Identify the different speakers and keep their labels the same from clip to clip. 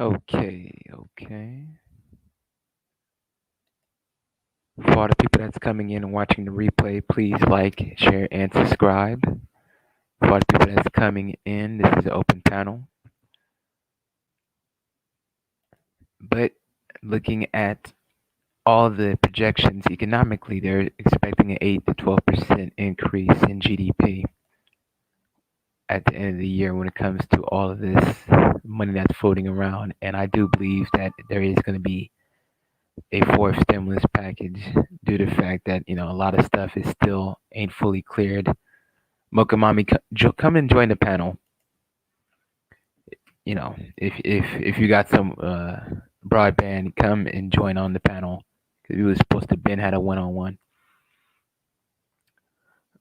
Speaker 1: Okay. For all the people that's coming in and watching the replay, please like, share, and subscribe. For all the people that's coming in, this is an open panel. But looking at all the projections economically, they're expecting an 8 to 12% increase in GDP at the end of the year when it comes to all of this money that's floating around. And I do believe that there is going to be a fourth stimulus package due to the fact that a lot of stuff is still ain't fully cleared. Mocha Mommy, come and join the panel. If you got some broadband, come and join on the panel because we was supposed to been had a one-on-one.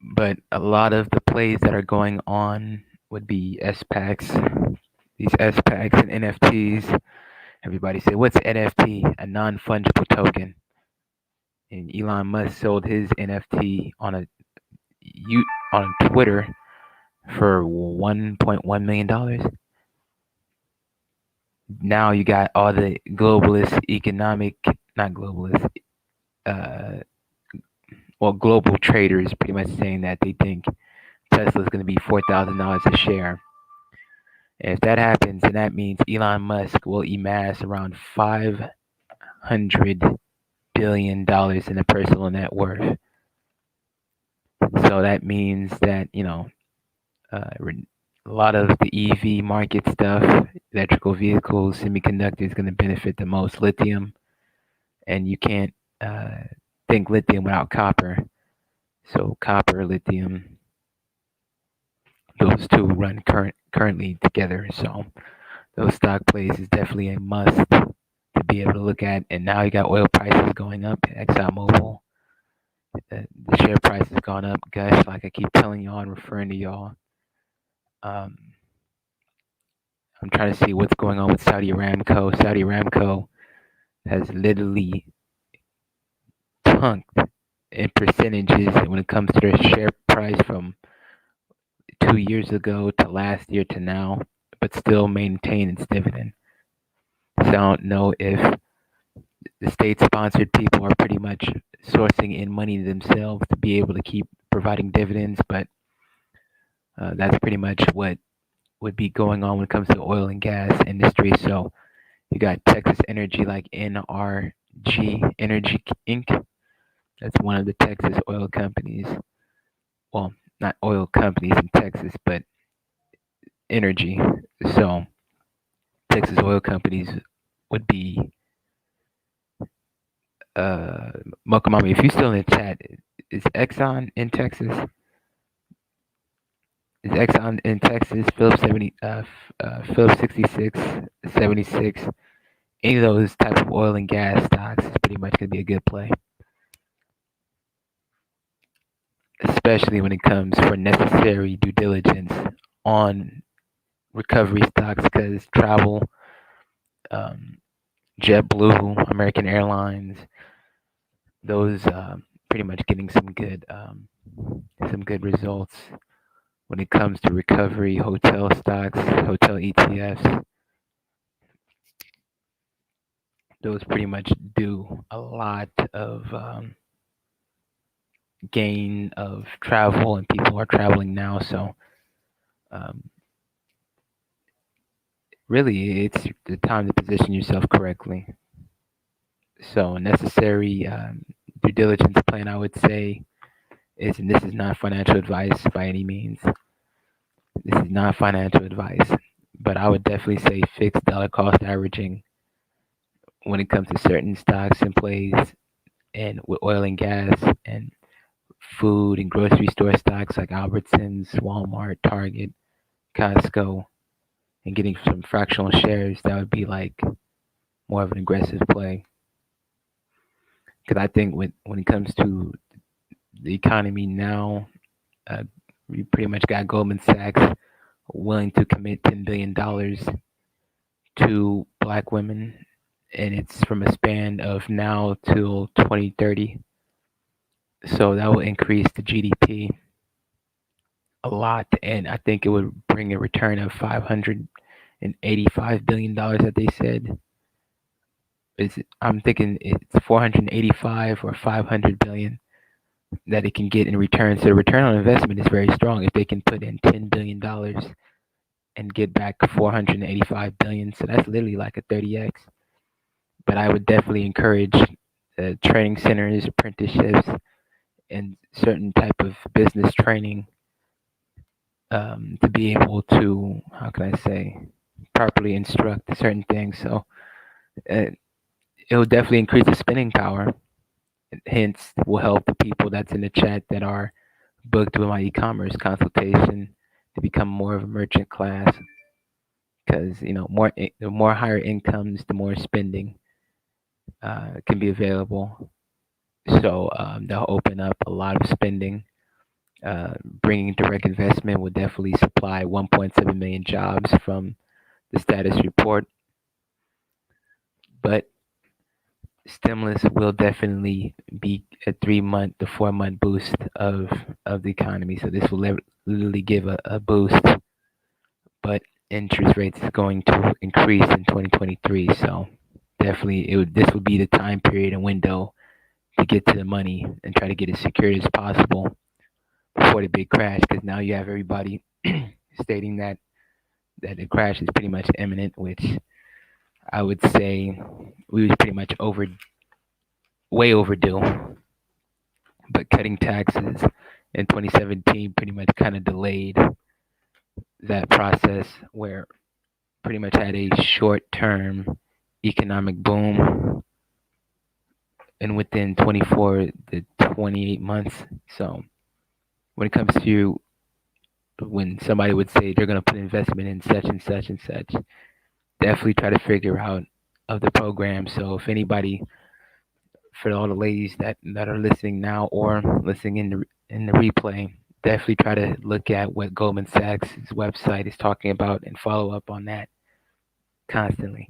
Speaker 1: But a lot of the plays that are going on would be SPACs, these SPACs and NFTs. Everybody say, what's NFT? A non-fungible token. And Elon Musk sold his NFT on Twitter for $1.1 million. Now you got all the not globalist, uh, global traders pretty much saying that they think Tesla is going to be $4,000 a share. And if that happens, then that means Elon Musk will amass around $500 billion in a personal net worth. So that means that a lot of the EV market stuff, electrical vehicles, semiconductor is going to benefit the most. Lithium, and you can't think lithium without copper. So copper, lithium, those two run currently together. So those stock plays is definitely a must to be able to look at. And now you got oil prices going up. ExxonMobil, the share price has gone up. Gosh, like I keep telling y'all and referring to y'all. Um, I'm trying to see what's going on with Saudi Aramco. Saudi Aramco has literally tanked in percentages when it comes to their share price from 2 years ago to last year to now, but still maintain its dividend. So I don't know if the state-sponsored people are pretty much sourcing in money themselves to be able to keep providing dividends, but that's pretty much what would be going on when it comes to the oil and gas industry. So you got Texas Energy, like NRG Energy Inc. That's one of the Texas oil companies. Well, not oil companies in Texas, but energy. So Texas oil companies would be Mokamami. If you're still in the chat, is Exxon in Texas? Is Exxon in Texas? Phillips 66, 76. Any of those type of oil and gas stocks is pretty much gonna be a good play, especially when it comes for necessary due diligence on recovery stocks, because travel, um, JetBlue, American Airlines, those pretty much getting some good results when it comes to recovery. Hotel stocks, hotel ETFs, those pretty much do a lot of gain of travel, and people are traveling now. So um, really, it's the time to position yourself correctly. So necessary due diligence plan, I would say, is, and this is not financial advice by any means. This is not financial advice, but I would definitely say fixed dollar cost averaging when it comes to certain stocks and plays, and with oil and gas and food and grocery store stocks like Albertsons, Walmart, Target, Costco, and getting some fractional shares. That would be like more of an aggressive play. Because I think when it comes to the economy now, uh, we pretty much got Goldman Sachs willing to commit $10 billion to black women, and it's from a span of now till 2030. So that will increase the GDP a lot, and I think it would bring a return of 500 $485 billion that they said. I'm thinking it's 485 or 500 billion that it can get in return. So the return on investment is very strong if they can put in $10 billion and get back 485 billion. So that's literally like a 30x. But I would definitely encourage training centers, apprenticeships, and certain type of business training to be able to, how can I say, properly instruct certain things. So uh, it will definitely increase the spending power. Hence, will help the people that's in the chat that are booked with my e-commerce consultation to become more of a merchant class. Because the more higher incomes, the more spending can be available. So they'll open up a lot of spending. Bringing direct investment will definitely supply 1.7 million jobs from the status report. But stimulus will definitely be a 3 month to 4 month boost of the economy. So this will literally give a boost, but interest rates is going to increase in 2023. So definitely, this would be the time period and window to get to the money and try to get as secure as possible before the big crash. Because now you have everybody stating that the crash is pretty much imminent, which I would say we was pretty much way overdue. But cutting taxes in 2017 pretty much kind of delayed that process, where pretty much had a short-term economic boom, and within 24 to 28 months. So when it comes to when somebody would say they're going to put investment in such and such and such, definitely try to figure out of the program. So if anybody, for all the ladies that are listening now or listening in the replay, definitely try to look at what Goldman Sachs' website is talking about and follow up on that constantly.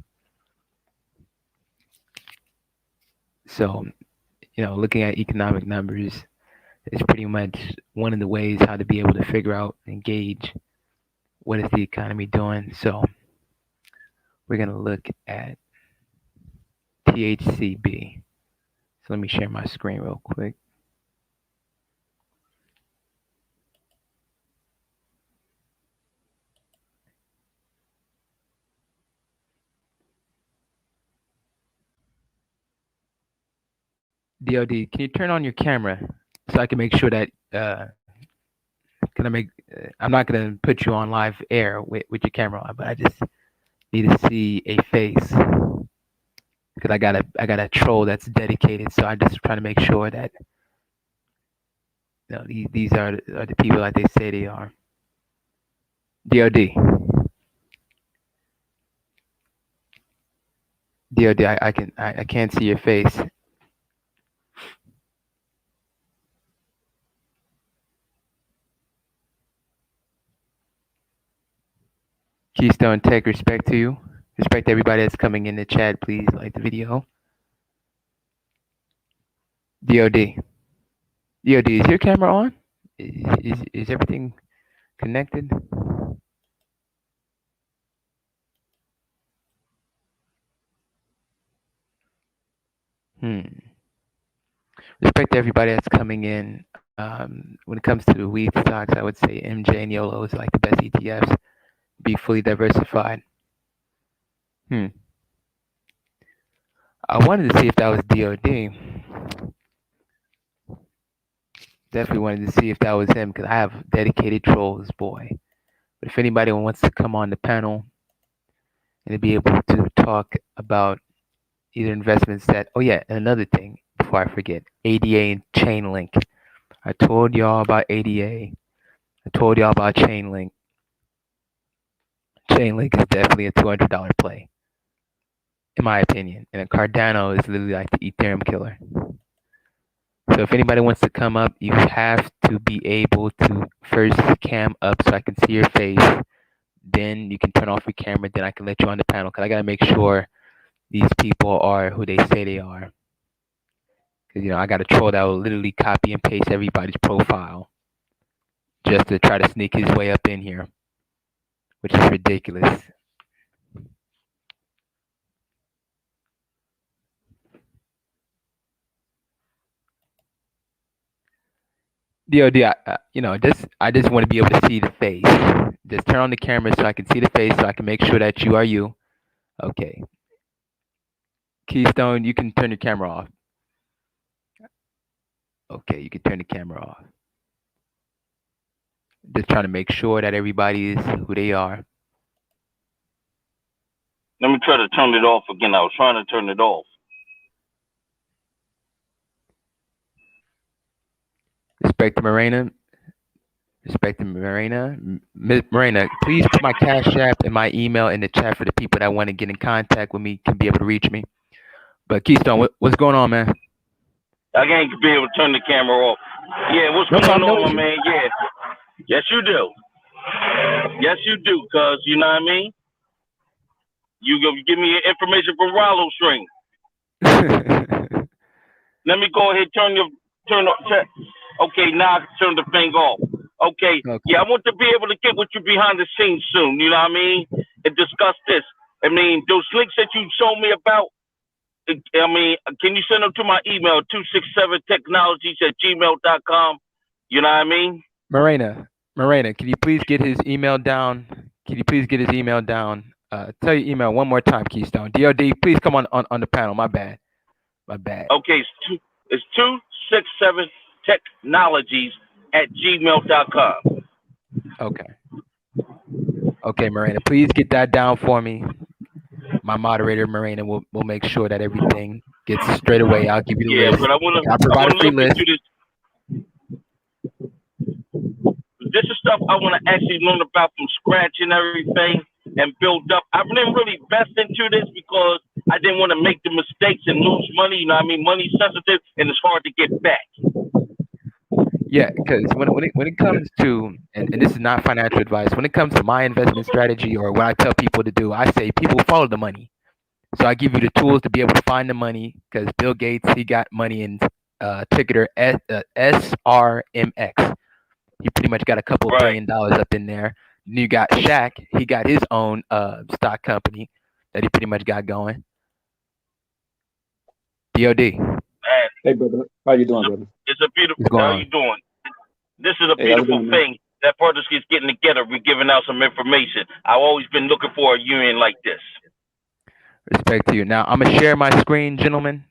Speaker 1: So, looking at economic numbers is pretty much one of the ways how to be able to figure out and gauge what is the economy doing. So we're going to look at THCB. So let me share my screen real quick. DOD, can you turn on your camera so I can make sure that I'm not gonna put you on live air with your camera on, but I just need to see a face because I got a troll that's dedicated. So I just trying to make sure that these are the people that they say they are. DOD, DOD, I can't see your face. Keystone Tech, respect to you. Respect to everybody that's coming in the chat. Please like the video. DOD, DOD, is your camera on? Is everything connected? Respect to everybody that's coming in. When it comes to the weed stocks, I would say MJ and YOLO is like the best ETFs. Be fully diversified. I wanted to see if that was DOD. Definitely wanted to see if that was him because I have dedicated trolls, boy. But if anybody wants to come on the panel and to be able to talk about either investments that, oh yeah, and another thing before I forget, ADA and Chainlink. I told y'all about ADA. I told y'all about Chainlink. Chainlink is definitely a $200 play, in my opinion. And a Cardano is literally like the Ethereum killer. So if anybody wants to come up, you have to be able to first cam up so I can see your face. Then you can turn off your camera. Then I can let you on the panel because I gotta make sure these people are who they say they are. Because I got a troll that will literally copy and paste everybody's profile just to try to sneak his way up in here, which is ridiculous. DOD, I just want to be able to see the face. Just turn on the camera so I can see the face, so I can make sure that you are you. Okay. Keystone, you can turn your camera off. Okay, you can turn the camera off. Just trying to make sure that everybody is who they are.
Speaker 2: Let me try to turn it off again. I was trying to turn it off.
Speaker 1: Respect to Morena. Respect to Morena. Ms. Morena, please put my Cash App and my email in the chat for the people that want to get in contact with me, can be able to reach me. But Keystone, what's going on, man?
Speaker 2: I can't be able to turn the camera off. Yeah, what's
Speaker 1: No
Speaker 2: going
Speaker 1: problem, no
Speaker 2: on, my
Speaker 1: issue.
Speaker 2: man? Yeah. Yes, you do. Yes, you do, cuz, you know what I mean? You go give me your information from Rollo String. Let me go ahead turn off. Okay, now I can turn the thing off. Okay, yeah,
Speaker 1: Okay.
Speaker 2: I want to be able to get with you behind the scenes soon. You know what I mean? And discuss this. I mean, those links that you showed me about. I mean, can you send them to my email 267technologies@gmail.com? You know what I mean?
Speaker 1: Morena, can you please get his email down? Can you please get his email down? Tell your email one more time, Keystone. DOD, please come on the panel. My bad. My bad.
Speaker 2: Okay, it's 267technologies@gmail.com.
Speaker 1: Okay. Okay, Morena, please get that down for me. My moderator, Morena, will make sure that everything gets straight away. I'll give you the
Speaker 2: Yeah,
Speaker 1: list.
Speaker 2: but I
Speaker 1: I'll provide a
Speaker 2: wanna
Speaker 1: free
Speaker 2: look
Speaker 1: list.
Speaker 2: into this. This is stuff I want to actually learn about from scratch and everything and build up. I didn't really invest into this because I didn't want to make the mistakes and lose money. You know what I mean? Money's sensitive and it's hard to get back.
Speaker 1: Yeah, because when it comes to, and this is not financial advice, when it comes to my investment strategy or what I tell people to do, I say people follow the money. So I give you the tools to be able to find the money because Bill Gates, he got money in ticker SRMX. He pretty much got a couple
Speaker 2: Right.
Speaker 1: $1 billion up in there. Then you got Shaq, he got his own stock company that he pretty much got going. DOD,
Speaker 2: And
Speaker 3: Hey, brother. How you doing, brother?
Speaker 2: it's a beautiful.
Speaker 1: what's going
Speaker 2: How
Speaker 1: on?
Speaker 2: you doing? This is a
Speaker 3: Hey, how's it
Speaker 2: beautiful
Speaker 3: going, man?
Speaker 2: thing that brothers keep getting together. We're giving out some information. I've always been looking for a union like this.
Speaker 1: Respect to you. Now I'm gonna share my screen, gentlemen.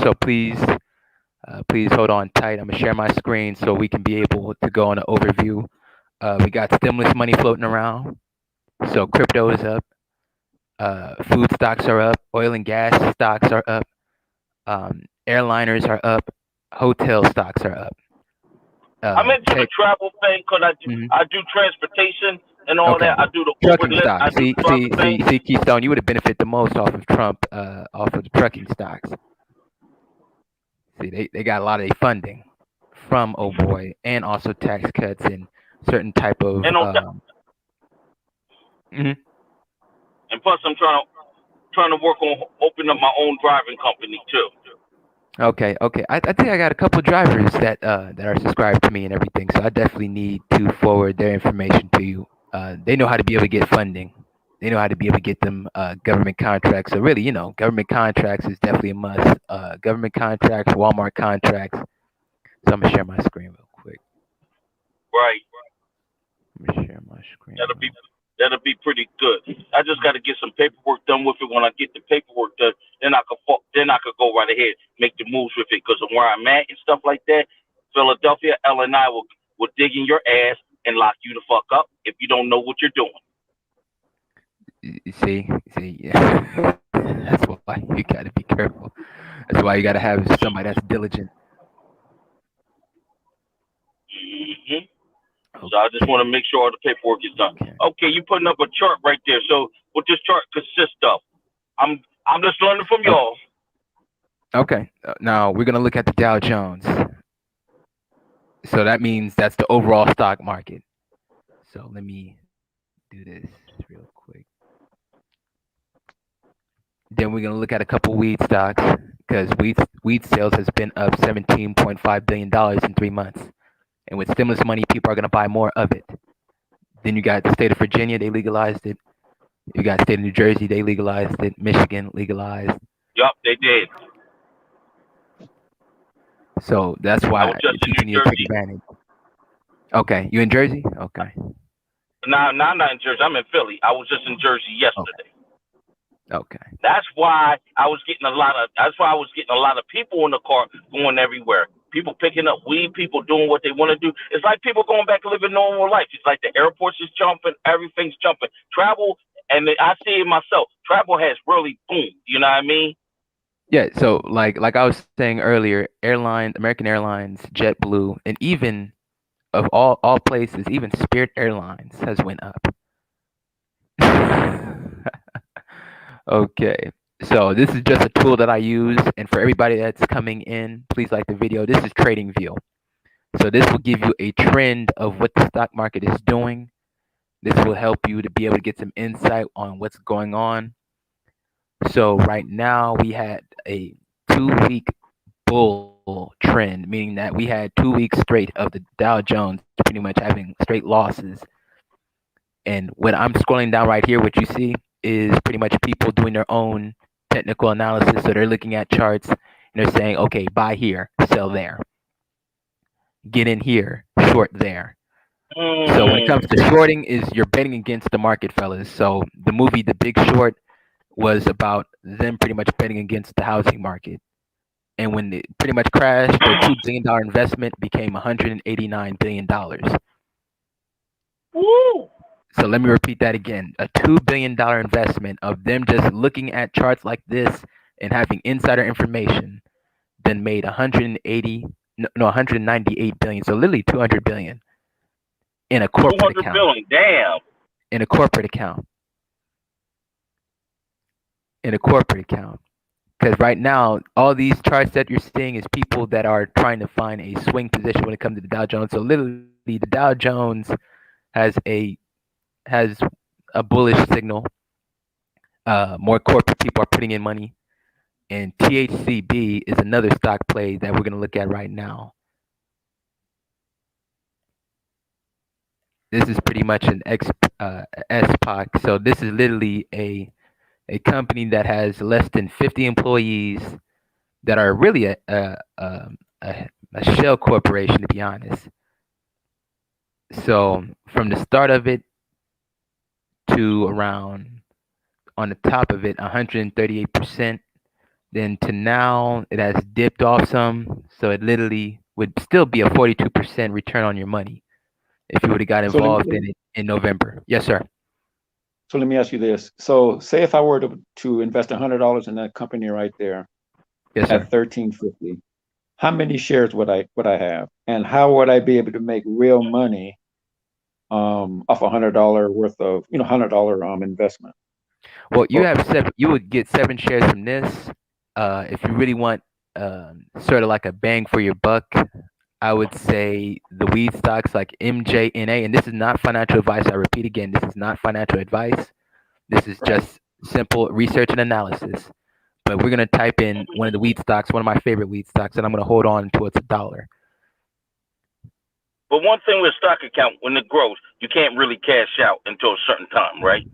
Speaker 1: So please hold on tight. I'm gonna share my screen so we can be able to go on an overview. We got stimulus money floating around. So crypto is up. Food stocks are up. Oil and gas stocks are up. Airliners are up. Hotel stocks are up.
Speaker 2: I'm into the
Speaker 1: Tech.
Speaker 2: travel thing because
Speaker 1: Mhm.
Speaker 2: I do transportation and all
Speaker 1: Okay.
Speaker 2: that. I do the Uber
Speaker 1: Trucking
Speaker 2: Lyft. I
Speaker 1: stocks.
Speaker 2: do
Speaker 1: See,
Speaker 2: the
Speaker 1: see,
Speaker 2: trucking
Speaker 1: see,
Speaker 2: thing.
Speaker 1: see, Keystone. You would have benefited the most off of Trump, off of the trucking stocks. See, they got a lot of their funding from oh boy, and also tax cuts and certain type of.
Speaker 2: And on
Speaker 1: Mhm.
Speaker 2: and plus, I'm trying to work on opening up my own driving company too.
Speaker 1: Okay, okay. I think I got a couple drivers that are subscribed to me and everything, so I definitely need to forward their information to you. They know how to be able to get funding. They know how to be able to get them government contracts. So really, government contracts is definitely a must. Government contracts, Walmart contracts. So I'm gonna share my screen real quick.
Speaker 2: Right.
Speaker 1: I'm gonna share my screen
Speaker 2: That'll be
Speaker 1: real.
Speaker 2: that'll be pretty good. I just got to get some paperwork done with it. When I get the paperwork done, then I could go right ahead make the moves with it because of where I'm at and stuff like that. Philadelphia, L and I will dig in your ass and lock you the fuck up if you don't know what you're doing.
Speaker 1: See, yeah. That's why you gotta be careful. That's why you gotta have somebody that's diligent.
Speaker 2: Hmm. So I just want to
Speaker 1: Okay,
Speaker 2: make sure all the paperwork is done.
Speaker 1: okay,
Speaker 2: Okay, you putting up a chart right there. So what this chart consists of? I'm just learning from
Speaker 1: O-
Speaker 2: y'all.
Speaker 1: okay. Now we're gonna look at the Dow Jones. So that means that's the overall stock market. So let me do this real quick. Then we're gonna look at a couple weed stocks because weed sales has been up $17.5 billion in 3 months, and with stimulus money, people are gonna buy more of it. Then you got the state of Virginia, they legalized it. You got state of New Jersey, they legalized it. Michigan legalized.
Speaker 2: Yup, they did.
Speaker 1: So that's
Speaker 2: I
Speaker 1: why
Speaker 2: was just in
Speaker 1: people
Speaker 2: New
Speaker 1: need to take
Speaker 2: Jersey.
Speaker 1: advantage. Okay, you in Jersey? Okay.
Speaker 2: Now I'm not in Jersey. I'm in Philly. I was just in Jersey
Speaker 1: Okay.
Speaker 2: yesterday.
Speaker 1: Okay.
Speaker 2: That's why I was getting a lot of. That's why I was getting a lot of people in the car going everywhere. People picking up weed. People doing what they want to do. It's like people going back and living normal life. It's like the airports is jumping. Everything's jumping. Travel, and I see it myself. Travel has really boomed. You know what I mean?
Speaker 1: Yeah, so like I was saying earlier, American Airlines, JetBlue, and even of all places, even Spirit Airlines has went up. Okay. So this is just a tool that I use, and for everybody that's coming in, please like the video. This is TradingView. So this will give you a trend of what the stock market is doing. This will help you to be able to get some insight on what's going on. So right now we had a 2 week bull trend, meaning that we had 2 weeks straight of the Dow Jones pretty much having straight losses. And when I'm scrolling down right here, what you see is pretty much people doing their own technical analysis. So they're looking at charts and they're saying, okay, buy here, sell there, get in here, short there. So when it comes to shorting, is you're betting against the market, fellas. So the movie The Big Short was about them pretty much betting against the housing market. And when it pretty much crashed, their $2 billion investment became $189 billion.
Speaker 2: Woo!
Speaker 1: So let me repeat that again. A $2 billion investment of them just looking at charts like this and having insider information then made 198 billion. So literally 200 billion in a corporate
Speaker 2: 200
Speaker 1: account.
Speaker 2: billion. Damn.
Speaker 1: In a corporate account. In a corporate account. Because right now, all these charts that you're seeing is people that are trying to find a swing position when it comes to the Dow Jones. So literally, the Dow Jones has a bullish signal. More corporate people are putting in money, and THCB is another stock play that we're going to look at right now. This is pretty much an SPOC. So this is literally a company that has less than 50 employees that are really a shell corporation, to be honest. So from the start of it to around on the top of it, 138%. Then to now, it has dipped off some. So it literally would still be a 42% return on your money if you would have got
Speaker 3: So let
Speaker 1: involved
Speaker 3: me
Speaker 1: in it in November. Yes, sir.
Speaker 3: so let me ask you this. So say if I were to invest $100 in that company right there
Speaker 1: Yes, sir.
Speaker 3: at 13.50, how many shares would I have, and how would I be able to make real money off $100 worth of $100 investment?
Speaker 1: Well, you
Speaker 3: Or-
Speaker 1: have seven. You would get 7 shares from this. If you really want sort of like a bang for your buck, I would say the weed stocks like MJNA. And this is not financial advice. I repeat again, this is not financial advice. This is just simple research and analysis. But we're gonna type in one of the weed stocks, one of my favorite weed stocks, and I'm gonna hold on until it's $1.
Speaker 2: But one thing with stock account, when it grows, you can't really cash out until a certain time, right?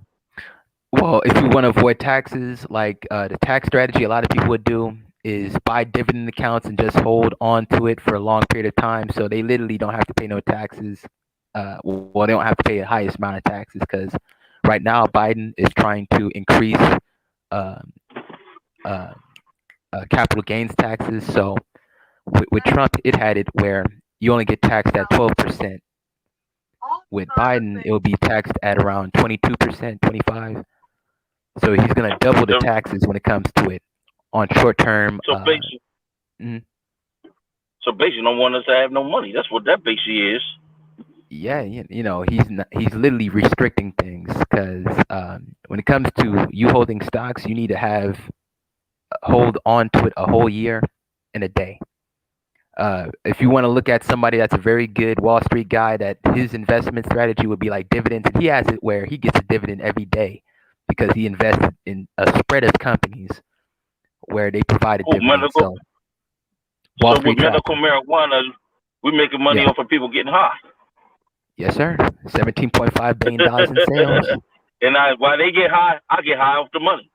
Speaker 1: Well, if you want to avoid taxes, like the tax strategy a lot of people would do is buy dividend accounts and just hold on to it for a long period of time. So they literally don't have to pay no taxes. Well, they don't have to pay the highest amount of taxes because right now Biden is trying to increase uh, uh, capital gains taxes. So with Trump, it had it where you only get taxed at 12%. With Biden, it will be taxed at around 22%, 25. So he's gonna double the taxes when it comes to it on short term.
Speaker 2: So basically, so basically, don't want us to have no money. That's what that basically is.
Speaker 1: Yeah, he's literally restricting things because when it comes to you holding stocks, you need to hold on to it a whole year in a day. If you want to look at somebody that's a very good Wall Street guy, that his investment strategy would be like dividends, and he has it where he gets a dividend every day because he invested in a spread of companies where they provide a dividend. So
Speaker 2: with medical marijuana, we're making money off of people getting high.
Speaker 1: Yes, sir. $17.5 billion in sales.
Speaker 2: And while they get high, I get high off the money.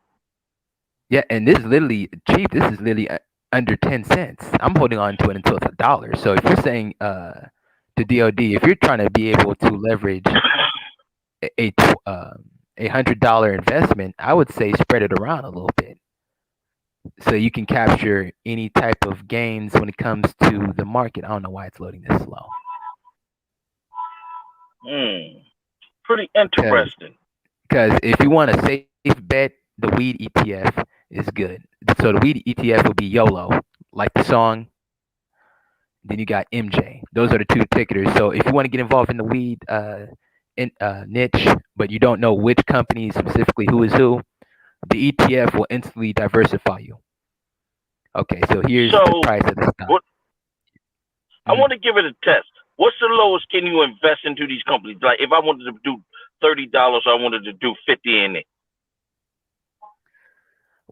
Speaker 1: Yeah, and this is literally cheap. This is literally under 10 cents. I'm holding on to it until it's $1. So if you're saying to to DoD, if you're trying to be able to leverage a $100 investment, I would say spread it around a little bit so you can capture any type of gains when it comes to the market. I don't know why it's loading this slow.
Speaker 2: Pretty interesting.
Speaker 1: Because if you want a safe bet, the weed ETF is good. So the weed ETF will be YOLO, like the song. Then you got MJ. Those are the two tickers. So if you want to get involved in the weed niche, but you don't know which company specifically who is who, the ETF will instantly diversify you. Okay, so here's the price of the stock.
Speaker 2: I want to give it a test. What's the lowest can you invest into these companies? Like if I wanted to do $30, I wanted to do 50 in it.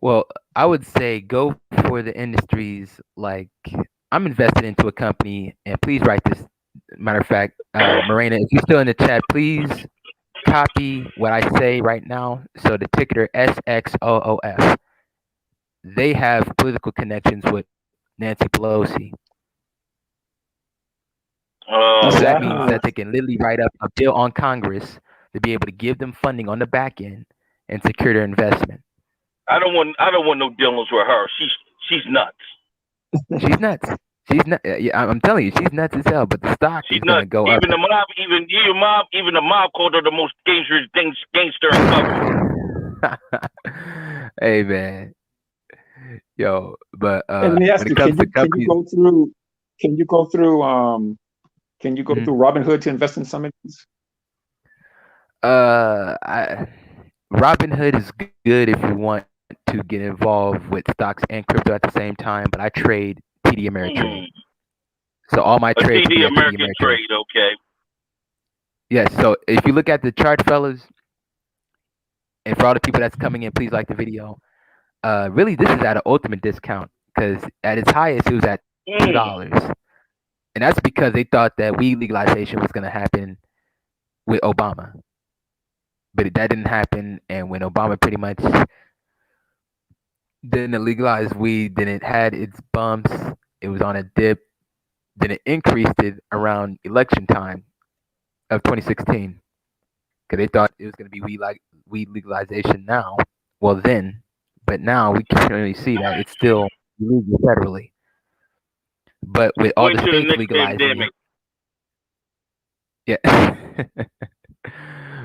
Speaker 1: Well, I would say go for the industries like I'm invested into a company, and please write this. Matter of fact, Marina, if you're still in the chat, please copy what I say right now. So the ticker SXOOF. They have political connections with Nancy Pelosi. So that means that they can literally write up a bill on Congress to be able to give them funding on the back end and secure their investment.
Speaker 2: I don't want no dealings with her. She's nuts.
Speaker 1: She's nuts. She's not. Yeah, I'm telling you, she's nuts as hell. But the stock is gonna go up.
Speaker 2: Even the mob, even the mob called her the most dangerous gangster in government.
Speaker 1: Hey man, yo, but
Speaker 3: let me ask you, can you go through Robinhood to invest in some of these?
Speaker 1: Robinhood is good if you want to get involved with stocks and crypto at the same time, but I trade TD Ameritrade. So all my trades
Speaker 2: TD American trade, okay.
Speaker 1: Yes, so if you look at the chart, fellas, and for all the people that's coming in, please like the video. Really, this is at an ultimate discount because at its highest, it was at $2. And that's because they thought that weed legalization was going to happen with Obama. But that didn't happen. And when Obama pretty much didn't legalize weed, then it had its bumps. It was on a dip. Then it increased it around election time of 2016. Because they thought it was going to be weed legalization now. Well, then. But now we can really see that it's still legal federally. But with all the states legalizing it, yeah.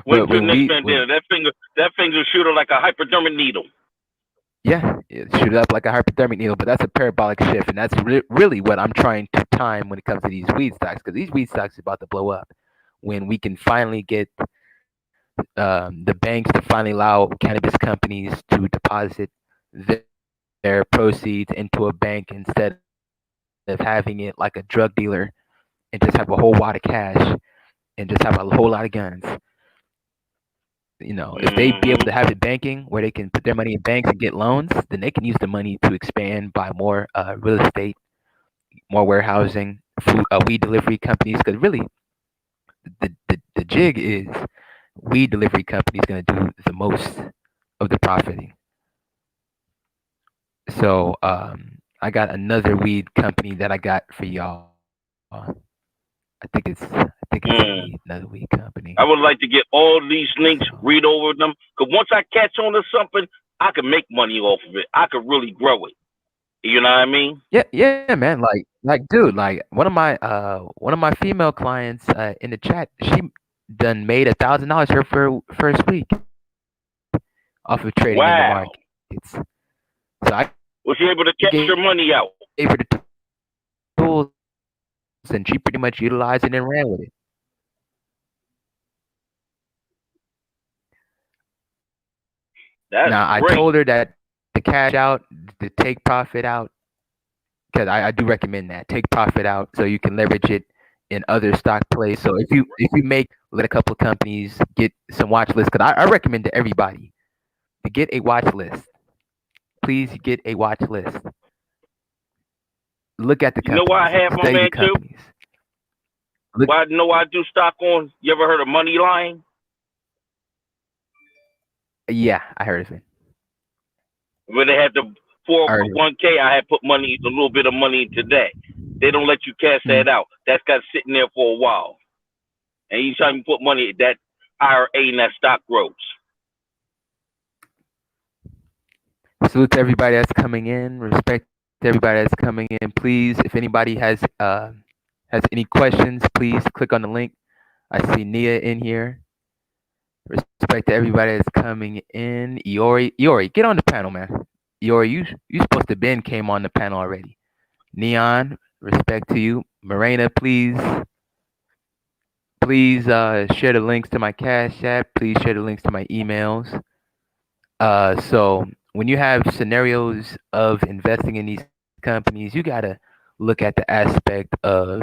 Speaker 2: Wait till next pandemic. That finger shooter like a hypodermic needle.
Speaker 1: Yeah, it shoot up like a hypodermic needle, but that's a parabolic shift, and that's really what I'm trying to time when it comes to these weed stocks, because these weed stocks are about to blow up when we can finally get the banks to finally allow cannabis companies to deposit their proceeds into a bank instead of having it like a drug dealer and just have a whole wad of cash and just have a whole lot of guns. You know, if they be able to have it banking where they can put their money in banks and get loans, then they can use the money to expand, buy more real estate, more warehousing, food, weed delivery companies. Because really, the jig is weed delivery companies going to do the most of the profiting. So I got another weed company that I got for y'all. I think it's another weed company.
Speaker 2: I would like to get all these links, read over them, because once I catch on to something, I can make money off of it. I could really grow it. You know what I mean?
Speaker 1: Yeah, man. Like, dude, like one of my female clients in the chat, she done made $1,000 her first week off of trading in the markets. So I
Speaker 2: was she able to catch her money out?
Speaker 1: Gave her the tools, and she pretty much utilized it and ran with it.
Speaker 2: That's
Speaker 1: great. I told her that to cash out, to take profit out, because I do recommend that. Take profit out so you can leverage it in other stock plays. So if you let a couple of companies get some watch lists, because I recommend to everybody to get a watch list. Please get a watch list. Look at the companies.
Speaker 2: You know why I have my man too? Why I do stock on? You ever heard of Moneyline?
Speaker 1: Yeah, I heard of it.
Speaker 2: When they had the 401k, I had put a little bit of money into that. They don't let you cash that out. That's got sitting there for a while. And each time you put money, that IRA and that stock grows.
Speaker 1: Salute to everybody that's coming in. Respect to everybody that's coming in. Please, if anybody has any questions, please click on the link. I see Nia in here. Respect to everybody that's coming in. Iori, get on the panel, man. Iori, you supposed to Ben came on the panel already. Neon, respect to you. Morena, please share the links to my Cash App. Please share the links to my emails. So when you have scenarios of investing in these companies, you gotta look at the aspect of,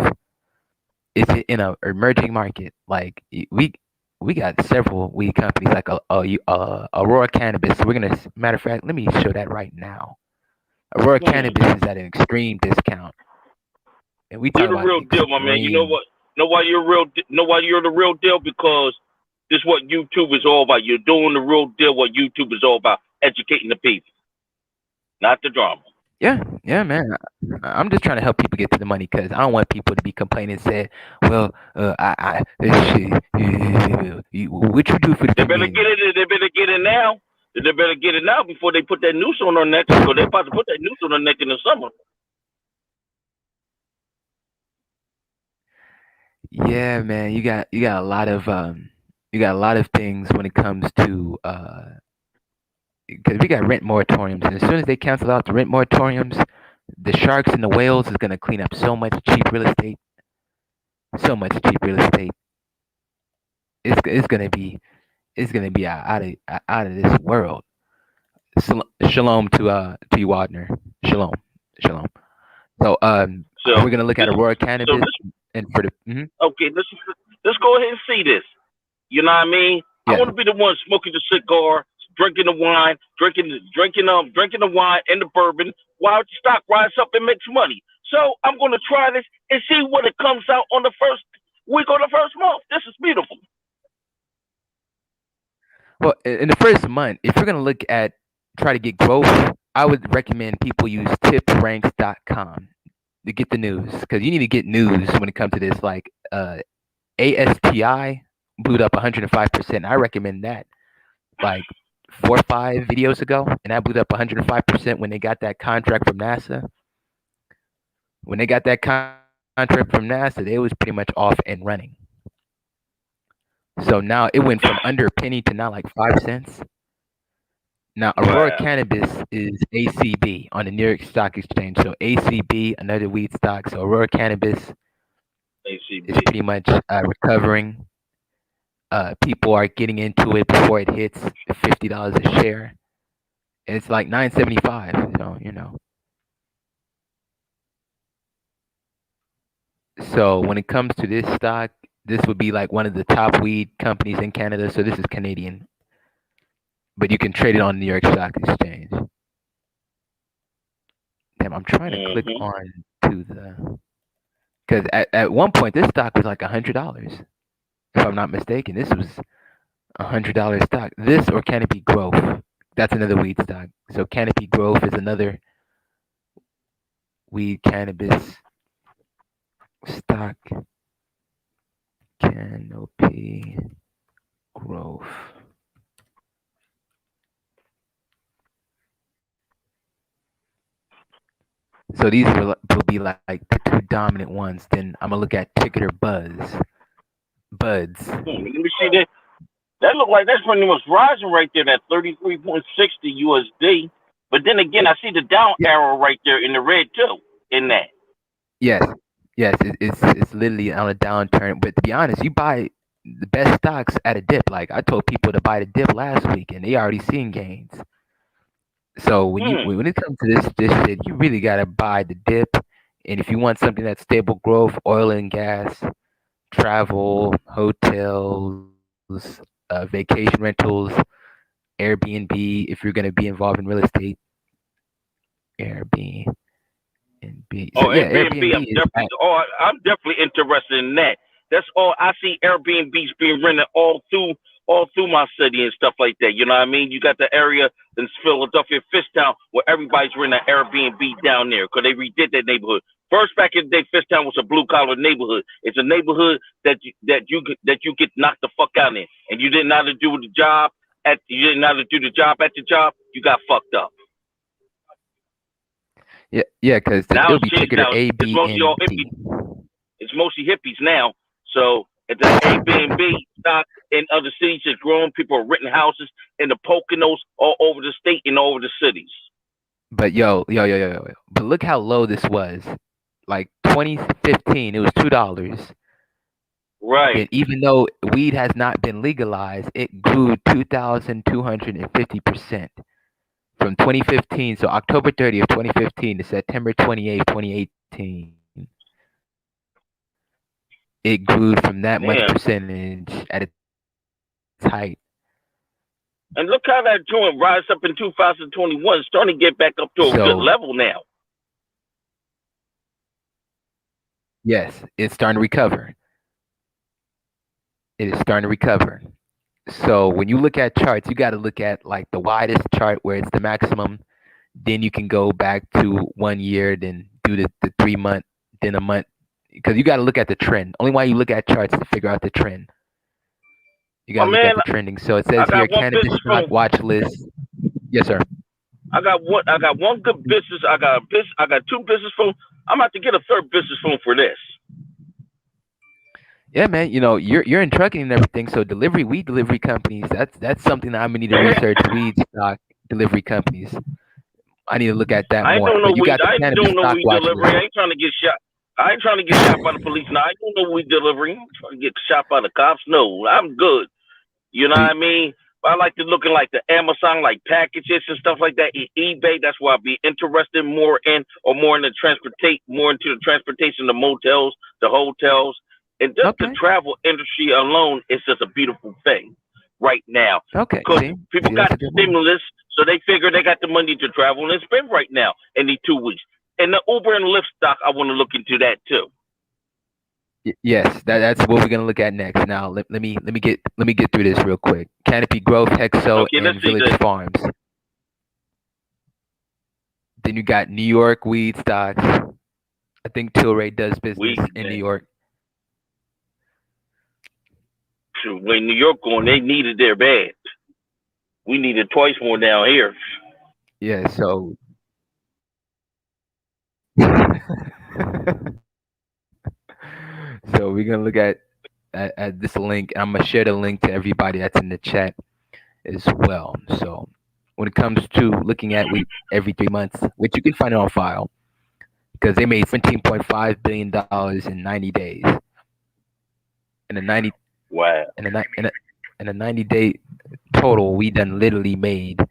Speaker 1: is it in an emerging market? Like we got several weed companies like Aurora Cannabis. We're gonna, matter of fact, let me show that right now. Aurora Cannabis is at an extreme discount, and we talk
Speaker 2: You're the
Speaker 1: about
Speaker 2: real deal, my man. You know what? Know why you're real? Know why you're the real deal? Because this is what YouTube is all about. You're doing the real deal. What YouTube is all about: educating the people, not the drama.
Speaker 1: Yeah, man. I'm just trying to help people get to the money, because I don't want people to be complaining and say, "Well, this shit, what you do for the
Speaker 2: They better
Speaker 1: community?"
Speaker 2: get it. They better get it now. They better get it now before they put that noose on their neck. Because they're about to put that noose on their neck in the summer.
Speaker 1: Yeah, man. You got a lot of things when it comes to because we got rent moratoriums, and as soon as they cancel out the rent moratoriums, the sharks and the whales is gonna clean up so much cheap real estate. So much cheap real estate. It's gonna be out of this world. Shalom to you, Wagner. Shalom. So we're gonna look at Aurora Cannabis, and for the
Speaker 2: okay, let's go ahead and see this. You know what I mean?
Speaker 1: Yeah.
Speaker 2: I want to be the one smoking the cigar, drinking the wine, drinking the wine and the bourbon while the stock rises up and makes money. So I'm going to try this and see what it comes out on the first week or the first month. This is beautiful.
Speaker 1: Well, in the first month, if you're gonna try to get growth, I would recommend people use tipranks.com to get the news, because you need to get news when it comes to this. Like ASTI blew up 105%. I recommend that. Like 4 or 5 videos ago, and that blew up 105% when they got that contract from NASA. When they got that contract from NASA, they was pretty much off and running. So now it went from under a penny to now like 5 cents. Now, Aurora Cannabis is ACB on the New York Stock Exchange. So ACB, another weed stock. So Aurora Cannabis is pretty much recovering. People are getting into it before it hits $50 a share. And it's like $9.75. So, you know. So when it comes to this stock, this would be like one of the top weed companies in Canada. So this is Canadian, but you can trade it on the New York Stock Exchange. Damn, I'm trying to click on to the, because at one point this stock was like $100, if I'm not mistaken. This was $100 stock. This or Canopy Growth, that's another weed stock. So Canopy Growth is another weed cannabis stock. Canopy Growth. So these will be like the 2 dominant ones. Then I'm gonna look at Ticketer Buds.
Speaker 2: Let me see that. That look like that's pretty much rising right there, that 33.60 USD. But then again, I see the down arrow right there in the red too. In that.
Speaker 1: Yes, it's literally on a downturn. But to be honest, you buy the best stocks at a dip. Like I told people to buy the dip last week, and they already seeing gains. So when it comes to this shit, you really gotta buy the dip. And if you want something that's stable growth, oil and gas, travel, hotels, vacation rentals, Airbnb, if you're gonna be involved in real estate, Airbnb. So,
Speaker 2: Airbnb. I'm definitely interested in that. That's all I see. Airbnbs being rented all through all through my city and stuff like that. You know what I mean? You got the area in Philadelphia, Fishtown, where everybody's renting an Airbnb down there because they redid that neighborhood. First, back in the day, Fishtown was a blue collar neighborhood. It's a neighborhood that you get knocked the fuck out in, and you didn't know how to do the job at the job. You got fucked up.
Speaker 1: Yeah, because
Speaker 2: Now
Speaker 1: it'll
Speaker 2: it's
Speaker 1: be
Speaker 2: changed.
Speaker 1: ticketed
Speaker 2: Now
Speaker 1: A,
Speaker 2: it's
Speaker 1: B,
Speaker 2: mostly all
Speaker 1: and C.
Speaker 2: hippies. It's mostly hippies now. So at the Airbnb stock in other cities is growing. People are renting houses in the Poconos all over the state and all over the cities.
Speaker 1: But yo. But look how low this was. Like 2015, it was $2.
Speaker 2: Right.
Speaker 1: And even though weed has not been legalized, it grew 2,250% from 2015. So October 30th, 2015 to September 28th, 2018. It grew from that much
Speaker 2: Damn.
Speaker 1: percentage at its height.
Speaker 2: And look how that joint rise up in 2021. It's starting to get back up to a good level now.
Speaker 1: Yes, it's starting to recover. It is starting to recover. So when you look at charts, you got to look at like the widest chart where it's the maximum. Then you can go back to 1 year, then do the 3 month, then a month. Because you got to look at the trend. Only why you look at charts to figure out the trend. You got to look at the trending. So it says here, cannabis stock watch list. Yes, sir.
Speaker 2: I got one good business. I got two business phones. I'm about to get a third business phone for this.
Speaker 1: Yeah, man. You know, you're in trucking and everything. So weed delivery companies. That's something that I'm gonna need to research. Weed stock delivery companies. I need to look at that more.
Speaker 2: I don't know weed delivery. I ain't trying to get shot. I ain't trying to get shot by the police. No, I don't know weed delivery. I'm trying to get shot by the cops. No, I'm good. You know what I mean? I like to look at like the Amazon, like packages and stuff like that. eBay, that's why I'd be interested more into the transportation, the motels, the hotels, and just the travel industry alone is just a beautiful thing right now.
Speaker 1: Okay.
Speaker 2: Because people got the stimulus, so they figure they got the money to travel and spend right now in these 2 weeks. And the Uber and Lyft stock, I want to look into that too.
Speaker 1: Yes, that's what we're gonna look at next. Now let me get through this real quick. Canopy Growth, Hexo, and Village Farms. Then you got New York weed stocks. I think Tilray does business in New York.
Speaker 2: When New York going, they needed their bad. We needed twice more down here.
Speaker 1: Yeah, so so we're gonna look at this link. I'm gonna share the link to everybody that's in the chat as well. So when it comes to looking at weed every 3 months, which you can find it on file, because they made $17.5 billion in 90 days. In a 90-day total, we done literally made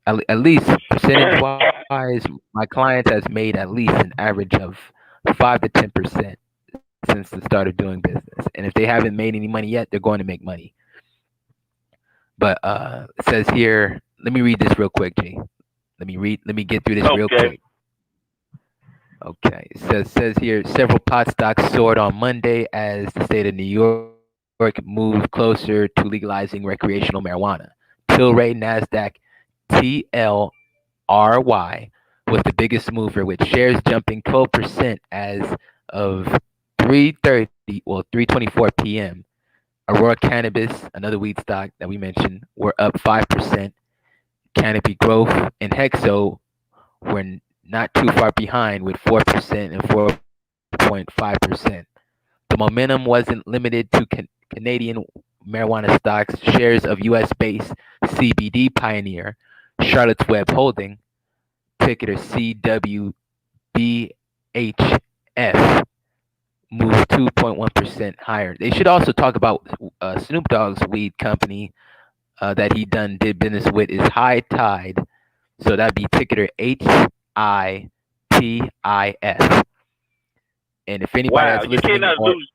Speaker 1: at least percentage wise, my clients has made at least an average of 5 to 10% since the start of doing business. And if they haven't made any money yet, they're going to make money. But it says here, let me read this real quick, G. Let me get through this real quick. Okay. It says here, several pot stocks soared on Monday as the state of New York moved closer to legalizing recreational marijuana. Tilray, NASDAQ, TLRY was the biggest mover, with shares jumping 12% as of 3:24 p.m. Aurora Cannabis, another weed stock that we mentioned, were up 5%. Canopy Growth and Hexo were not too far behind with 4% and 4.5%. The momentum wasn't limited to Canadian marijuana stocks. Shares of U.S.-based CBD pioneer Charlotte's Web Holding, ticker CWBHF, moved 2.1% higher. They should also talk about Snoop Dogg's weed company that he did business with is High Tide. So that'd be ticker HITIS. And if anybody that's listening,
Speaker 2: you cannot lose.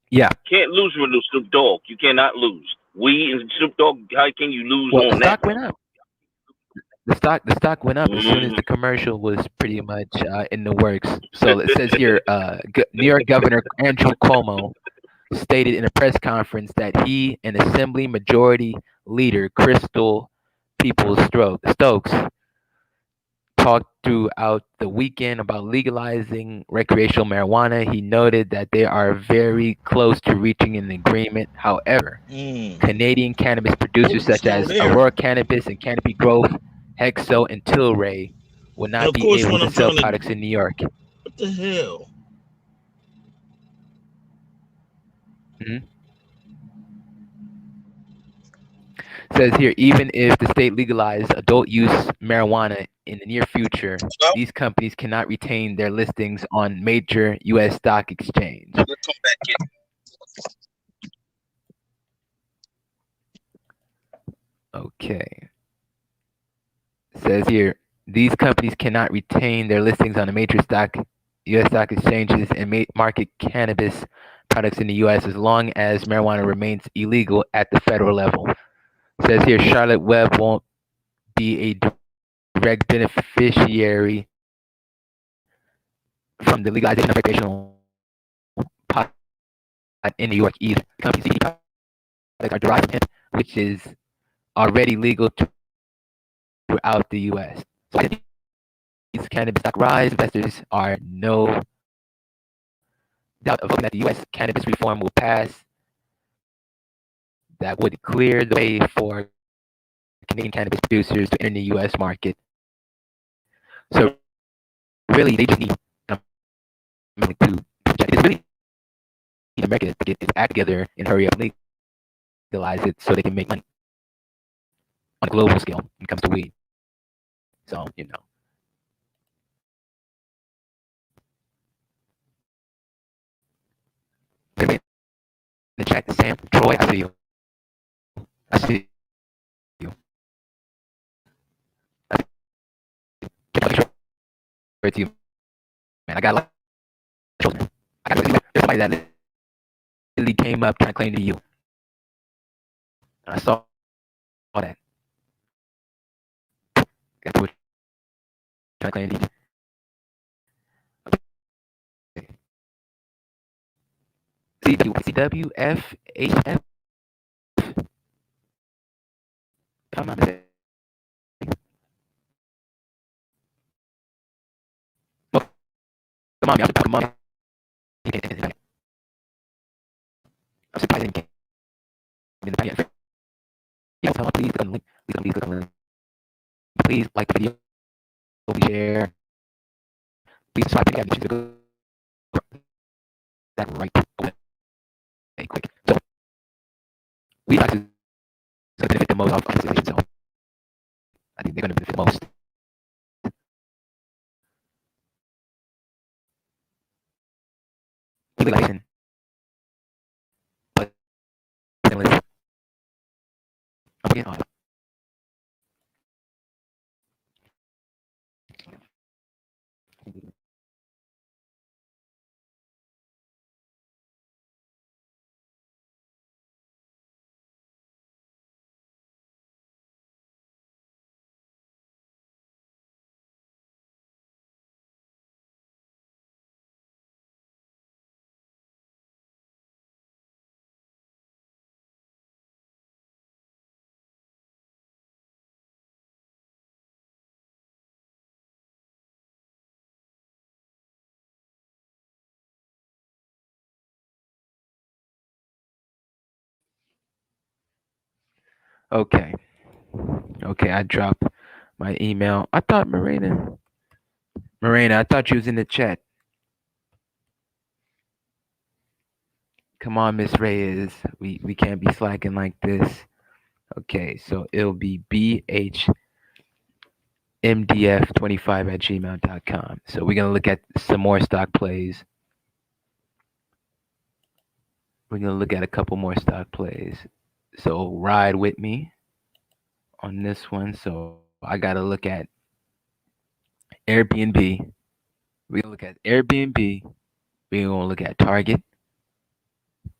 Speaker 1: Yeah,
Speaker 2: can't lose with Snoop Dogg. You cannot lose. We and Snoop Dogg. How can you lose on that?
Speaker 1: The stock went up. The stock went up as soon as the commercial was pretty much in the works. So it says here, New York Governor Andrew Cuomo stated in a press conference that he and Assembly Majority Leader Crystal Stokes talked throughout the weekend about legalizing recreational marijuana. He noted that they are very close to reaching an agreement. However, Canadian cannabis producers such as Aurora Cannabis and Canopy Growth, Hexo, and Tilray will not be able to sell products in New York.
Speaker 4: What the hell?
Speaker 1: Says here, even if the state legalized adult use marijuana in the near future, these companies cannot retain their listings on major U.S. stock exchange.
Speaker 2: Let's come back in.
Speaker 1: Okay. Says here, these companies cannot retain their listings on the major U.S. stock exchanges and market cannabis products in the U.S. as long as marijuana remains illegal at the federal level. Says here, Charlotte Webb won't be a direct beneficiary from the legalization of recreational pot in New York either. Companies products are derived from hemp, which is already legal throughout the U.S. So these cannabis stock rise, investors are no doubt of hoping that the U.S. cannabis reform will pass. That would clear the way for Canadian cannabis producers to enter the U.S. market. So really, they just need America to get its act together and hurry up and legalize it so they can make money on a global scale when it comes to weed. So, in the chat, Sam, Troy, I see you. I see you. To you, man. I got a lot of man. There's somebody that literally came up trying to claim to you. And I saw that. Got to trying to claim to you. CWFHF. If I'm not mistaken. Come on, y'all. Come on. I'm surprised I didn't get in the yet. Yeah, tell me, please click on the link. Please click on the link. Please like the video. Please share. Please subscribe to the channel. That right away. Quick. So we like to benefit the most off this situation. So I think they're going to benefit the most. Legalization. But I'm getting on. Okay. Okay, I dropped my email. I thought Marina, I thought you was in the chat. Come on, Miss Reyes. We can't be slacking like this. Okay, so it'll be bhmdf25@gmail.com. So we're gonna look at some more stock plays. We're gonna look at a couple more stock plays. So ride with me on this one. So I gotta look at Airbnb. We're gonna look at Airbnb. We're gonna look at Target.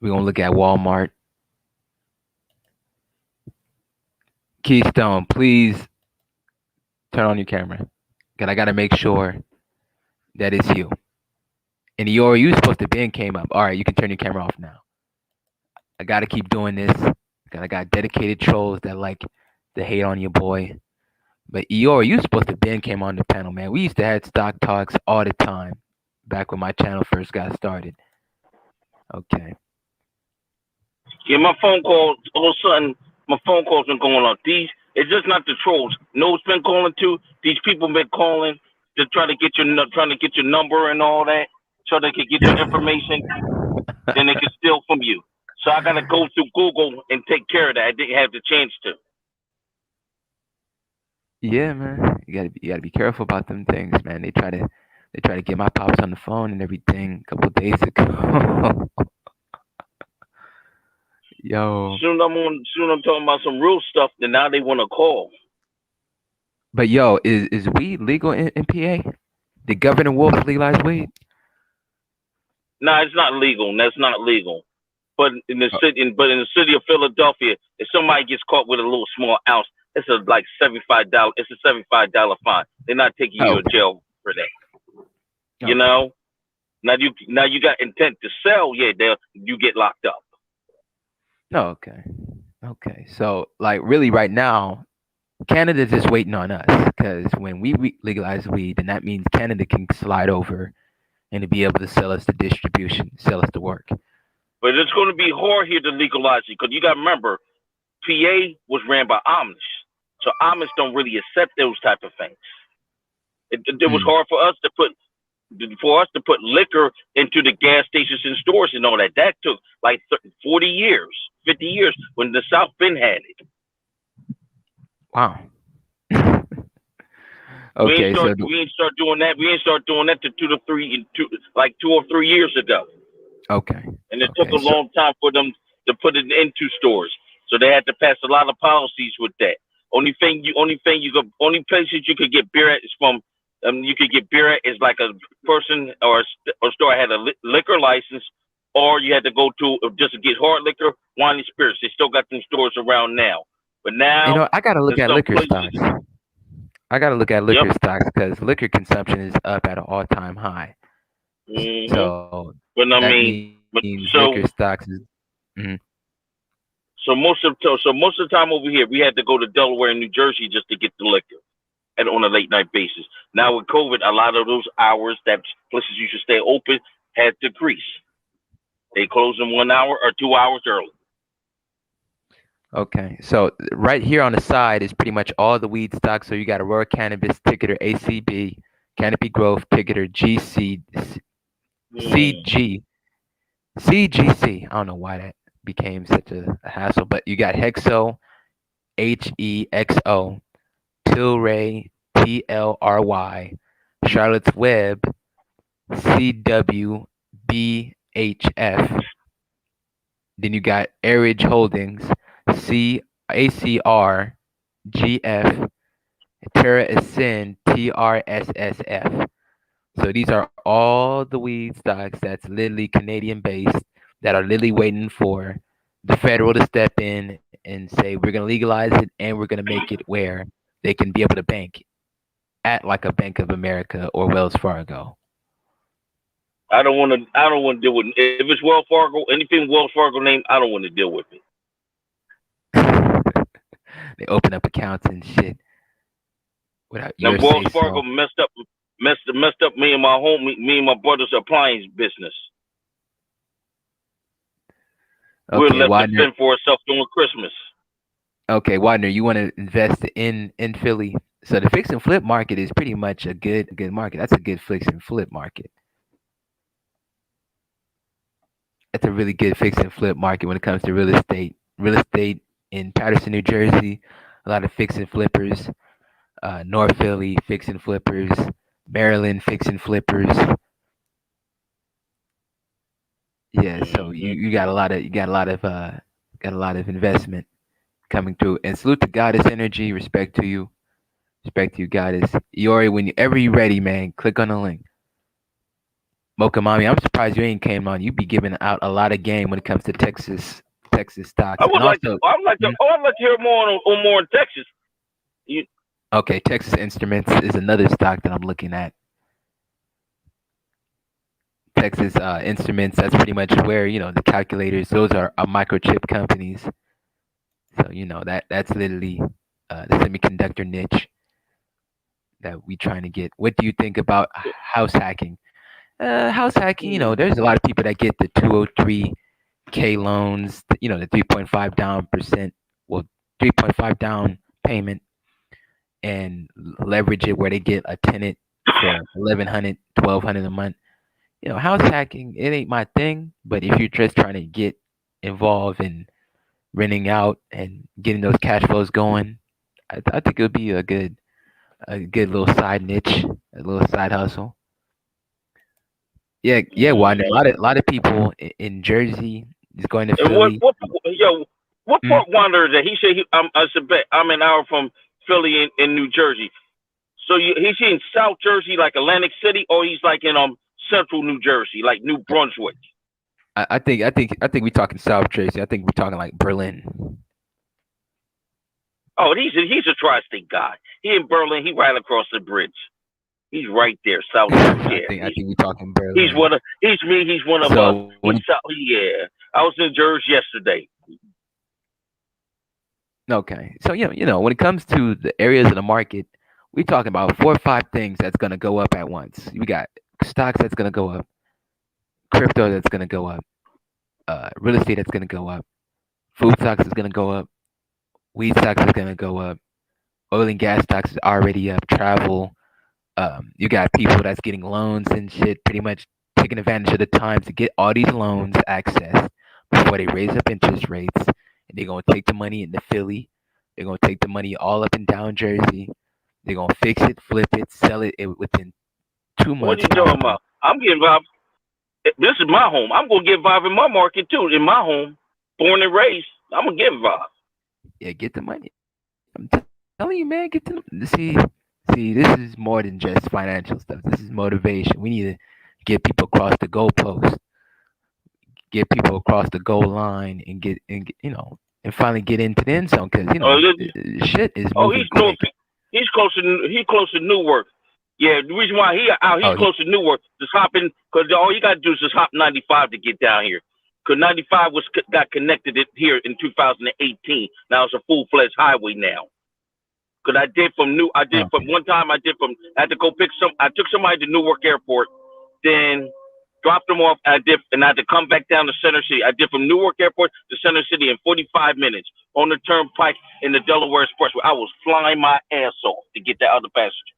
Speaker 1: We're gonna look at Walmart. Keystone, please turn on your camera. Cause I gotta make sure that it's you. And you supposed to Ben came up. All right, you can turn your camera off now. I gotta keep doing this. I got dedicated trolls that like to hate on your boy. But Eeyore, you supposed to Ben came on the panel, man. We used to have stock talks all the time back when my channel first got started. Okay.
Speaker 2: Yeah, my phone calls, all of a sudden, my phone calls been going on. It's just not the trolls. No's been calling too. These people been calling to try to get trying to get your number and all that, so they can get your information. Then they can steal from you. So I gotta go through Google and take care of that. I didn't have the chance to.
Speaker 1: Yeah, man. You gotta be careful about them things, man. They try to get my pops on the phone and everything a couple days ago. Yo.
Speaker 2: Soon I'm talking about some real stuff. Then now they want to call.
Speaker 1: But yo, is weed legal in PA? Did Governor Wolf legalize weed?
Speaker 2: Nah, it's not legal. That's not legal. But in the
Speaker 1: Oh,
Speaker 2: city, in the city of Philadelphia, if somebody gets caught with a little small ounce, it's a like $75. It's a $75 fine. They're not taking you to
Speaker 1: okay.
Speaker 2: jail for that. You
Speaker 1: Okay.
Speaker 2: know. Now you got intent to sell. Yeah, you get locked up.
Speaker 1: No, okay. Okay. So like really right now, Canada's just waiting on us because when we legalize weed, then that means Canada can slide over and to be able to sell us the distribution, sell us the work.
Speaker 2: But it's going to be hard here to legalize it because you got to remember, PA was ran by Amish, so Amish don't really accept those type of things. It was
Speaker 1: Mm.
Speaker 2: hard for us to put liquor into the gas stations and stores and all that. That took like 40 years, 50 years when the South Bend had it.
Speaker 1: Wow.
Speaker 2: We
Speaker 1: Okay,
Speaker 2: ain't
Speaker 1: so
Speaker 2: start we ain't start doing that. We ain't start doing that to 2 or 3 years ago.
Speaker 1: okay,
Speaker 2: And it took
Speaker 1: okay,
Speaker 2: a long time for them to put it into stores. So they had to pass a lot of policies with that. Only places you could get beer at is from you could get beer at is like a person or a store had a liquor license, or you had to go to just to get hard liquor, wine and spirits. They still got them stores around now, but now
Speaker 1: I gotta look
Speaker 2: there's
Speaker 1: at
Speaker 2: some
Speaker 1: liquor
Speaker 2: places.
Speaker 1: stocks. I gotta look at
Speaker 2: Yep.
Speaker 1: liquor stocks because liquor consumption is up at an all-time high.
Speaker 2: hmm
Speaker 1: So
Speaker 2: But I
Speaker 1: that
Speaker 2: mean,
Speaker 1: means
Speaker 2: but
Speaker 1: liquor stocks is. Mhm.
Speaker 2: most of the time over here, we had to go to Delaware and New Jersey just to get the liquor, and on a late night basis. Now with COVID, a lot of those hours that places you should stay open had decreased. They close in 1 hour or 2 hours early.
Speaker 1: Okay, so right here on the side is pretty much all the weed stocks. So you got Aurora Cannabis, ticketer ACB, Canopy Growth, ticketer CG, CGC. I don't know why that became such a hassle, but you got Hexo, HEXO, Tilray, TLRY, Charlotte's Web, CWBHF. Then you got Airage Holdings, CACR, GF, Terra Ascend, TRSSF. So these are all the weed stocks that's literally Canadian based that are literally waiting for the federal to step in and say we're gonna legalize it and we're gonna make it where they can be able to bank at like a Bank of America or Wells Fargo.
Speaker 2: I don't want to deal with if it's Wells Fargo, anything Wells Fargo name. I don't want to deal with it.
Speaker 1: They open up accounts and shit without
Speaker 2: Now
Speaker 1: your
Speaker 2: Wells
Speaker 1: say
Speaker 2: Fargo
Speaker 1: so.
Speaker 2: messed up me and my brother's appliance business. We're
Speaker 1: Okay,
Speaker 2: left to
Speaker 1: Widener.
Speaker 2: fend for ourselves during Christmas.
Speaker 1: Okay, Widener, you want to invest in Philly? So the fix and flip market is pretty much a good market. That's a good fix and flip market. That's a really good fix and flip market when it comes to real estate. Real estate in Patterson, New Jersey, a lot of fix and flippers. North Philly fix and flippers. Maryland fix and flippers. Yeah, so you got a lot of investment coming through. And salute to Goddess Energy. Respect to you. Respect to you, Goddess. Iori, whenever you're ready, man, click on the link. Mocha Mommy, I'm surprised you ain't came on. You be giving out a lot of game when it comes to Texas stocks.
Speaker 2: I would
Speaker 1: And
Speaker 2: like to.
Speaker 1: also,
Speaker 2: I'd like to. Oh, I'd like to hear more on more in Texas.
Speaker 1: okay, Texas Instruments is another stock that I'm looking at. Texas Instruments. That's pretty much where the calculators. Those are microchip companies. So that's literally the semiconductor niche that we trying to get. What do you think about house hacking? House hacking, there's a lot of people that get the 203K loans, the 3.5 down percent, well, 3.5 down payment, and leverage it where they get a tenant for 1,100, 1,200 a month. House hacking, it ain't my thing, but if you're just trying to get involved in renting out and getting those cash flows going, I think it would be a good little side niche, a little side hustle. Yeah, Wanda. A lot of people in Jersey is going to
Speaker 2: And
Speaker 1: Philly.
Speaker 2: what part Wander is that? He said I said I'm an hour from Philly in New Jersey. So he's in South Jersey, like Atlantic City, or he's like in Central New Jersey, like New Brunswick.
Speaker 1: I think we're talking South Jersey. I think we're talking like Berlin.
Speaker 2: Oh, he's a tri-state guy. He in Berlin. He right across the bridge. He's right there, South Jersey.
Speaker 1: I think we're talking Berlin.
Speaker 2: He's one of
Speaker 1: So
Speaker 2: us. Yeah, I was in Jersey yesterday.
Speaker 1: Okay, so when it comes to the areas of the market, we're talking about 4 or 5 things that's gonna go up at once. We got stocks that's gonna go up, crypto that's gonna go up, real estate that's gonna go up, food stocks is gonna go up, weed stocks is gonna go up, oil and gas stocks is already up, travel. You got people that's getting loans and shit, pretty much taking advantage of the time to get all these loans access before they raise up interest rates. And they're gonna take the money into Philly. They're gonna take the money all up and down Jersey. They're gonna fix it, flip it, sell it within 2 months.
Speaker 2: What are you talking about? I'm getting involved. This is my home. I'm gonna get involved in my market too. In my home, born and raised, I'm gonna get involved.
Speaker 1: Yeah, get the money. I'm telling you, man, get to see. This is more than just financial stuff. This is motivation. We need to get people across the goalpost, get people across the goal line, and and finally get into the end zone because shit is moving quick.
Speaker 2: He's close to Newark. Yeah, the reason why he's close to Newark, just hopping because all you gotta do is just hop 95 to get down here. Because 95 got connected here in 2018. Now it's a full-fledged highway now. Because I had to go I took somebody to Newark Airport, then dropped them off. I had to come back down to Center City. I did from Newark Airport to Center City in 45 minutes on the turnpike in the Delaware Expressway. I was flying my ass off to get that other passenger.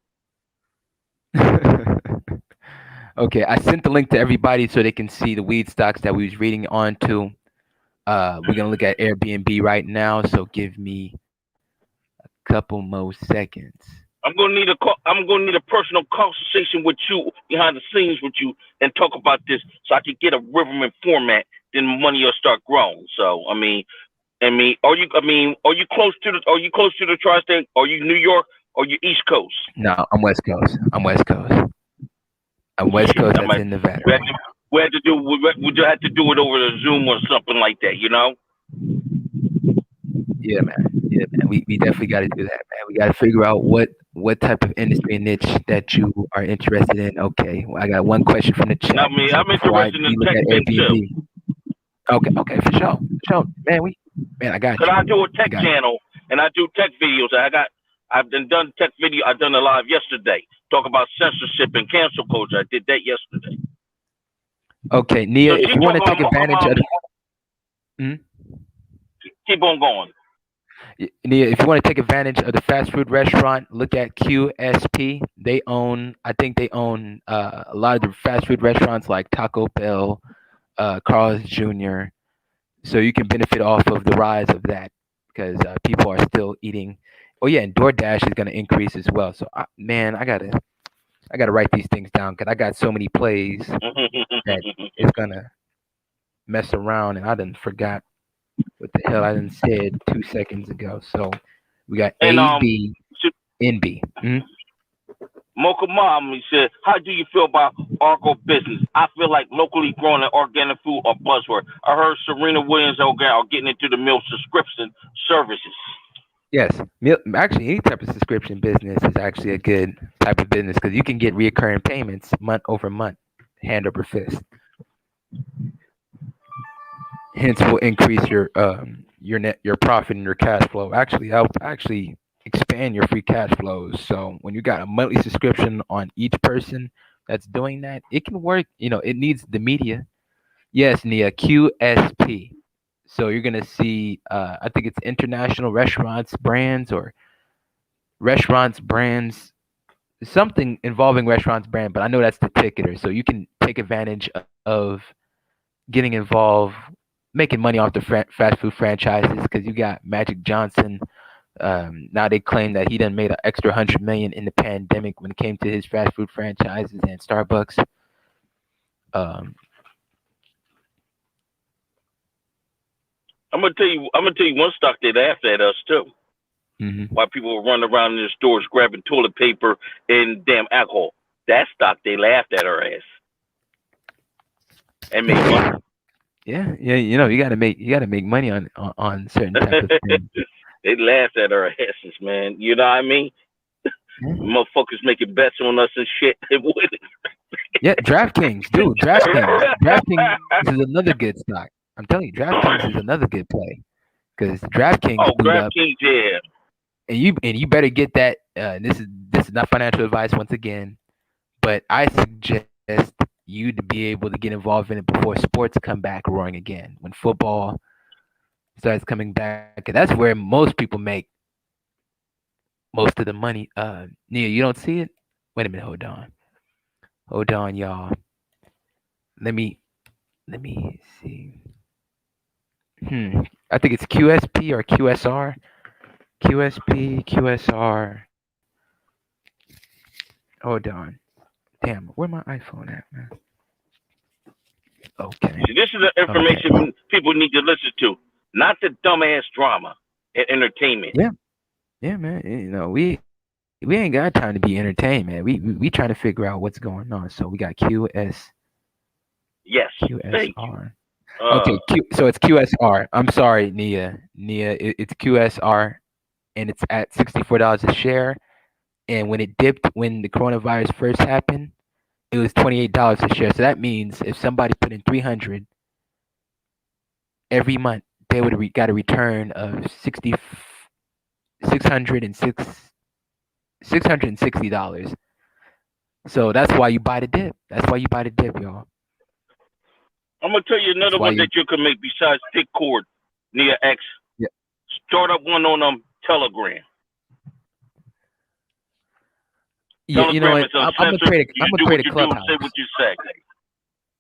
Speaker 1: Okay, I sent the link to everybody so they can see the weed stocks that we was reading on to. We're gonna look at Airbnb right now, so give me a couple more seconds.
Speaker 2: I'm gonna need a personal conversation with you behind the scenes with you and talk about this so I can get a Riverman format. Then money will start growing. So are you close to the tri-state? Are you New York? Or you East Coast?
Speaker 1: No, I'm West Coast. I'm West Coast. That's in Nevada.
Speaker 2: We had to do it over the Zoom or something like that,
Speaker 1: Yeah, man. We definitely got to do that, man. We got to figure out what type of industry and niche that you are interested in. Okay, well, I got one question from the chat.
Speaker 2: I'm interested in the tech thing too.
Speaker 1: Okay, for sure. I got you.
Speaker 2: Cause I do a tech channel and I do tech videos. I've done tech video. I've done a live yesterday. Talk about censorship and cancel culture. I did that yesterday.
Speaker 1: Okay, Nia, if you want to take advantage of
Speaker 2: keep on going.
Speaker 1: Nia, if you want to take advantage of the fast food restaurant, look at QSP. I think they own a lot of the fast food restaurants like Taco Bell, Carl's Jr. So you can benefit off of the rise of that because people are still eating. Oh yeah, and DoorDash is gonna increase as well. So I gotta write these things down because I got so many plays that it's gonna mess around, and I done forgot what the hell I done said 2 seconds ago. So we got A, B, NB.
Speaker 2: Mocha Mom, he said, how do you feel about Argo business? I feel like locally grown and organic food are buzzword. I heard Serena Williams are getting into the meal subscription services.
Speaker 1: Yes, actually, any type of subscription business is actually a good type of business because you can get reoccurring payments month over month, hand over fist. hence will increase your profit and your cash flow. Actually, help actually expand your free cash flows. So when you got a monthly subscription on each person that's doing that, it can work. It needs the media. Yes, Nia, QSP. So you're gonna see, I think it's international restaurants brands or restaurants brands, something involving restaurants brand. But I know that's the ticketer, so you can take advantage of getting involved, making money off the fast food franchises because you got Magic Johnson. Now they claim that he done made an extra 100 million in the pandemic when it came to his fast food franchises and Starbucks. Um,
Speaker 2: I'm gonna tell you one stock they laughed at us too.
Speaker 1: mhm.
Speaker 2: While people were running around in the stores grabbing toilet paper and damn alcohol. That stock they laughed at our ass and made money.
Speaker 1: Yeah, yeah. You gotta make money on certain type of things.
Speaker 2: They laughed at our asses, man. You know what I mean?
Speaker 1: Yeah,
Speaker 2: Motherfuckers making bets on us and shit. And winning.
Speaker 1: yeah. DraftKings, dude. DraftKings is another good stock. I'm telling you, DraftKings is another good play because DraftKings
Speaker 2: Oh,
Speaker 1: boot up,
Speaker 2: DraftKings, yeah.
Speaker 1: and you better get that. This is not financial advice once again, but I suggest you to be able to get involved in it before sports come back roaring again. When football starts coming back, 'cause that's where most people make most of the money. Nia, you don't see it? Wait a minute, hold on, y'all. Let me let me see. I think it's QSP or QSR. QSP, QSR. Hold on. Damn, where my iPhone at, man? Okay,
Speaker 2: See, this is the
Speaker 1: okay.
Speaker 2: information people need to listen to, not the dumbass drama and entertainment.
Speaker 1: Yeah, yeah, man. We ain't got time to be entertained, man. We trying to figure out what's going on. So we got
Speaker 2: Yes, thank you.
Speaker 1: QSR. Okay, so it's QSR. I'm sorry, Nia, it's QSR, and it's at $64 a share. And when it dipped, when the coronavirus first happened, it was $28 a share. So that means if somebody put in 300 every month, they would have got a return of 606 $660. So that's why you buy the dip. That's why you buy the dip, y'all.
Speaker 2: I'm gonna tell you
Speaker 1: That's
Speaker 2: another
Speaker 1: why
Speaker 2: one
Speaker 1: you.
Speaker 2: that you can make besides Discord, Nia X.
Speaker 1: Yeah.
Speaker 2: Start up one on Telegram.
Speaker 1: Yeah, you know
Speaker 2: Telegram
Speaker 1: what?
Speaker 2: is
Speaker 1: I'm gonna
Speaker 2: uncensored.
Speaker 1: create a.
Speaker 2: You
Speaker 1: I'm gonna
Speaker 2: do what
Speaker 1: create a
Speaker 2: you do and
Speaker 1: clubhouse.
Speaker 2: say what you say.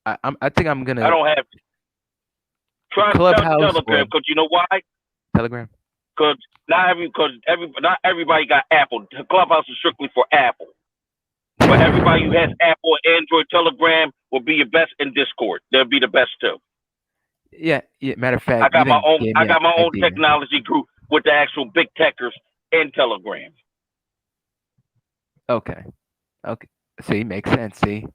Speaker 1: I think I'm
Speaker 2: I
Speaker 1: gonna
Speaker 2: don't have try
Speaker 1: clubhouse
Speaker 2: Telegram
Speaker 1: or
Speaker 2: because you know why?
Speaker 1: Telegram.
Speaker 2: Because not everybody got Apple. Clubhouse is strictly for Apple. But everybody who has Apple or Android, Telegram will be your best in Discord. They'll be the best too.
Speaker 1: Yeah, yeah. Matter of
Speaker 2: I
Speaker 1: fact, you
Speaker 2: got my
Speaker 1: didn't
Speaker 2: own.
Speaker 1: gave
Speaker 2: I
Speaker 1: me an
Speaker 2: got my own
Speaker 1: idea.
Speaker 2: technology group with the actual big techers in Telegram.
Speaker 1: Okay, okay. See, makes sense. See,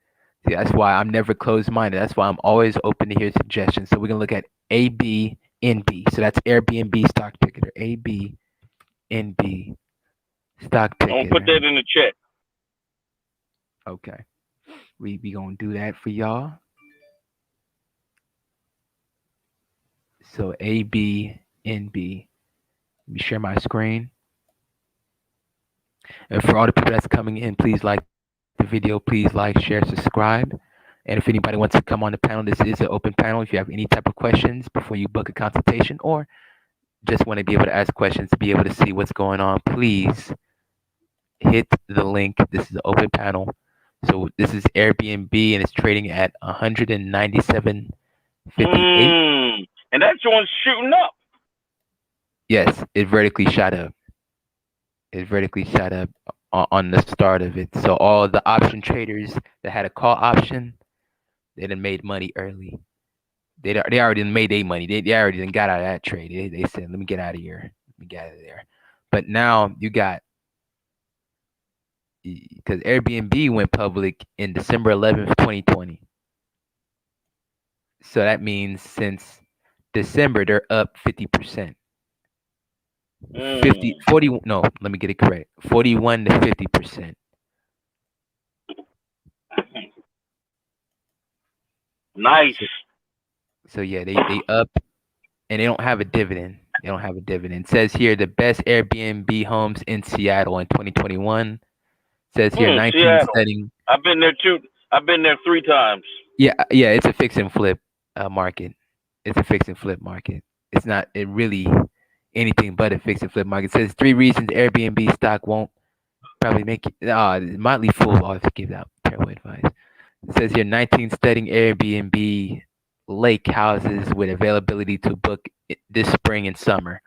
Speaker 1: that's why I'm never closed-minded. That's why I'm always open to hear suggestions. So we're gonna look at ABNB. So that's Airbnb stock ticker. ABNB stock
Speaker 2: I'm gonna put
Speaker 1: ticker.
Speaker 2: that in the chat.
Speaker 1: Okay, we gonna do that for y'all. So ABNB. Let me share my screen. And for all the people that's coming in, please like the video. Please like, share, subscribe. And if anybody wants to come on the panel, this is an open panel. If you have any type of questions before you book a consultation or just want to be able to ask questions to be able to see what's going on, please hit the link. This is an open panel. So this is Airbnb and it's trading at 197.58.
Speaker 2: And that joint's shooting up.
Speaker 1: Yes, it vertically shot up. It vertically shot up on the start of it. So all the option traders that had a call option, they done made money early. They already made their money. They already done got out of that trade. They said, let me get out of here. Let me get out of there. But now you got, because Airbnb went public in December 11th, 2020. So that means since December, they're up 50%. 40, no, let me get it correct. 41 to 50%.
Speaker 2: Nice.
Speaker 1: So yeah, they up and they don't have a dividend. They don't have a dividend. It says here the best Airbnb homes in Seattle in 2021. It says here 19
Speaker 2: Seattle.
Speaker 1: studying.
Speaker 2: I've been there too. I've been there 3 times.
Speaker 1: Yeah, it's a fix and flip market. It's a fix and flip market. It's not it really anything but a fix and flip market. It says 3 reasons Airbnb stock won't probably make it. Motley Fool always gives out terrible advice. It says here 19 studying Airbnb lake houses with availability to book this spring and summer.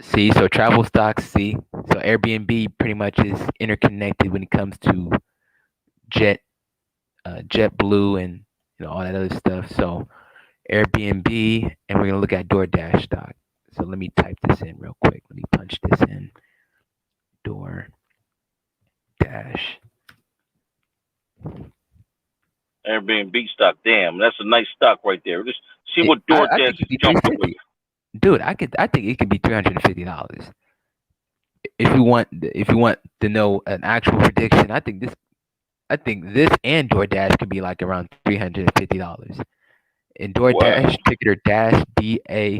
Speaker 1: See, so travel stocks, see. So Airbnb pretty much is interconnected when it comes to JetBlue and all that other stuff. So Airbnb, and we're gonna look at DoorDash stock. So let me type this in real quick. Let me punch this in. DoorDash.
Speaker 2: Airbnb stock. Damn, that's a nice stock right there. Just see what
Speaker 1: I
Speaker 2: DoorDash
Speaker 1: think
Speaker 2: is
Speaker 1: it'd be
Speaker 2: jumping with.
Speaker 1: $350. Dude, I think it could be $350. If you want to know an actual prediction, I think this and DoorDash could be like around $350. And DoorDash,
Speaker 2: Wow.
Speaker 1: ticker dash DASH,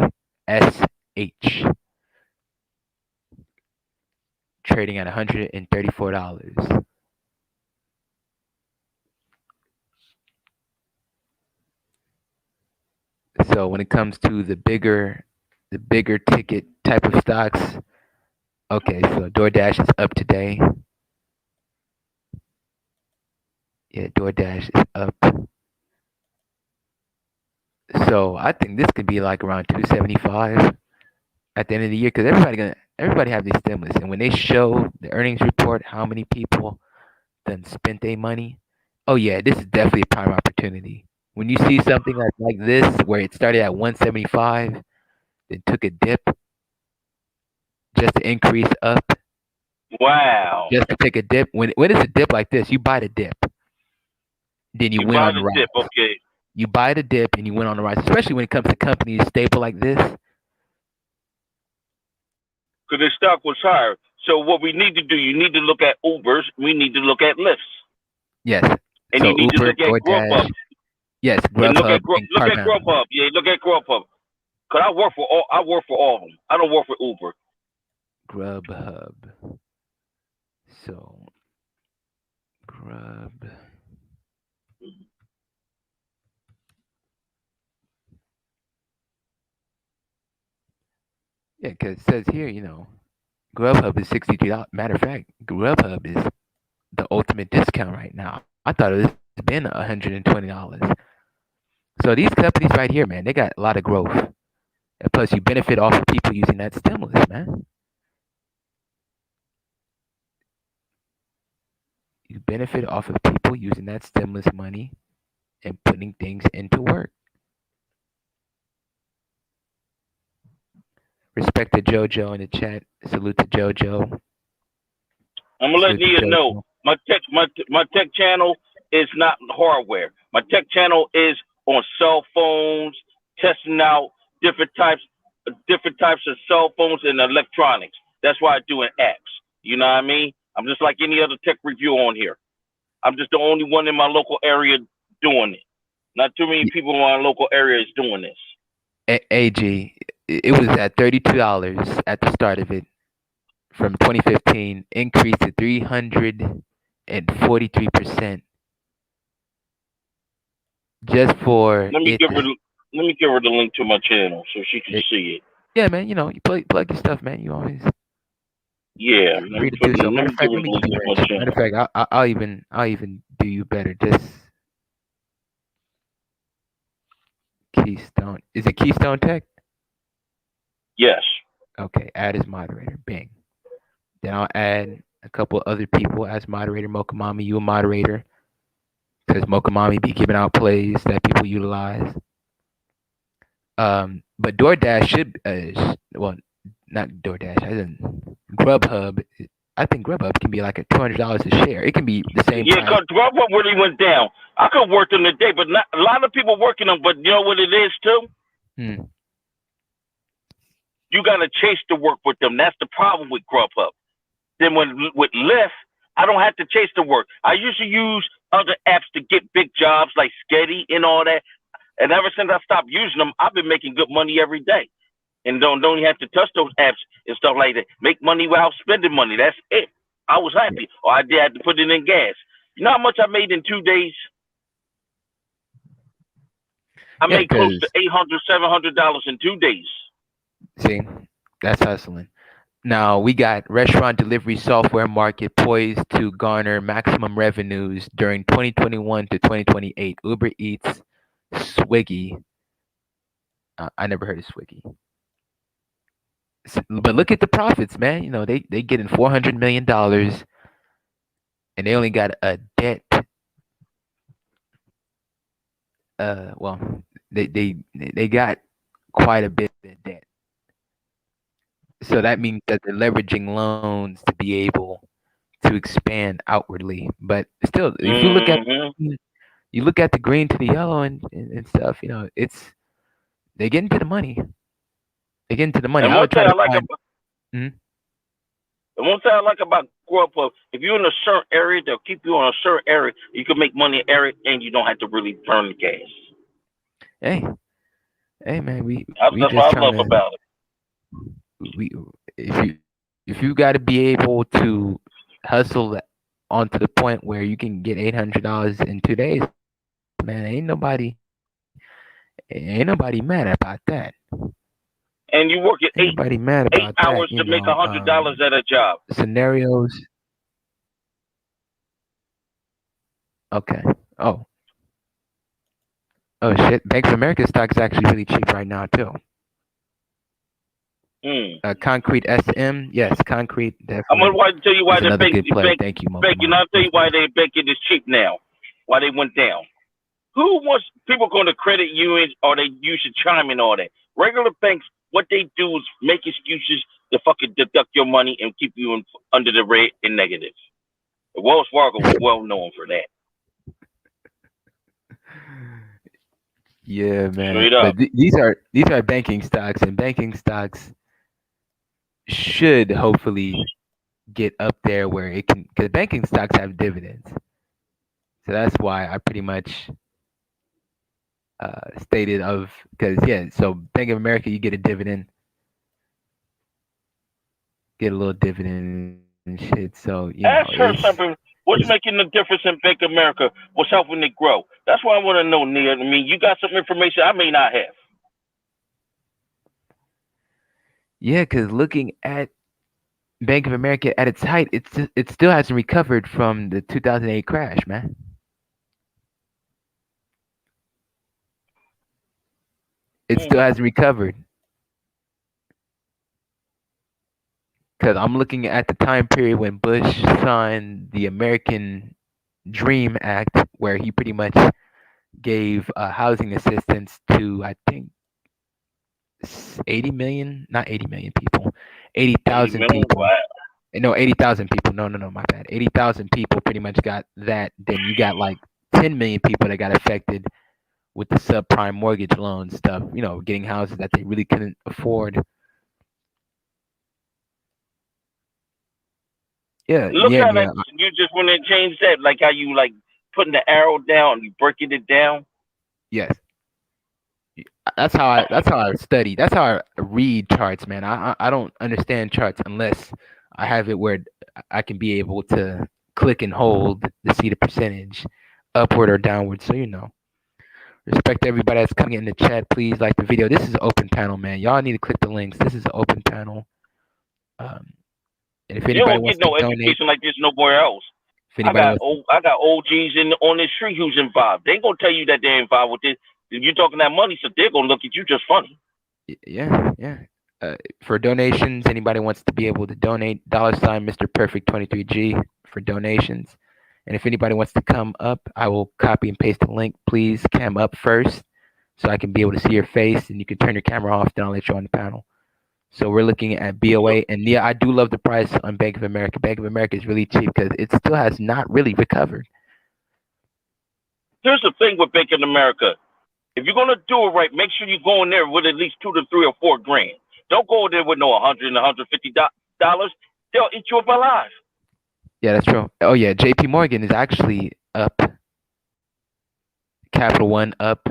Speaker 1: trading at $134. So when it comes to the bigger ticket type of stocks, okay, so DoorDash is up today. Yeah, DoorDash is up. So I think this could be like around 275 at the end of the year because everybody have these stimulus, and when they show the earnings report, how many people then spent their money. Oh yeah, this is definitely a prime opportunity. When you see something like this, where it started at 175, then took a dip just to increase up,
Speaker 2: Wow.
Speaker 1: just to take a dip. When it's a dip like this, you buy the dip, then you win
Speaker 2: buy
Speaker 1: on the
Speaker 2: the
Speaker 1: rise.
Speaker 2: dip, okay.
Speaker 1: You buy the dip and you win on the rise, especially when it comes to companies stable like this.
Speaker 2: Because the stock was higher. So what we need to do, you need to look at Ubers. We need to look at Lyfts.
Speaker 1: Yes.
Speaker 2: And
Speaker 1: So
Speaker 2: you need to
Speaker 1: Uber,
Speaker 2: look at
Speaker 1: DoorDash.
Speaker 2: Grubhub.
Speaker 1: Yes,
Speaker 2: And look
Speaker 1: Grubhub
Speaker 2: at
Speaker 1: and Carvana.
Speaker 2: Grubhub. Yeah, look at Grubhub. Because I work for all of them. I don't work for Uber.
Speaker 1: Grubhub. So Grub. Yeah, because it says here, Grubhub is $63. Matter of fact, Grubhub is the ultimate discount right now. I thought it was been $120. So these companies right here, man, they got a lot of growth. And plus, you benefit off of people using that stimulus, man. You benefit off of people using that stimulus money and putting things into work. Respect to JoJo in the chat. Salute to JoJo.
Speaker 2: I'm gonna let Nia know. My tech channel is not hardware. My tech channel is on cell phones, testing out different types of cell phones and electronics. That's why I do in apps. You know what I mean? I'm just like any other tech review on here. I'm just the only one in my local area doing it. Not too many people in my local area is doing this.
Speaker 1: AG, it was at $32 at the start of it. From 2015, increased to 343%. Just for
Speaker 2: let me give her the link to my channel so she can see it.
Speaker 1: Yeah, man. You plug your stuff, man. You always.
Speaker 2: Yeah.
Speaker 1: Free to do so. Matter of fact, let me give you a matter of fact, I'll even do you better. Just Keystone. Is it Keystone Tech?
Speaker 2: Yes.
Speaker 1: Okay. Add as moderator. Bing. Then I'll add a couple other people as moderator. Mokamami, you a moderator. Because Mokamami be giving out plays that people utilize. But DoorDash should, not DoorDash, as in Grubhub. I think Grubhub can be like a $200 a share. It can be the same.
Speaker 2: Yeah, because Grubhub really went down. I could work them today, but not a lot of people working them. But you know what it is too? You got to chase to work with them. That's the problem with Grubhub. Then with Lyft, I don't have to chase the work. I usually use other apps to get big jobs like Sketty and all that. And ever since I stopped using them, I've been making good money every day. And don't even have to touch those apps and stuff like that. Make money without spending money. That's it. I was happy. Or I did have to put it in gas. You know how much I made in 2 days? I
Speaker 1: Yeah,
Speaker 2: made close to
Speaker 1: because
Speaker 2: $800, $700 in 2 days.
Speaker 1: see, that's hustling. Now we got restaurant delivery software market poised to garner maximum revenues during 2021 to 2028. Uber Eats, Swiggy. I never heard of Swiggy. But look at the profits, man. You know, they getting $400 million and they only got a debt. Well, they got quite a bit of debt. So that means that they're leveraging loans to be able to expand outwardly. But still, if you look at the green to the yellow and stuff, you know, they get into the money. They get into the money.
Speaker 2: And
Speaker 1: I
Speaker 2: one
Speaker 1: would
Speaker 2: thing
Speaker 1: try
Speaker 2: I
Speaker 1: to
Speaker 2: like
Speaker 1: find.
Speaker 2: about
Speaker 1: Mhm.
Speaker 2: and one thing I like about Grubhub, if you're in a certain area, they'll keep you in a certain area. You can make money in area, and you don't have to really burn the gas.
Speaker 1: Hey, man, we
Speaker 2: That's
Speaker 1: just
Speaker 2: what I
Speaker 1: trying
Speaker 2: love
Speaker 1: to
Speaker 2: about it.
Speaker 1: we if you got to be able to hustle onto the point where you can get $800 in 2 days, man, ain't nobody mad about that.
Speaker 2: And you work at
Speaker 1: Ain't nobody mad
Speaker 2: eight
Speaker 1: about that.
Speaker 2: hours
Speaker 1: You
Speaker 2: to make
Speaker 1: know,
Speaker 2: $100 at a job.
Speaker 1: scenarios. Okay. Oh shit. Bank of America stock is actually really cheap right now too. Concrete SM, yes, Concrete
Speaker 2: I'm
Speaker 1: definitely
Speaker 2: gonna tell you why
Speaker 1: is
Speaker 2: the
Speaker 1: another
Speaker 2: bank,
Speaker 1: good play.
Speaker 2: bank,
Speaker 1: Thank you,
Speaker 2: bank. You know, I'll tell you why they banking is cheap now. Why they went down. Who wants people going to credit unions or they you should chime in on that? Regular banks, what they do is make excuses to fucking deduct your money and keep you under the red and negative. Wells Fargo was well known for that.
Speaker 1: Yeah, man.
Speaker 2: Straight up.
Speaker 1: But these are banking stocks, and banking stocks should hopefully get up there where it can, because banking stocks have dividends. So that's why I pretty much stated of, because yeah, so Bank of America, you get a dividend, get a little dividend and shit. So you know,
Speaker 2: Ask her something. What's making the difference in Bank of America? What's helping it grow? That's what I want to know, Nia. I mean, you got some information I may not have.
Speaker 1: yeah, because looking at Bank of America at its height, it still hasn't recovered from the 2008 crash, man. It still hasn't recovered. Because I'm looking at the time period when Bush signed the American Dream Act, where he pretty much gave housing assistance to, I think, 80 million, not 80 million people, 80,000 people.
Speaker 2: Wow.
Speaker 1: No, 80,000 people. No, my bad. 80,000 people pretty much got that. Then you got like 10 million people that got affected with the subprime mortgage loan stuff, you know, getting houses that they really couldn't afford. Yeah,
Speaker 2: Look
Speaker 1: yeah,
Speaker 2: how
Speaker 1: yeah.
Speaker 2: that you just want to change that, like how you like putting the arrow down and you breaking it down.
Speaker 1: Yes. That's how I study. That's how I read charts, man. I don't understand charts unless I have it where I can be able to click and hold to see the percentage upward or downward. So you know. Respect to everybody that's coming in the chat. Please like the video. This is an open panel, man. Y'all need to click the links. This is an open panel. And if
Speaker 2: You
Speaker 1: anybody
Speaker 2: don't
Speaker 1: wants
Speaker 2: get no
Speaker 1: to donate,
Speaker 2: education like this nowhere else.
Speaker 1: if
Speaker 2: I
Speaker 1: anybody
Speaker 2: got OGs on this street who's involved. They ain't gonna tell you that they're involved with this. If you're talking that money, so they're gonna look at you just funny.
Speaker 1: yeah. For donations, anybody wants to be able to donate, $ Mr. Perfect 23G for donations. And if anybody wants to come up, I will copy and paste the link. Please cam up first so I can be able to see your face, and you can turn your camera off, then I'll let you on the panel. So we're looking at BOA. And yeah, I do love the price on Bank of America. Bank of America is really cheap because it still has not really recovered.
Speaker 2: Here's the thing with Bank of America. If you're gonna do it right, make sure you go in there with at least $2 to $3 or $4 grand. Don't go in there with no $100 and $150. They'll eat you up alive.
Speaker 1: Yeah, that's true. Oh yeah, JP Morgan is actually up. Capital One up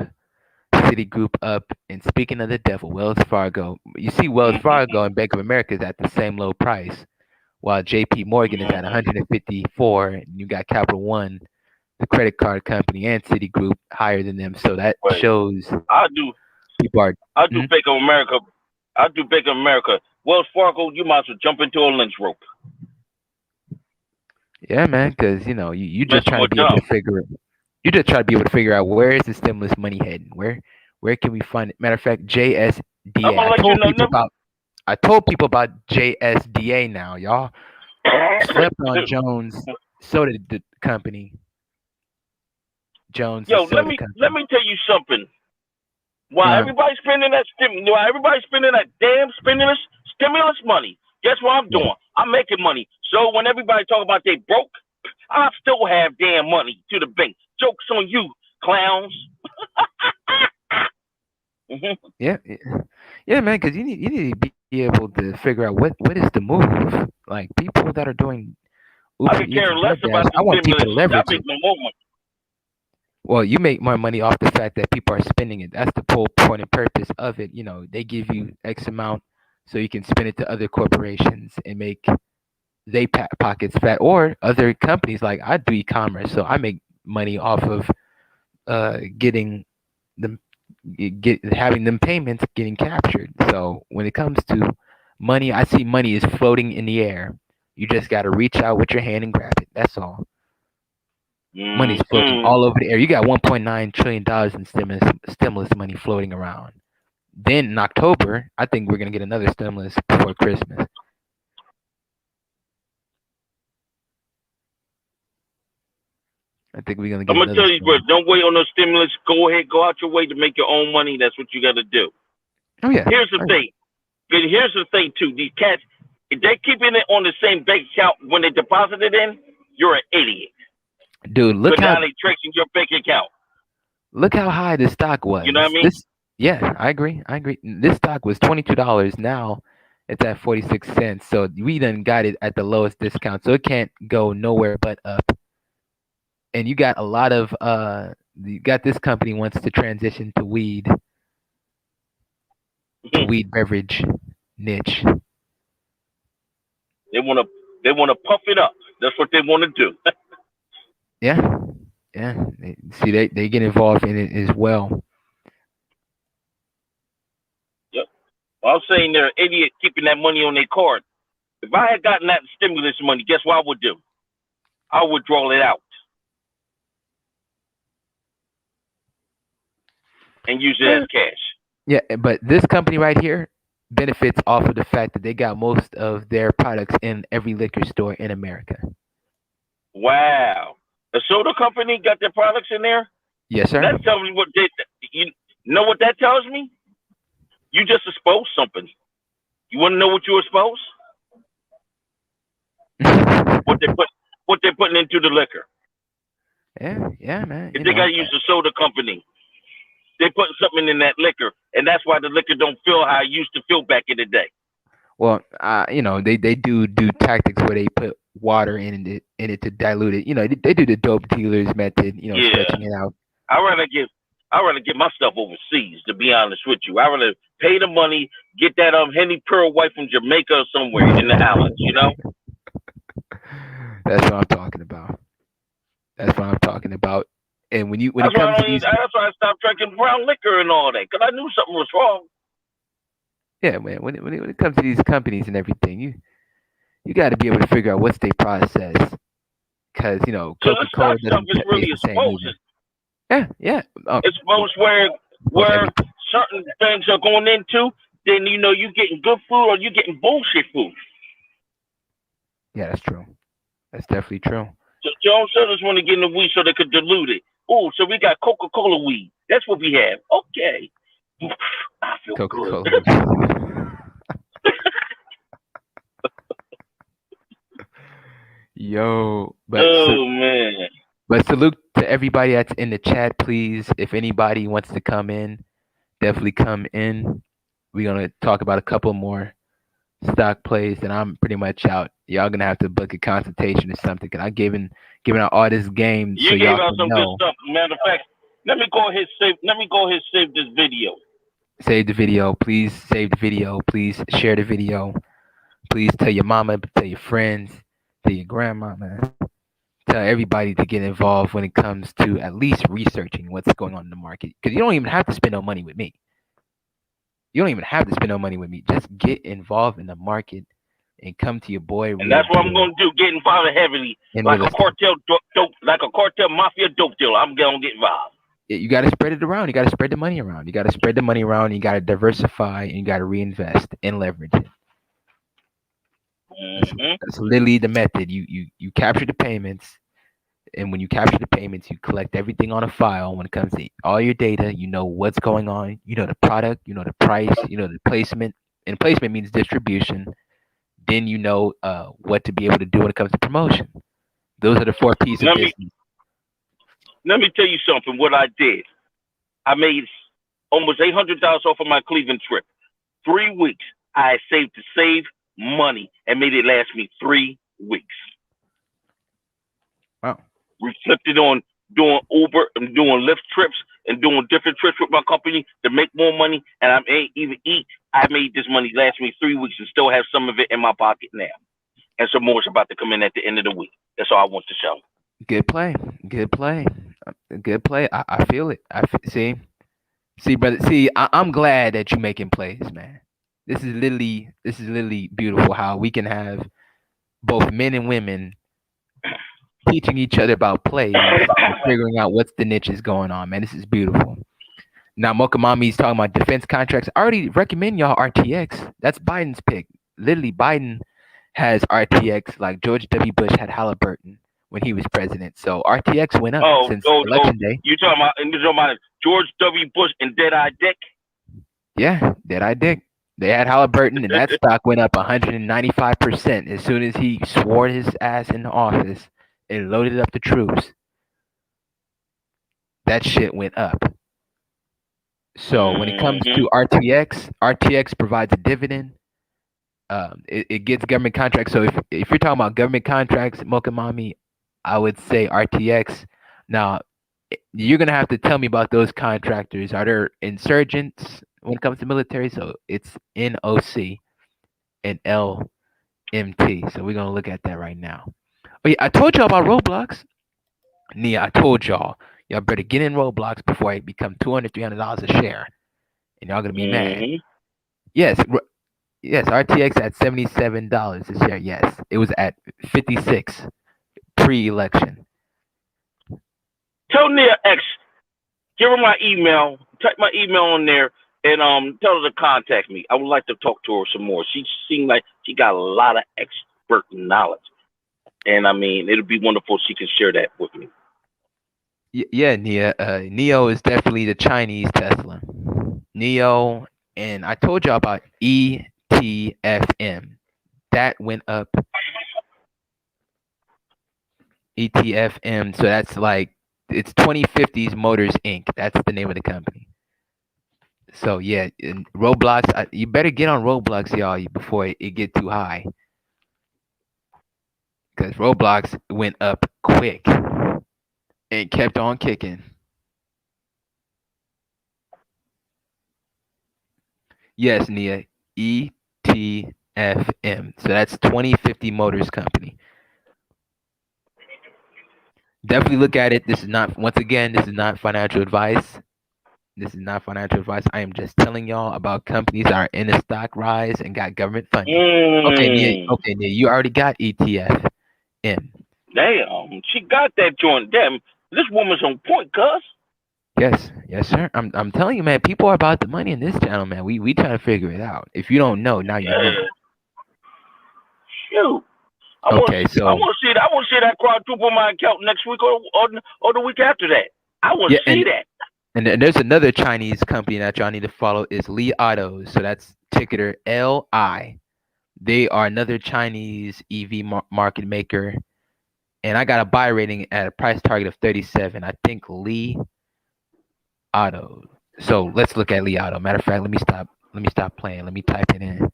Speaker 1: Citigroup up. And speaking of the devil, Wells Fargo. You see, Wells Fargo and Bank of America is at the same low price, while J.P. Morgan is at 154, and you got Capital One, the credit card company, and Citigroup higher than them. So that
Speaker 2: Right.
Speaker 1: shows
Speaker 2: I do
Speaker 1: people are.
Speaker 2: Bank of America. I do Bank of America. Wells Fargo, you might as well jump into a lynch rope.
Speaker 1: Yeah, man, because you just
Speaker 2: Messing
Speaker 1: try to
Speaker 2: with
Speaker 1: be able to
Speaker 2: them.
Speaker 1: figure it. You just try to be able to figure out where is the stimulus money heading. Where can we find it? Matter of fact,
Speaker 2: I'm
Speaker 1: JSDA.
Speaker 2: gonna let you know.
Speaker 1: I told people about JSDA now, y'all. Slept on Jones Soda Company. Jones
Speaker 2: Yo,
Speaker 1: Soda
Speaker 2: let me tell you something. While everybody's spending that damn stimulus money, guess what I'm doing? I'm making money. So when everybody talk about they broke, I still have damn money to the bank. Jokes on you, clowns.
Speaker 1: Yeah, man. Because you need to be able to figure out what is the move. Like people that are doing Uber
Speaker 2: I could
Speaker 1: Eats
Speaker 2: care
Speaker 1: and
Speaker 2: less
Speaker 1: DoorDash,
Speaker 2: about
Speaker 1: I
Speaker 2: the
Speaker 1: want people to
Speaker 2: stimulus. I
Speaker 1: leverage
Speaker 2: make
Speaker 1: it.
Speaker 2: no more money.
Speaker 1: Well, you make more money off the fact that people are spending it. That's the whole point and purpose of it. They give you X amount so you can spend it to other corporations and make they pockets fat, or other companies. Like I do e-commerce, so I make money off of getting them having them payments getting captured. So when it comes to money, I see money is floating in the air. You just got to reach out with your hand and grab it. That's all. Money's floating all over the air. You got $1.9 trillion in stimulus money floating around. Then in October, I think we're gonna get another stimulus before Christmas. I think we're gonna get.
Speaker 2: I'm gonna tell you, bro. Don't wait on no stimulus. Go ahead, go out your way to make your own money. That's what you got to do.
Speaker 1: Oh yeah.
Speaker 2: Here's the thing. Here's the thing too. These cats, if they're keeping it on the same bank account when they deposit it in, you're an idiot.
Speaker 1: Dude, look
Speaker 2: now
Speaker 1: how
Speaker 2: they tracing your bank account.
Speaker 1: Look how high the stock was.
Speaker 2: You know what I mean?
Speaker 1: Yeah, I agree. This stock was $22. Now it's at 46 cents. So we done got it at the lowest discount. So it can't go nowhere but up. And you got a lot of you got this company wants to transition to weed beverage niche.
Speaker 2: They wanna puff it up. That's what they want to do.
Speaker 1: Yeah. They get involved in it as well.
Speaker 2: Yep. Well, I'm saying they're an idiot keeping that money on their card. If I had gotten that stimulus money, guess what I would do? I would draw it out and use it as cash.
Speaker 1: Yeah, but this company right here benefits off of the fact that they got most of their products in every liquor store in America.
Speaker 2: Wow. A soda company got their products in there?
Speaker 1: Yes, sir.
Speaker 2: That tells me you know what that tells me? You just exposed something. You want to know what you exposed? what they're putting into the liquor.
Speaker 1: Yeah, man.
Speaker 2: If they got to use a soda company, they putting something in that liquor, and that's why the liquor don't feel how it used to feel back in the day.
Speaker 1: Well, they do tactics where they put water in it to dilute it. They do the dope dealers method. Stretching it out.
Speaker 2: I rather get my stuff overseas. To be honest with you, I rather pay the money, get that Henny Pearl white from Jamaica or somewhere in the islands.
Speaker 1: That's what I'm talking about. And when it comes to these,
Speaker 2: that's why I stopped drinking brown liquor and all that, because I knew something was wrong.
Speaker 1: Yeah, man. When it comes to these companies and everything, you got to be able to figure out what's their process, because Coca-Cola doesn't
Speaker 2: is really exposed.
Speaker 1: Yeah.
Speaker 2: It's exposed where certain things are going into. Then you getting good food or you getting bullshit food.
Speaker 1: Yeah, that's true. That's definitely true.
Speaker 2: So Jones Sodas want to get in the weed so they could dilute it. Oh, so we got Coca-Cola weed. That's what we have. Okay. I feel
Speaker 1: Coca-Cola.
Speaker 2: good.
Speaker 1: Yo,
Speaker 2: man.
Speaker 1: But salute to everybody that's in the chat, please. If anybody wants to come in, definitely come in. We're gonna talk about a couple more stock plays, and I'm pretty much out. Y'all gonna have to book a consultation or something, because I'm giving out all this game.
Speaker 2: You
Speaker 1: so
Speaker 2: gave
Speaker 1: y'all
Speaker 2: out
Speaker 1: can
Speaker 2: some
Speaker 1: know.
Speaker 2: good stuff. Matter of fact, Let me go ahead save this video.
Speaker 1: Save the video. Please save the video. Please share the video. Please tell your mama, tell your friends, tell your grandmama, tell everybody to get involved when it comes to at least researching what's going on in the market. Because you don't even have to spend no money with me. You don't even have to spend no money with me. Just get involved in the market and come to your boy.
Speaker 2: And that's what I'm going to do. Get involved heavily, like a cartel mafia dope dealer. I'm going to get involved.
Speaker 1: You got to spread it around. You got to spread the money around. You got to spread the money around. You got to diversify, and you got to reinvest and leverage it. That's literally the method. You capture the payments, and when you capture the payments, you collect everything on a file. When it comes to all your data, you know what's going on. You know the product. You know the price. You know the placement. And placement means distribution. Then you know what to be able to do when it comes to promotion. Those are the 4 P's of business.
Speaker 2: Let me tell you something. What I did, I made almost $800 off of my Cleveland trip. 3 weeks, I saved to save money and made it last me 3 weeks.
Speaker 1: Wow.
Speaker 2: Reflected on doing Uber and doing Lyft trips and doing different trips with my company to make more money. And I ain't even eat. I made this money last me 3 weeks and still have some of it in my pocket now. And some more is about to come in at the end of the week. That's all I want to show.
Speaker 1: Good play. Good play. Good play. I feel it. See, brother. See, I'm glad that you're making plays, man. This is literally beautiful how we can have both men and women teaching each other about plays and figuring out what's the niches going on, man. This is beautiful. Now, Mocha Mommy's talking about defense contracts. I already recommend y'all RTX. That's Biden's pick. Literally, Biden has RTX like George W. Bush had Halliburton when he was president. So RTX went up since election day.
Speaker 2: You talking about George W. Bush and Dead-Eye Dick?
Speaker 1: Yeah, Dead-Eye Dick. They had Halliburton, and that stock went up 195% as soon as he swore his ass into office and loaded up the troops. That shit went up. So when it comes to RTX provides a dividend. It gets government contracts. So if you're talking about government contracts, Mocha Mommy, I would say RTX. Now, you're going to have to tell me about those contractors. Are there insurgents when it comes to military? So it's NOC and LMT. So we're going to look at that right now. Oh, yeah, I told y'all about Roblox. Nia, I told y'all better get in Roblox before it become $200, $300 a share. And y'all going to be mad. Yes, RTX at $77 a share. Yes, it was at 56 pre-election.
Speaker 2: Tell Nia X, give her my email, type my email on there, and tell her to contact me. I would like to talk to her some more. She seemed like she got a lot of expert knowledge, and I mean, it'll be wonderful if she can share that with me.
Speaker 1: Yeah, Nia. Neo is definitely the Chinese Tesla. Neo, and I told y'all about ETFM. That went up. ETFM. So that's like, it's 2050s Motors Inc. That's the name of the company. So yeah, in Roblox, you better get on Roblox, y'all, before it get too high. Because Roblox went up quick and kept on kicking. Yes, Nia. ETFM. So that's 2050 Motors Company. Definitely look at it. This is not financial advice. I am just telling y'all about companies that are in a stock rise and got government funding. Okay, Nia, you already got ETF.
Speaker 2: Damn, she got that joint. Damn, this woman's on point, cuz.
Speaker 1: Yes, sir. I'm telling you, man. People are about the money in this channel, man. We trying to figure it out. If you don't know, now you know.
Speaker 2: Shoot. I want to see that quadruple my account next week or the week after that. I want to see that.
Speaker 1: And there's another Chinese company that y'all need to follow is Li Auto. So that's ticker LI. They are another Chinese EV market maker. And I got a buy rating at a price target of 37. I think Li Auto. So let's look at Li Auto. Matter of fact, let me stop playing. Let me type it in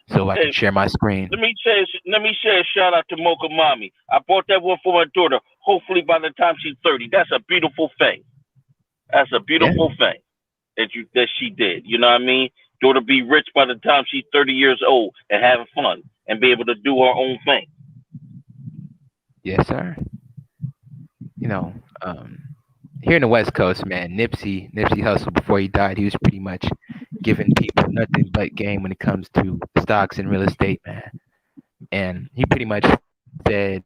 Speaker 1: so I can share my screen.
Speaker 2: Let me say a shout out to Mocha Mommy. I bought that one for my daughter. Hopefully by the time she's 30. That's a beautiful thing. That's a
Speaker 1: Yeah.
Speaker 2: beautiful thing that she did. You know what I mean? Do to be rich by the time she's 30 years old and having fun and be able to do her own thing.
Speaker 1: Yes, sir. You know, here in the West Coast, man, Nipsey Hussle, before he died, he was pretty much giving people nothing but game when it comes to stocks and real estate, man. And he pretty much said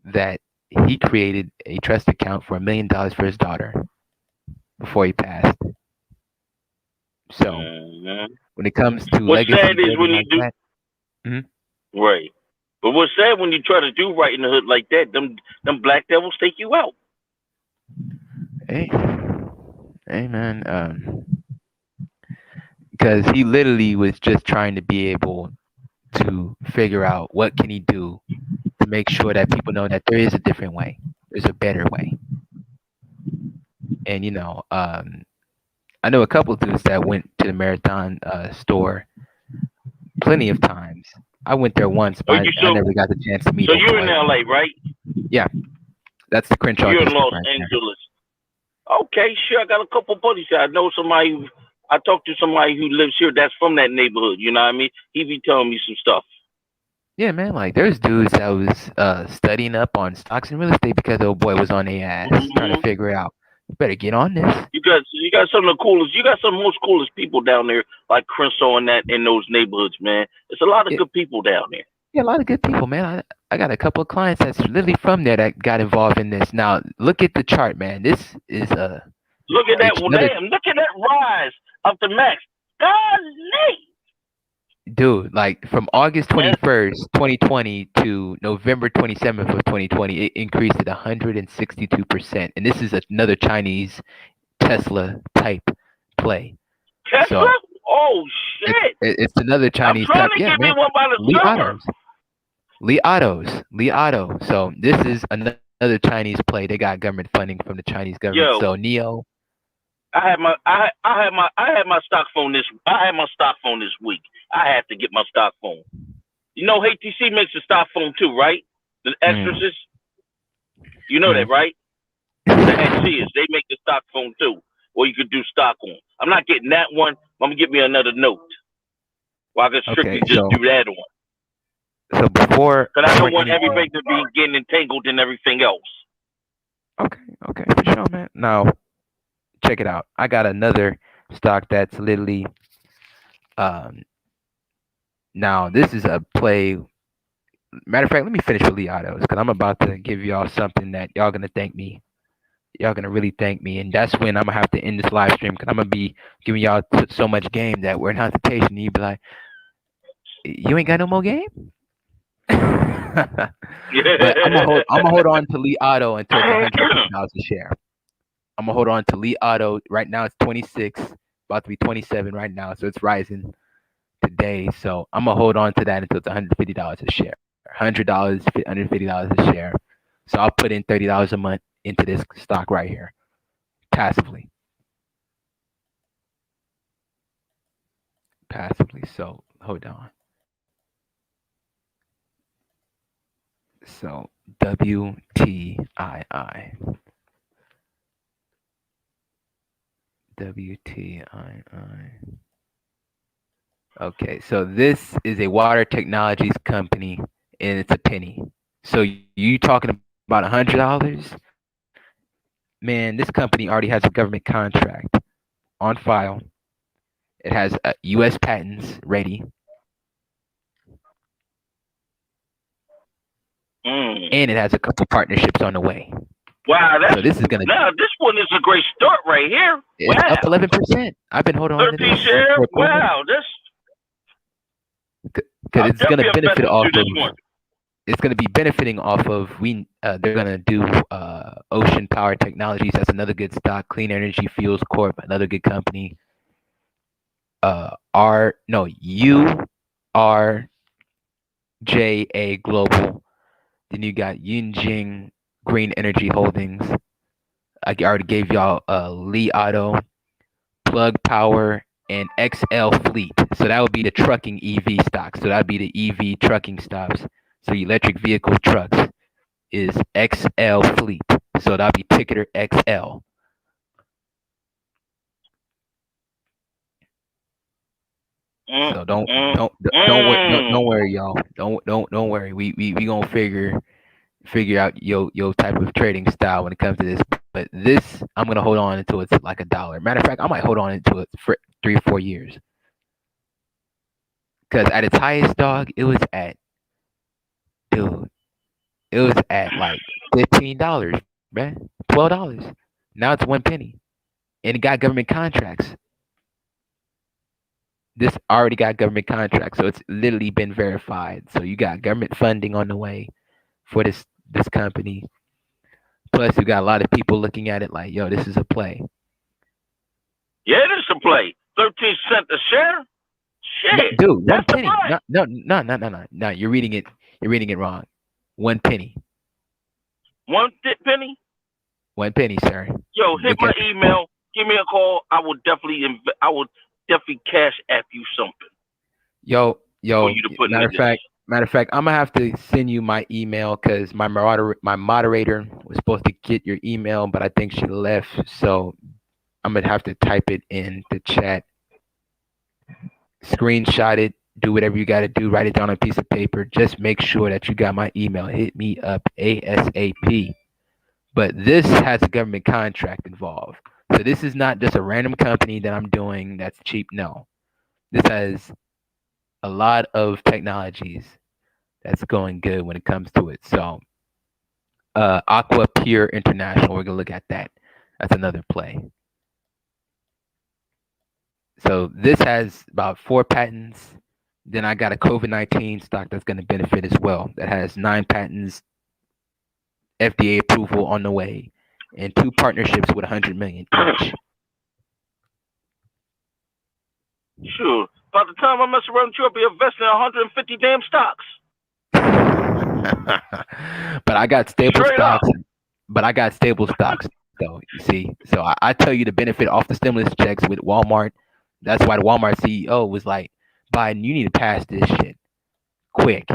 Speaker 1: that he created a trust account for $1 million for his daughter before he passed. So
Speaker 2: Mhm.
Speaker 1: when it comes to
Speaker 2: What's
Speaker 1: legacy
Speaker 2: sad is
Speaker 1: building
Speaker 2: when you
Speaker 1: like
Speaker 2: do
Speaker 1: that, mhm,
Speaker 2: right. But what's sad when you try to do right in the hood like that, them black devils take you out.
Speaker 1: hey, hey, man, because he literally was just trying to be able to figure out what can he do to make sure that people know that there is a different way, there's a better way. And I know a couple of dudes that went to the Marathon store plenty of times. I went there once,
Speaker 2: Oh,
Speaker 1: but I never got the chance to meet
Speaker 2: so
Speaker 1: old
Speaker 2: you're in
Speaker 1: boy.
Speaker 2: LA, right?
Speaker 1: Yeah, that's the Crenshaw
Speaker 2: You're in
Speaker 1: district
Speaker 2: Los
Speaker 1: right there.
Speaker 2: Angeles. Okay, sure. I got a couple buddies here. I know somebody. I talked to somebody who lives here that's from that neighborhood. You know what I mean? He be telling me some stuff.
Speaker 1: Yeah, man. Like there's dudes that was studying up on stocks and real estate because old boy was on their ass trying to
Speaker 2: Mhm.
Speaker 1: figure it out. You better get on this.
Speaker 2: You got some of the coolest. You got some of the most coolest people down there, like Crenshaw and that in those neighborhoods, man. There's a lot of
Speaker 1: Yeah,
Speaker 2: good people down there.
Speaker 1: yeah, a lot of good people, man. I got a couple of clients that's literally from there that got involved in this. Now look at the chart, man. This is
Speaker 2: Look at that. Well,
Speaker 1: another
Speaker 2: damn, look at that rise up to max. Golly,
Speaker 1: dude. Like from August
Speaker 2: man.
Speaker 1: 21st, 2020 to November 27th of 2020, it increased at 162%. And this is another Chinese Tesla type play.
Speaker 2: Tesla?
Speaker 1: So
Speaker 2: Oh shit!
Speaker 1: it's another
Speaker 2: I'm
Speaker 1: Chinese
Speaker 2: trying
Speaker 1: type.
Speaker 2: to
Speaker 1: Yeah,
Speaker 2: get me
Speaker 1: man.
Speaker 2: one by the
Speaker 1: Li
Speaker 2: summer.
Speaker 1: Autos. Li Auto. So this is another Chinese play. They got government funding from the Chinese government.
Speaker 2: Yo,
Speaker 1: So Neo,
Speaker 2: I had my stock phone this. I had my stock phone this week. I have to get my stock phone. You know, HTC makes a stock phone too, right? The Exorcist. You know that, right? The Exorcist. They make the stock phone too, or you could do stock on. I'm not getting that one. I'm gonna get me another Note. Well, I can strictly
Speaker 1: okay.
Speaker 2: just do that one.
Speaker 1: So before
Speaker 2: But I don't want
Speaker 1: anything,
Speaker 2: everybody to be getting entangled in everything else.
Speaker 1: okay, for sure, man. Now check it out. I got another stock that's literally now this is a play. Matter of fact, let me finish with Li Autos because I'm about to give y'all something that y'all gonna thank me. Y'all gonna really thank me, and that's when I'm gonna have to end this live stream because I'm gonna be giving y'all so much game that we're in hesitation. You be like, you ain't got no more game. But I'm gonna hold on to Li Auto until it's $150 a share. I'm gonna hold on to Li Auto. Right now it's 26, about to be 27 right now, so it's rising today. So I'm gonna hold on to that until it's $150 a share. $150 a share. So I'll put in $30 a month into this stock right here, passively. So hold on. So WTII. Okay, so this is a water technologies company, and it's a penny. So you talking about $100? Man, this company already has a government contract on file. It has U.S. patents ready, and it has a couple partnerships on the way.
Speaker 2: Wow,
Speaker 1: So this is gonna.
Speaker 2: Now this one is a great start right here.
Speaker 1: It's
Speaker 2: Wow,
Speaker 1: up 11%. I've been holding on to
Speaker 2: 13
Speaker 1: this
Speaker 2: share.
Speaker 1: for a couple months.
Speaker 2: Wow, this.
Speaker 1: Because it's gonna
Speaker 2: definitely
Speaker 1: benefit
Speaker 2: investing
Speaker 1: off
Speaker 2: through
Speaker 1: of.
Speaker 2: this one.
Speaker 1: It's gonna be benefiting off of they're gonna do Ocean Power Technologies. That's another good stock. Clean Energy Fuels Corp, another good company. URJA Global. Then you got Yunjing Green Energy Holdings. I already gave y'all Li Auto, Plug Power, and XL Fleet. So that would be the trucking EV stocks. So that would be the EV trucking stocks. So electric vehicle trucks is XL Fleet. So that'll be ticker XL.
Speaker 2: Mm,
Speaker 1: So don't
Speaker 2: mm,
Speaker 1: don't don't
Speaker 2: mm.
Speaker 1: worry, y'all. Don't worry. We gonna figure out your type of trading style when it comes to this. But this, I'm gonna hold on until it's like $1. Matter of fact, I might hold on until it's for 3 or 4 years. Because at its highest, dog, it was at dude, it was at like $15, man, $12. Now it's 1 penny, and it got government contracts. This already got government contracts, so it's literally been verified. So you got government funding on the way for this company. Plus, you got a lot of people looking at it like, yo, this is a play.
Speaker 2: Yeah, it is a play. 13 cents a share.
Speaker 1: No,
Speaker 2: Shit,
Speaker 1: dude, one
Speaker 2: that's the
Speaker 1: penny.
Speaker 2: play.
Speaker 1: No. You're reading it. You're reading it wrong. 1 penny.
Speaker 2: One penny.
Speaker 1: 1 penny, sir.
Speaker 2: Yo, hit
Speaker 1: Look
Speaker 2: my
Speaker 1: at
Speaker 2: email. Give me a call. I will definitely cash app you something for
Speaker 1: yo.
Speaker 2: you to put in
Speaker 1: Matter of
Speaker 2: this.
Speaker 1: fact, I'm gonna have to send you my email because my moderator was supposed to get your email, but I think she left. So I'm gonna have to type it in the chat, screenshot it, do whatever you got to do, write it down on a piece of paper. Just make sure that you got my email. Hit me up ASAP. But this has a government contract involved. So this is not just a random company that I'm doing that's cheap. No, this has a lot of technologies that's going good when it comes to it. So Aqua Pure International, we're gonna look at that. That's another play. So this has about 4 patents. Then I got a COVID-19 stock that's going to benefit as well. That has 9 patents, FDA approval on the way, and 2 partnerships with 100 million each.
Speaker 2: Sure. By the time I mess around with you, I'll be investing in 150 damn stocks.
Speaker 1: But I got stable
Speaker 2: Straight up.
Speaker 1: stocks. But I got stable stocks, though. You see, so I tell you the benefit off the stimulus checks with Walmart. That's why the Walmart CEO was like, Biden, you need to pass this shit quick.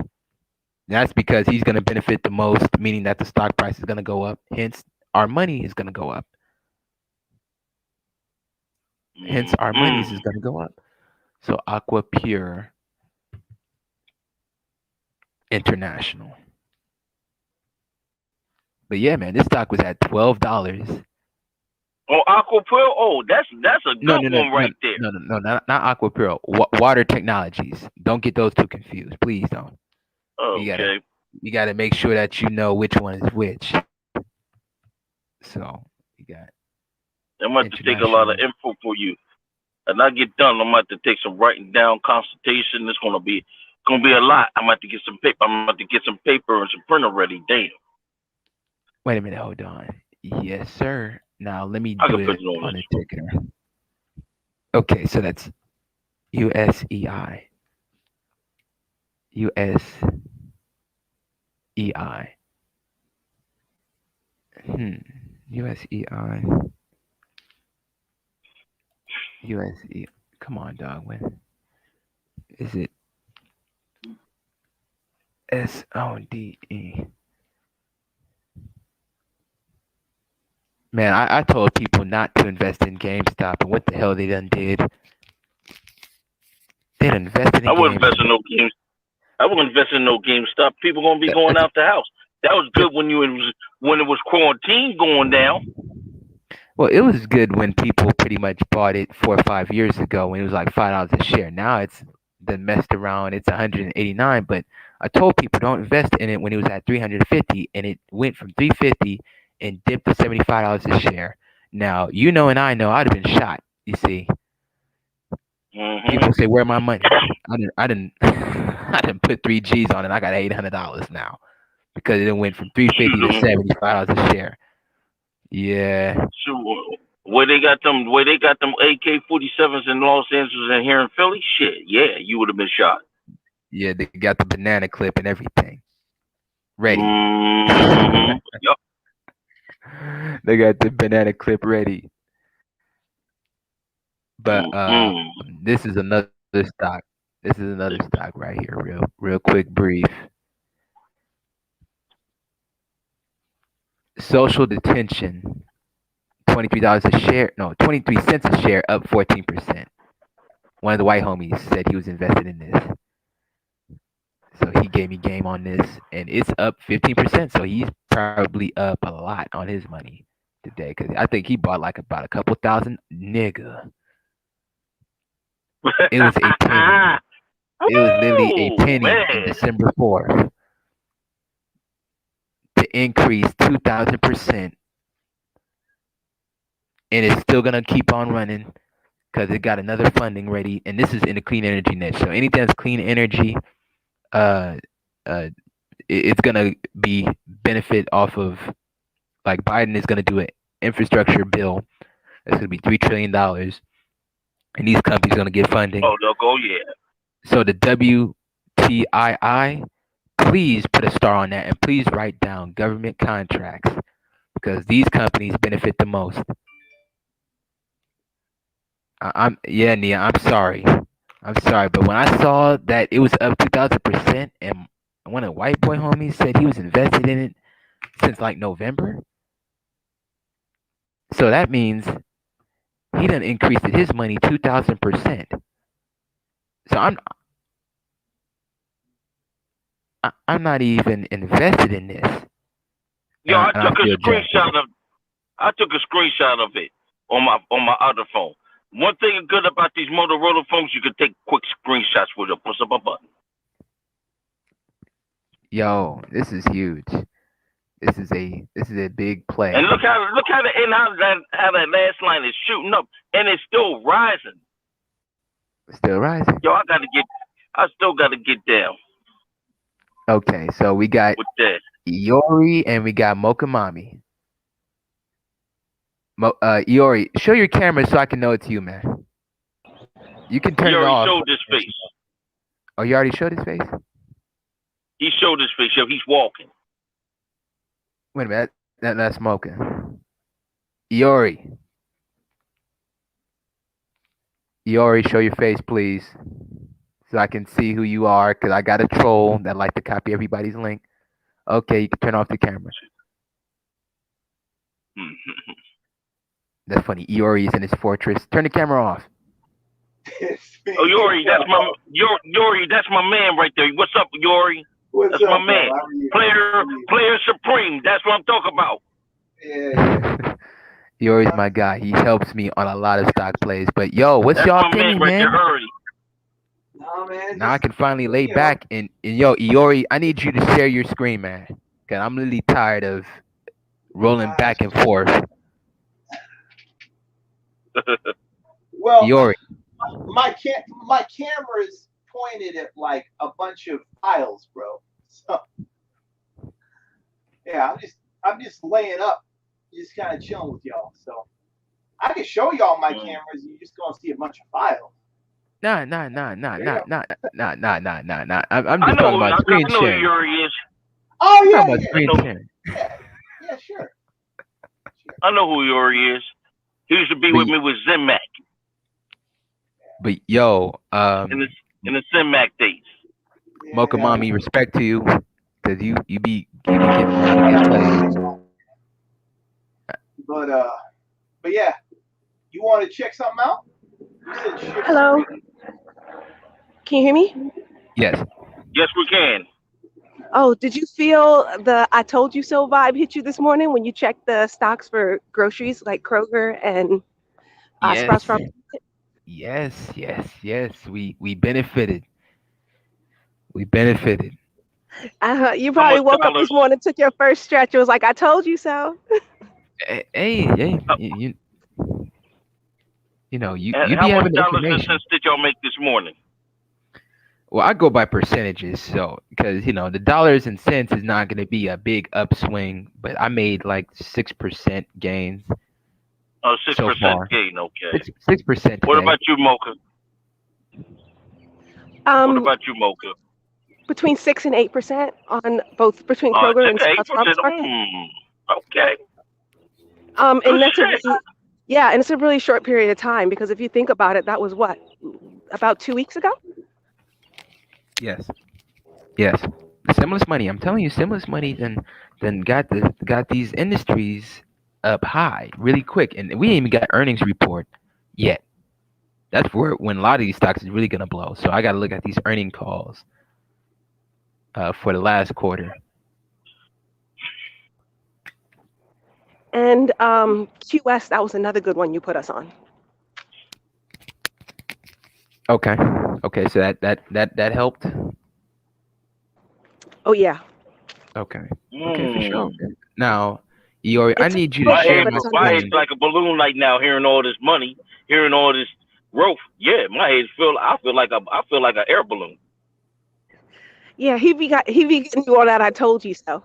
Speaker 1: That's because he's going to benefit the most, meaning that the stock price is going to go up. Hence, our money is going to go up. Hence, our monies is going to go up. So, Aqua Pure International. But yeah, man, this stock was at $12.
Speaker 2: Oh, Aqua Pure? Oh, that's a good one right there.
Speaker 1: No, not Aqua Pure. Water Technologies. Don't get those two confused. Please don't.
Speaker 2: Okay.
Speaker 1: You gotta make sure that you know which one is which. So you got.
Speaker 2: I'm about to take a lot of info for you. And I get done, I'm about to take some writing down consultation. It's gonna be a lot. I'm about to get some paper. I'm about to get some paper and some printer ready. Damn.
Speaker 1: Wait a minute, hold on. Yes, sir. Now let me do it on the ticker. Okay, so that's USEI. USEI. USEI. USE. Come on, dog. When is it? SODE. Man, I told people not to invest in GameStop, and what the hell they done did? They done invested in
Speaker 2: I wouldn't invest in no games. I wouldn't invest in no GameStop. People gonna be going out the house. That was good when it was quarantine going down.
Speaker 1: Well, it was good when people pretty much bought it 4 or 5 years ago when it was like $5 a share. Now it's then messed around. It's 189. But I told people don't invest in it when it was at 350, and it went from 350 and dipped to $75 a share. Now you know, and I know, I'd have been shot. You see, people say, "Where my money?" I didn't put 3 G's on it. I got $800 now because it went from 350 to $75 a share. Yeah.
Speaker 2: Sure. Where they got them AK-47s in Los Angeles and here in Philly? Shit, yeah, you would have been shot.
Speaker 1: Yeah, they got the banana clip and everything ready.
Speaker 2: Yep.
Speaker 1: They got the banana clip ready. But this is another stock. This is another stock right here. Real quick brief. Social detention. 23 cents a share, up 14%. one of the white homies said he was invested in this. So he gave me game on this, and it's up 15%. So he's probably up a lot on his money today, because I think he bought like about a couple thousand. Nigga, it was a penny. It was literally a penny in December 4th to increase 2,000%, and it's still gonna keep on running because it got another funding ready, and this is in the clean energy niche. So anything that's clean energy, uh, it's gonna be benefit off of, like, Biden is gonna do an infrastructure bill that's gonna be $3 trillion, and these companies are gonna get funding.
Speaker 2: Oh, they'll go, yeah.
Speaker 1: So the WTII, please put a star on that, and please write down government contracts, because these companies benefit the most. Nia, I'm sorry, but when I saw that it was up 2,000%, and one of the white boy homies said he was invested in it since like November, so that means he done increased his money 2,000%. So I'm not even invested in this.
Speaker 2: Yo, I took a screenshot of it on my other phone. One thing good about these Motorola phones, you can take quick screenshots with it. Push up a button.
Speaker 1: Yo, this is huge. This is a big play.
Speaker 2: And look how that last line is shooting up, and it's still rising.
Speaker 1: Still rising.
Speaker 2: Yo, I still gotta get down.
Speaker 1: Okay, so we got
Speaker 2: with that
Speaker 1: Iori and we got Mocha Mami. Iori, show your camera so I can know it's you, man. You can turn it off.
Speaker 2: He showed his face.
Speaker 1: Oh, you already showed his face?
Speaker 2: He showed his face. Yo, he's walking.
Speaker 1: Wait a minute. That's Mocha. Iori, show your face, please, so I can see who you are, because I got a troll that like to copy everybody's link. Okay, you can turn off the camera. That's funny. Iori is in his fortress. Turn the camera off.
Speaker 2: Oh, Yori, that's my man right there. What's up, Yori? That's my man. Player Supreme. That's what I'm talking about.
Speaker 3: Yeah.
Speaker 1: Iori's my guy. He helps me on a lot of stock plays. But yo, what's y'all opinion, man?
Speaker 3: Nah, man.
Speaker 1: Now I can finally lay back and yo, Iori, I need you to share your screen, man, because I'm really tired of rolling back and forth.
Speaker 4: Well,
Speaker 1: Iori,
Speaker 4: my camera is pointed at like a bunch of files, bro. So yeah, I'm just laying up, just kind of chilling with y'all. So I can show y'all my cameras. You just gonna see a bunch of files.
Speaker 1: Nah. I'm just talking about screen sharing.
Speaker 2: I know who Yuri is.
Speaker 4: Oh yeah, yeah, sure.
Speaker 2: I know who Yuri is. He used to be with me with Zenmac.
Speaker 1: But yo,
Speaker 2: in the Zenmac days.
Speaker 1: Mocha Mami, respect to you, because you be getting good plays.
Speaker 4: But yeah, you want to check something out?
Speaker 5: Hello. Can you hear me?
Speaker 1: Yes.
Speaker 2: Yes, we can.
Speaker 5: Oh, did you feel the "I told you so" vibe hit you this morning when you checked the stocks for groceries like Kroger and Sprouts Farmers?
Speaker 1: Yes. We benefited. You
Speaker 5: probably woke up this morning, took your first stretch. It was like, "I told you so."
Speaker 1: Hey, you know, you
Speaker 2: and
Speaker 1: be
Speaker 2: how
Speaker 1: having
Speaker 2: much dollars and
Speaker 1: information.
Speaker 2: cents did y'all make this morning?
Speaker 1: Well, I go by percentages, so because the dollars and cents is not going to be a big upswing, but I made like 6% gains.
Speaker 2: Oh, 6% gain, okay.
Speaker 1: 6%.
Speaker 2: What about you, Mocha? What about you, Mocha?
Speaker 5: Between 6 and 8% on both between Kroger and Sprouts Farmers Market.
Speaker 2: Okay.
Speaker 5: And that's and it's a really short period of time, because if you think about it, that was what, about 2 weeks ago?
Speaker 1: Yes. Stimulus money. I'm telling you, stimulus money then got these industries up high really quick, and we ain't even got earnings report yet. that's where when a lot of these stocks is really gonna blow. So I got to look at these earning calls for the last quarter.
Speaker 5: And QS, that was another good one you put us on.
Speaker 1: Okay. Okay. So that helped.
Speaker 5: Oh yeah.
Speaker 1: Okay. Okay, for sure. Now, I
Speaker 5: It's
Speaker 1: need you
Speaker 5: a
Speaker 1: to
Speaker 2: My
Speaker 5: little
Speaker 1: share
Speaker 2: head,
Speaker 5: bit,
Speaker 1: my
Speaker 5: but it's
Speaker 2: my
Speaker 1: screen.
Speaker 2: head's like a balloon right now, hearing all this money, hearing all this growth. Yeah, my head I feel like an air balloon.
Speaker 5: yeah, he be getting you all that. I told you so.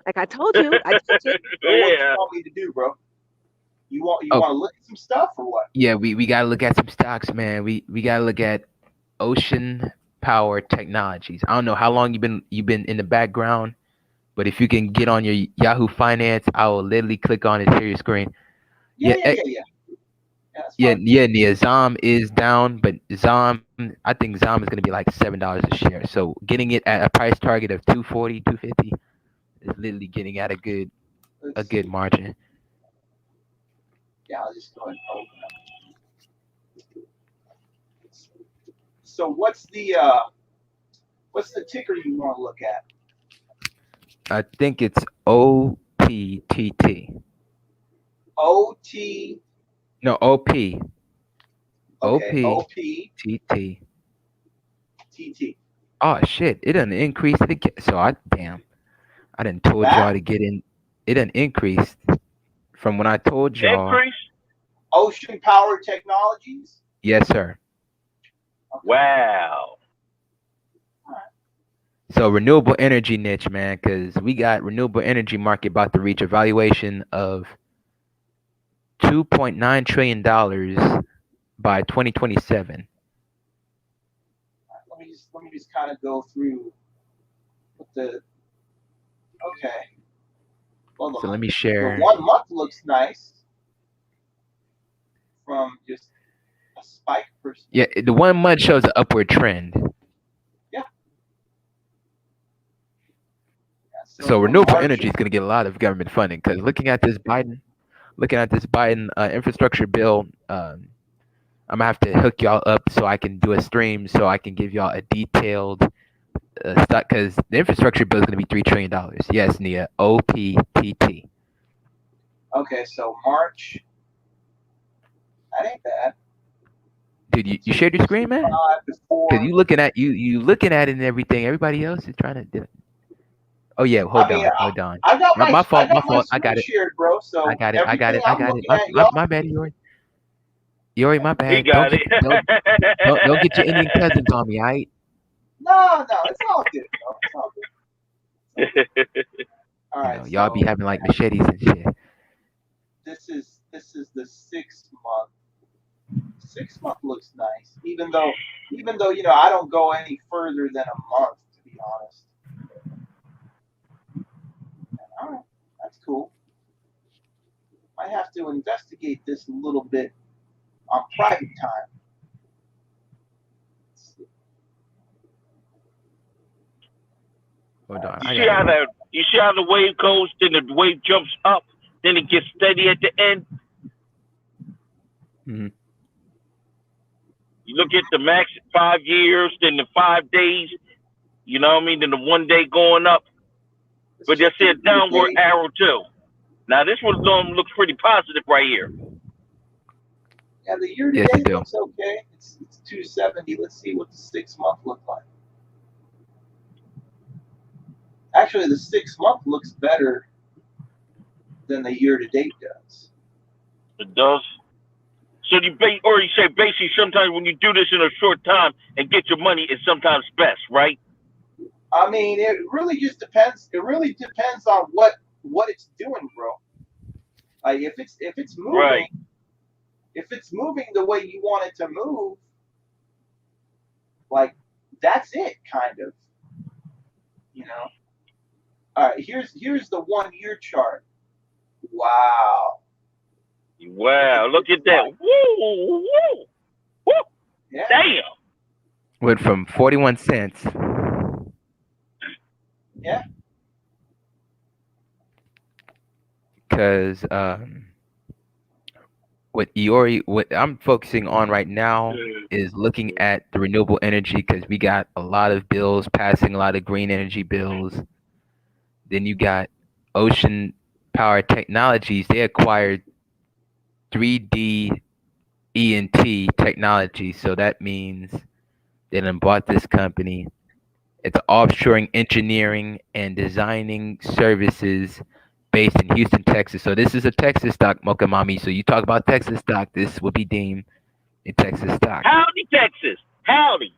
Speaker 5: Like I told you.
Speaker 4: So what you
Speaker 2: Yeah.
Speaker 4: want me to do, bro? You want
Speaker 1: Oh.
Speaker 4: want to look at some stuff or what?
Speaker 1: Yeah, we gotta look at some stocks, man. We gotta look at Ocean Power Technologies. I don't know how long you've been in the background, but if you can get on your Yahoo Finance, I will literally click on it, share your screen.
Speaker 4: Yeah.
Speaker 1: Yeah,
Speaker 4: That's
Speaker 1: yeah,
Speaker 4: fine.
Speaker 1: yeah, Nia. Zom is down, but I think Zom is gonna be like $7 a share. So getting it at a price target of 240, 250 is literally getting at a good
Speaker 4: Let's see.
Speaker 1: margin.
Speaker 4: Yeah, I'll just go ahead and open up. So what's the ticker you want to look at?
Speaker 1: I think it's OPTT.
Speaker 4: OT.
Speaker 1: No, OP.
Speaker 4: Okay.
Speaker 1: OPTT.
Speaker 4: TT.
Speaker 1: Oh shit! It done increased it again. So I done told y'all to get in. It done increased from when I told y'all.
Speaker 2: Increase?
Speaker 4: Ocean Power Technologies.
Speaker 1: Yes, sir.
Speaker 4: Okay.
Speaker 2: Wow.
Speaker 1: So renewable energy niche, man, because we got renewable energy market about to reach a valuation of $2.9 trillion by 2027.
Speaker 4: Let me just kind of go through what the. Okay. Well,
Speaker 1: So let me share.
Speaker 4: The 1 month looks nice. From just a spike percent.
Speaker 1: Yeah, the 1 month shows an upward trend.
Speaker 4: Yeah.
Speaker 1: So renewable energy is going to get a lot of government funding because looking at this Biden infrastructure bill, I'm gonna have to hook y'all up so I can do a stream so I can give y'all a detailed stock because the infrastructure bill is going to be $3 trillion. Yes, Nia. OPTT.
Speaker 4: Okay, so March. That ain't bad.
Speaker 1: Dude, you shared your screen, man? Because you looking at it and everything. Everybody else is trying to do it. Oh yeah, hold on.
Speaker 4: I got
Speaker 1: my fault.
Speaker 4: I got it, shared, bro. So
Speaker 1: I got it. My bad, Yori. My bad.
Speaker 2: He got it.
Speaker 1: Don't get your Indian cousins on me, alright?
Speaker 4: No, it's all good, bro. It's all good. All right,
Speaker 1: y'all be having like machetes and shit.
Speaker 4: This is the 6 month. 6 month looks nice, even though I don't go any further than a month, to be honest. All right, that's cool. I have to investigate this a little bit on private time.
Speaker 1: Hold on.
Speaker 2: You see how the wave goes, then the wave jumps up, then it gets steady at the end.
Speaker 1: Mm-hmm.
Speaker 2: You look at the max 5 years, then the 5 days. You know what I mean? Then the 1 day going up, but just see a downward arrow too. Now this one looks pretty positive right here.
Speaker 4: Yeah, the year to date looks okay. It's 270. Let's see what the 6 month looks like. Actually, the 6 month looks better than the year to date does.
Speaker 2: It does. So you say basically sometimes when you do this in a short time and get your money, it's sometimes best, right?
Speaker 4: I mean, it really just depends. It really depends on what it's doing, bro. Like if it's moving,
Speaker 2: right.
Speaker 4: If it's moving the way you want it to move, like that's it, kind of. You know. All right, here's the 1 year chart. Wow.
Speaker 2: Wow, look at that. Woo, woo, woo.
Speaker 4: Yeah.
Speaker 2: Damn.
Speaker 1: Went from 41 cents.
Speaker 4: Yeah.
Speaker 1: Because what I'm focusing on right now is looking at the renewable energy because we got a lot of bills passing, a lot of green energy bills. Then you got Ocean Power Technologies. They acquired 3D ENT technology, so that means they done bought this company. It's offshoring engineering and designing services based in Houston, Texas. So this is a Texas stock, Mocha Mami. So you talk about Texas stock, this would be deemed a Texas stock.
Speaker 2: Howdy, Texas. Howdy.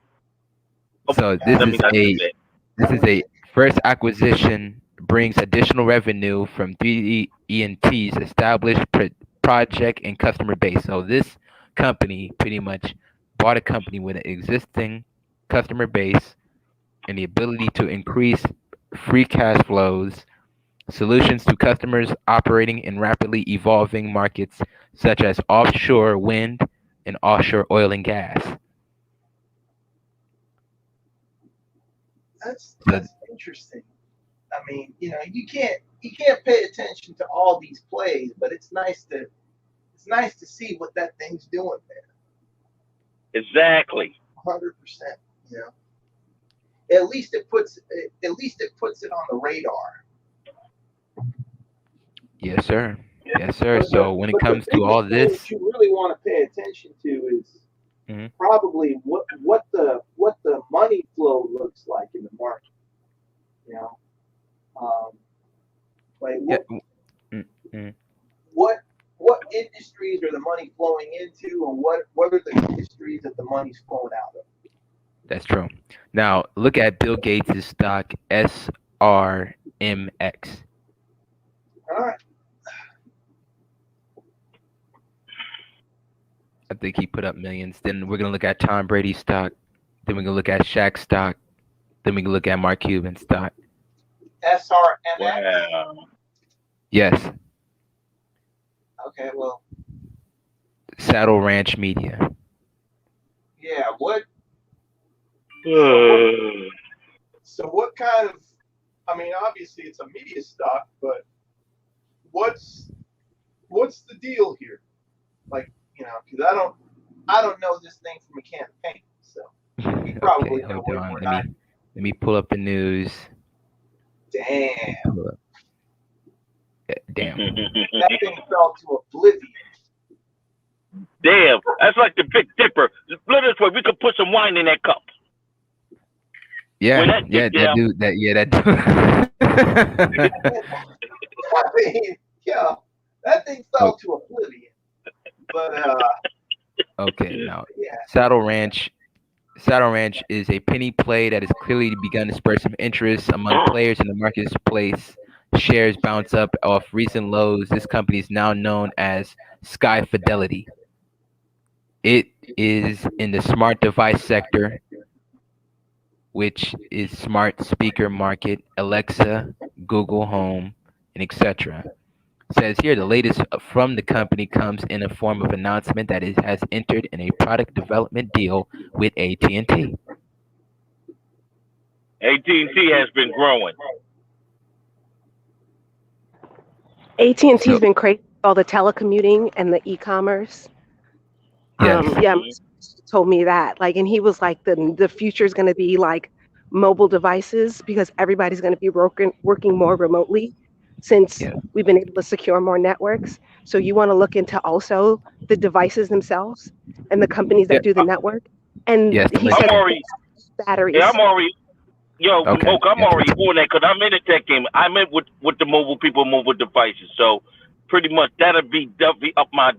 Speaker 1: So
Speaker 2: Let me not do that.
Speaker 1: this is a first acquisition brings additional revenue from 3D ENT's established project and customer base. So this company pretty much bought a company with an existing customer base and the ability to increase free cash flows, solutions to customers operating in rapidly evolving markets such as offshore wind and offshore oil and gas.
Speaker 4: That's interesting. I mean, you know, you can't pay attention to all these plays, but it's nice to see what that thing's doing there.
Speaker 2: Exactly.
Speaker 4: 100%. You know, at least it puts it on the radar.
Speaker 1: Yes, sir. Yes, sir.
Speaker 4: But
Speaker 1: So when it
Speaker 4: but the
Speaker 1: comes to
Speaker 4: biggest
Speaker 1: all
Speaker 4: thing
Speaker 1: this,
Speaker 4: that you really want to pay attention to is
Speaker 1: Mhm.
Speaker 4: probably what the money flow looks like in the market. You know, like
Speaker 1: yeah,
Speaker 4: what industries are the money flowing into, and what are the industries that the money's flowing out of?
Speaker 1: that's true. Now look at Bill Gates' stock SRMX.
Speaker 4: All right.
Speaker 1: I think he put up millions. Then we're gonna look at Tom Brady's stock. Then we're gonna look at Shaq's stock. Then we can look at Mark Cuban's stock.
Speaker 4: SRMX.
Speaker 2: Wow.
Speaker 1: Yes,
Speaker 4: Okay. Well,
Speaker 1: Saddle Ranch Media.
Speaker 4: yeah. What?
Speaker 2: Uh,
Speaker 4: So what kind of? I mean, obviously it's a media stock, but what's the deal here? Like, you know, because I don't know this thing from a can of paint, so you probably
Speaker 1: Okay,
Speaker 4: know
Speaker 1: hold
Speaker 4: way
Speaker 1: on.
Speaker 4: more than I do.
Speaker 1: Let me pull up the news.
Speaker 4: Damn,
Speaker 1: Pull up. Damn.
Speaker 4: that thing fell to oblivion.
Speaker 2: Damn, that's like the Big Dipper. Let us way, we could put some wine in that cup.
Speaker 1: Yeah,
Speaker 2: When that
Speaker 1: yeah,
Speaker 2: dick
Speaker 1: that
Speaker 2: down-
Speaker 1: dude. That dude.
Speaker 4: I mean, yeah, that thing fell to oblivion. But
Speaker 1: Okay, now
Speaker 4: yeah,
Speaker 1: Saddle Ranch. Saddle Ranch is a penny play that has clearly begun to spur some interest among players in the marketplace. Shares bounce up off recent lows. This company is now known as Sky Fidelity. It is in the smart device sector, which is smart speaker market, Alexa, Google Home, and etc. Says here the latest from the company comes in a form of announcement that it has entered in a product development deal with AT&T.
Speaker 2: AT&T has been growing.
Speaker 5: AT&T's
Speaker 1: So-
Speaker 5: been crazy with all the telecommuting and the e-commerce.
Speaker 1: Yes.
Speaker 5: Yeah, my sister told me that. Like, and he was like, the future is going to be like mobile devices because everybody's going to be working more remotely since
Speaker 1: Yeah.
Speaker 5: we've been able to secure more networks. So you want to look into also the devices themselves and the companies that
Speaker 1: Yeah.
Speaker 5: do the network. And
Speaker 1: Yes,
Speaker 5: he
Speaker 1: I'm
Speaker 5: said
Speaker 2: already-
Speaker 5: batteries.
Speaker 2: Yeah, I'm already. Yo,
Speaker 1: Okay.
Speaker 2: Moke, I'm
Speaker 1: Yeah.
Speaker 2: already doing that because I'm in the tech game. I'm in with the mobile people, mobile devices. So pretty much that'll be up my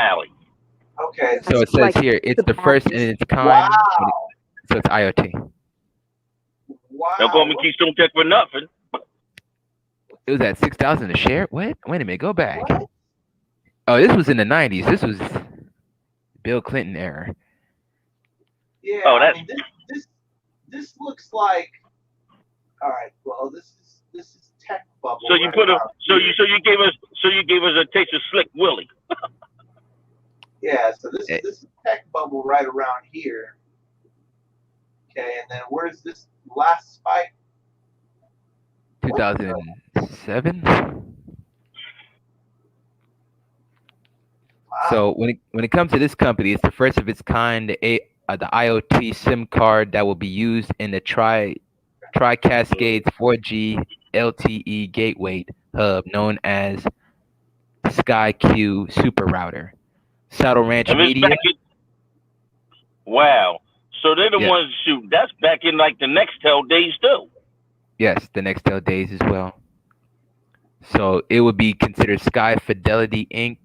Speaker 2: alley.
Speaker 4: okay.
Speaker 1: So it says
Speaker 5: Like,
Speaker 1: here it's the first in its kind.
Speaker 4: Wow.
Speaker 1: So it's IoT.
Speaker 4: Wow.
Speaker 2: Don't call me Keystone Tech for nothing.
Speaker 1: It was at 6,000 a share. What? Wait a minute. Go back.
Speaker 4: What?
Speaker 1: Oh, this was in the 90s. This was Bill Clinton era.
Speaker 4: Yeah,
Speaker 2: Oh,
Speaker 4: I
Speaker 2: that's-
Speaker 4: mean, this looks like. All right, well, this is tech bubble.
Speaker 2: So you
Speaker 4: right
Speaker 2: put a
Speaker 4: around
Speaker 2: so
Speaker 4: here.
Speaker 2: you gave us a taste of Slick Willie.
Speaker 4: Yeah, so this
Speaker 1: Eh.
Speaker 4: is tech bubble right around here. Okay, and then where's this last spike?
Speaker 1: 2007. So when it comes to this company, it's the first of its kind, the IoT SIM card that will be used in the Tri-Cascades 4G LTE gateway hub known as SkyQ Super Router. Saddle Ranch
Speaker 2: And it's
Speaker 1: Media,
Speaker 2: back in. Wow. So they're the
Speaker 1: Yeah.
Speaker 2: ones shoot. That's back in like the Nextel days too.
Speaker 1: yes, the Nextel days as well. So it would be considered Sky Fidelity Inc.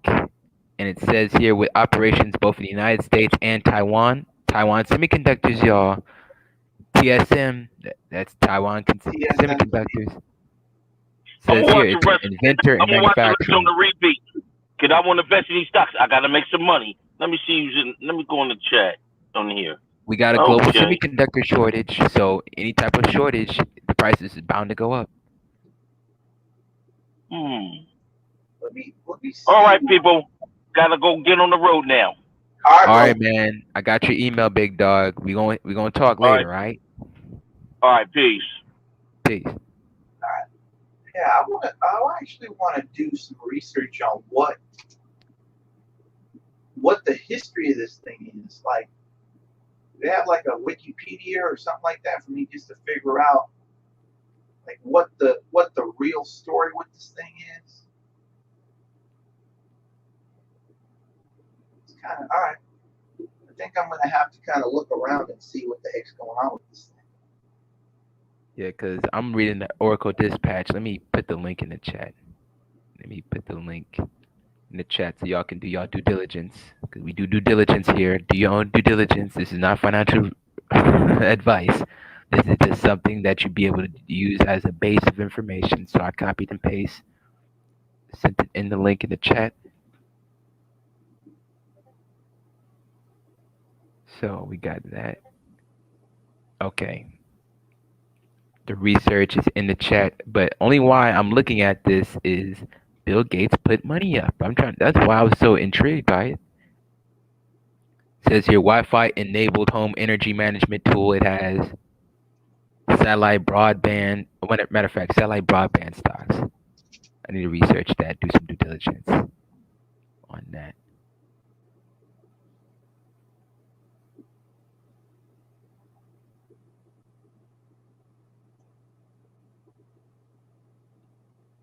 Speaker 1: And it says here with operations both in the United States and Taiwan. Taiwan Semiconductors, y'all. TSM, that's Taiwan
Speaker 4: TSM.
Speaker 1: Semiconductors.
Speaker 2: I'm
Speaker 1: Says
Speaker 2: gonna
Speaker 1: here
Speaker 2: watch
Speaker 1: it's
Speaker 2: the
Speaker 1: an
Speaker 2: rest.
Speaker 1: inventor and
Speaker 2: I'm gonna watch the rest
Speaker 1: manufacturer.
Speaker 2: on the repeat. Cause I want to invest in these stocks. I gotta make some money. Let me see. Let me go in the chat on here.
Speaker 1: We got a global
Speaker 2: Okay.
Speaker 1: semiconductor shortage, so any type of shortage, the prices is bound to go up.
Speaker 4: Let me see.
Speaker 2: All right, people. Gotta go get on the road now.
Speaker 4: All
Speaker 1: All
Speaker 4: right,
Speaker 1: right, man. I got your email, big dog. We gonna talk
Speaker 2: All right.
Speaker 1: later, right?
Speaker 2: All right. Peace.
Speaker 1: Peace.
Speaker 4: Yeah, I actually want to do some research on what the history of this thing is. Like, they have like a Wikipedia or something like that for me just to figure out like what the real story with this thing is. It's kind of all right. I think I'm gonna have to kind of look around and see what the heck's going on with this thing.
Speaker 1: Yeah, because I'm reading the Oracle Dispatch. Let me put the link in the chat. Let me put the link in the chat so y'all can do y'all due diligence. Because we do due diligence here. Do your own due diligence. This is not financial advice. This is just something that you'd be able to use as a base of information. So I copied and pasted, sent it in the link in the chat. So we got that. Okay. The research is in the chat, but only why I'm looking at this is Bill Gates put money up. That's why I was so intrigued by it. It says here Wi-Fi enabled home energy management tool. It has satellite broadband. Matter of fact, satellite broadband stocks. I need to research that, do some due diligence on that.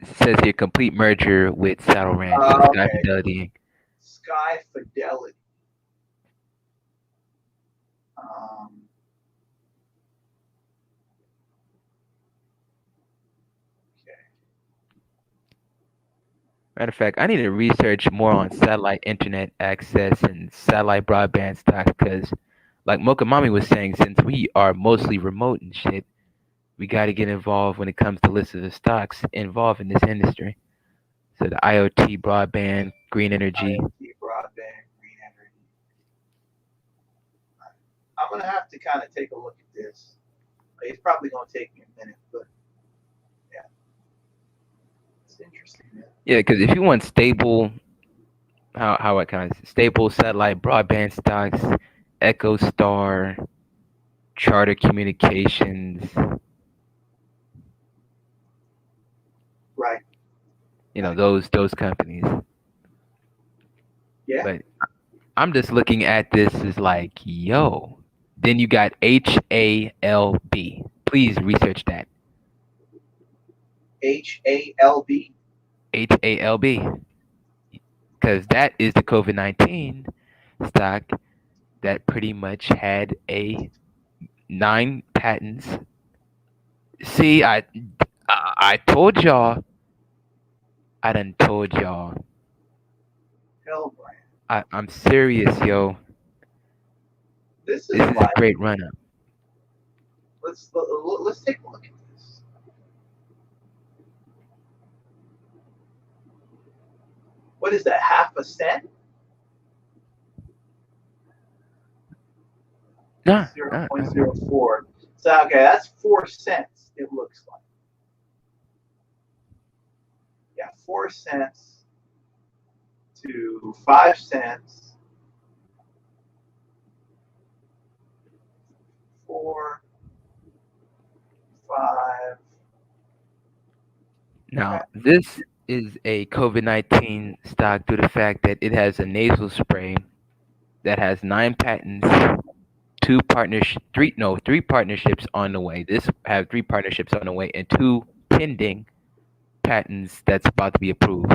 Speaker 1: It says here complete merger with Saddle Ranch, Sky
Speaker 4: Okay.
Speaker 1: Fidelity.
Speaker 4: Sky Fidelity. Okay.
Speaker 1: Matter of fact, I need to research more on satellite internet access and satellite broadband stocks because, like Mokamami was saying, since we are mostly remote and shit, we got to get involved when it comes to lists of the stocks involved in this industry. So the IoT, broadband, green energy.
Speaker 4: IoT, broadband, green energy. I'm gonna have to kind of take a look at this. It's probably gonna take me a minute, but yeah, it's interesting. Man.
Speaker 1: Yeah, because if you want stable, how I kind of stable satellite broadband stocks, EchoStar, Charter Communications,
Speaker 4: Right.
Speaker 1: you know, those companies.
Speaker 4: Yeah.
Speaker 1: But I'm just looking at this as like, yo. Then you got HALB. Please research that.
Speaker 4: HALB.
Speaker 1: HALB. Because that is the COVID-19 stock that pretty much had 9 patents. See, I told y'all. I done told y'all.
Speaker 4: Hellbrand.
Speaker 1: I'm serious, yo.
Speaker 4: This
Speaker 1: This is a
Speaker 4: like,
Speaker 1: great run up.
Speaker 4: let's take a look at this. What is that? Half a cent?
Speaker 1: Nah,
Speaker 4: 0.04. So okay, that's 4 cents. It looks like. Yeah, 4 cents to 5 cents. 4, 5.
Speaker 1: Now
Speaker 4: Okay.
Speaker 1: this is a COVID-19 stock due to the fact that it has a nasal spray that has 9 patents, three partnerships on the way. This have 3 partnerships on the way and 2 pending patents that's about to be approved.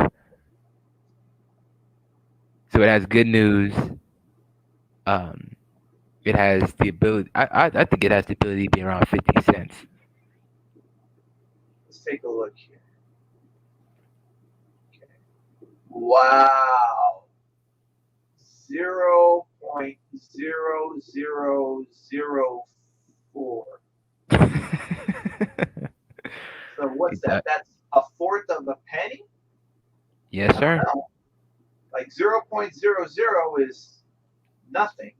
Speaker 1: So it has good news. It has the ability. I think it has the ability to be around 50 cents.
Speaker 4: Let's take a look here. Okay. Wow. 0.0004. So what's that? That's a fourth of a penny?
Speaker 1: Yes,
Speaker 4: I
Speaker 1: sir.
Speaker 4: don't know. Like 0.00 is nothing.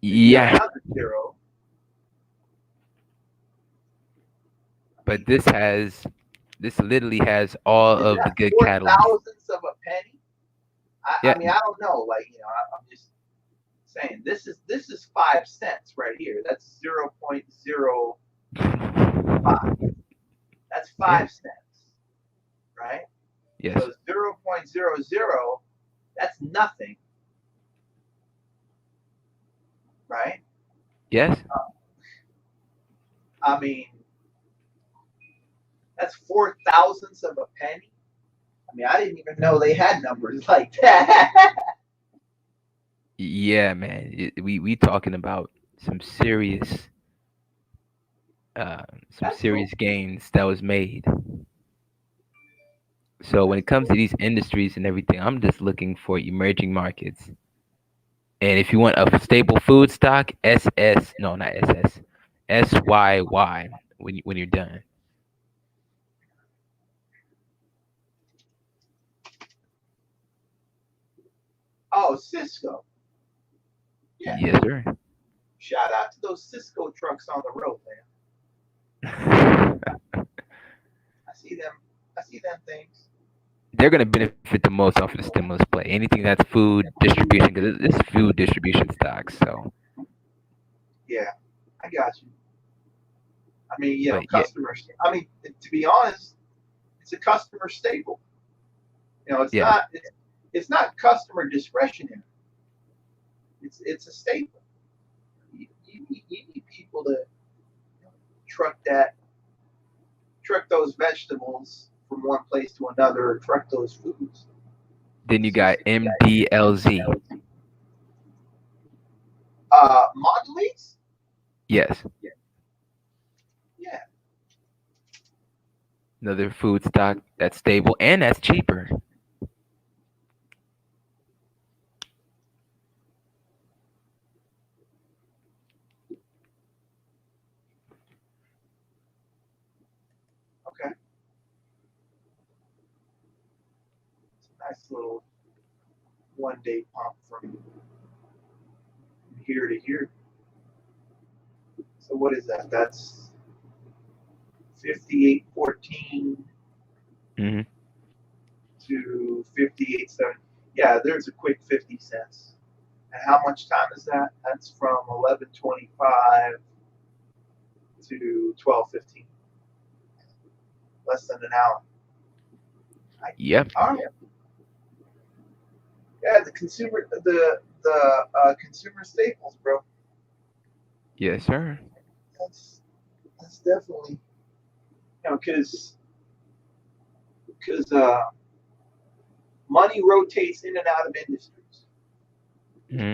Speaker 4: You got
Speaker 1: Yeah,
Speaker 4: another zero.
Speaker 1: but this literally has all
Speaker 4: Is
Speaker 1: of the
Speaker 4: that
Speaker 1: good
Speaker 4: four
Speaker 1: catalysts.
Speaker 4: thousandths of a penny?
Speaker 1: Yeah,
Speaker 4: I mean, I don't know. Like, I'm just saying this is 5 cents right here. That's 0.05. That's 5 cents, right?
Speaker 1: yes,
Speaker 4: So 0.00, that's nothing, right?
Speaker 1: yes.
Speaker 4: I mean, that's 4 thousandths of a penny. I mean, I didn't even know they had numbers like that.
Speaker 1: Yeah, man. We talking about some serious
Speaker 4: That's cool.
Speaker 1: gains that was made. So when it comes to these industries and everything, I'm just looking for emerging markets. And if you want a stable food stock, SS, no, not SS, SYY when you're done.
Speaker 4: Oh, Cisco. Yeah.
Speaker 1: Yes, sir.
Speaker 4: Shout out to those Cisco trucks on the road, man. I see them. I see them things.
Speaker 1: They're gonna benefit the most off of the stimulus play. Anything that's food distribution, because it's food distribution stocks. So,
Speaker 4: Yeah, I got you. I mean,
Speaker 1: but yeah,
Speaker 4: customers. I mean, to be honest, it's a customer staple. It's
Speaker 1: yes,
Speaker 4: not. It's not customer discretionary. It's a staple. You need people to truck those vegetables from one place to another, or truck those foods.
Speaker 1: then you got MDLZ.
Speaker 4: Mondelez?
Speaker 1: Yes,
Speaker 4: Yeah.
Speaker 1: another food stock that's stable and that's cheaper.
Speaker 4: Okay. It's a nice little 1 day pump from here to here. So what is that? That's 58.14
Speaker 1: Hmm.
Speaker 4: to 58.7. Yeah, there's a quick 50 cents. And how much time is that? That's from 11:25 to 12:15. Less than an hour.
Speaker 1: Yep.
Speaker 4: All right. Yeah, the consumer staples, bro.
Speaker 1: Yes, sir.
Speaker 4: That's definitely because money rotates in and out of industries,
Speaker 1: Hmm.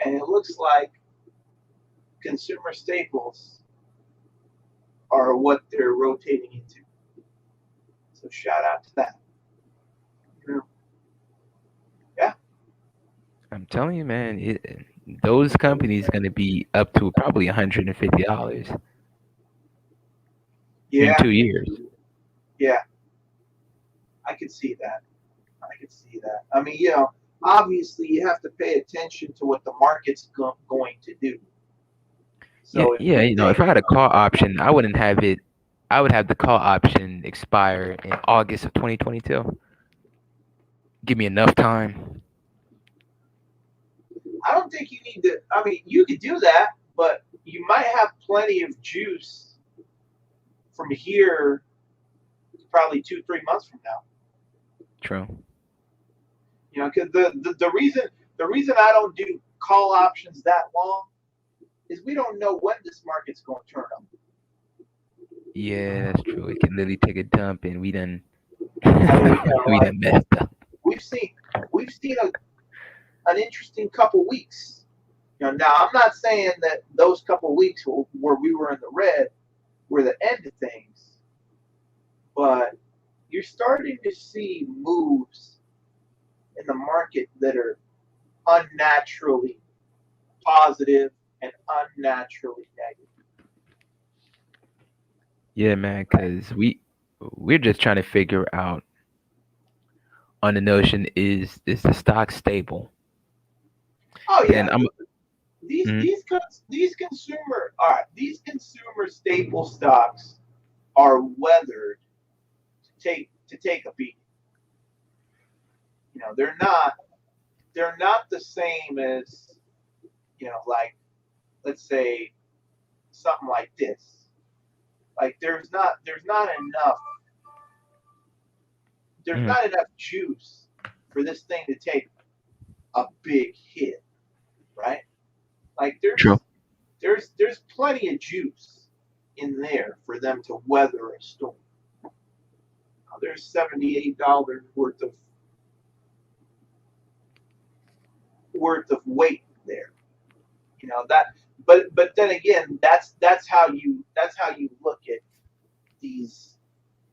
Speaker 4: and it looks like consumer staples are what they're rotating into. So shout out to that. Yeah.
Speaker 1: I'm telling you, man, those companies gonna be up to probably $150 in
Speaker 4: Yeah.
Speaker 1: 2 years.
Speaker 4: Yeah. I could see that. I mean, obviously you have to pay attention to what the market's going to do.
Speaker 1: Yeah,
Speaker 4: So
Speaker 1: yeah. If I had a call option, I wouldn't have it. I would have the call option expire in August of 2022. Give me enough time.
Speaker 4: I don't think you need to. I mean, you could do that, but you might have plenty of juice from here probably 2-3 months from now.
Speaker 1: True.
Speaker 4: You know, because the reason I don't do call options that long is we don't know when this market's going to turn up.
Speaker 1: Yeah, that's true. It can literally take a dump, and we done
Speaker 4: I mean, you know,
Speaker 1: we
Speaker 4: like,
Speaker 1: done messed up.
Speaker 4: we've seen an interesting couple weeks. You know, now I'm not saying that those couple weeks where we were in the red were the end of things, but you're starting to see moves in the market that are unnaturally positive and unnaturally negative.
Speaker 1: Yeah, man, because we're just trying to figure out on the notion is the stock stable?
Speaker 4: Oh yeah,
Speaker 1: And I'm Mhm.
Speaker 4: these consumer staple stocks are weathered to take a beat. You know, they're not the same as, you know, like, let's say something like this. Like there's not enough
Speaker 1: Mhm.
Speaker 4: not enough juice for this thing to take a big hit, right? Like
Speaker 1: True.
Speaker 4: there's plenty of juice in there for them to weather a storm. Now, there's $78 worth of weight there. You know that, but then again, that's how you look at these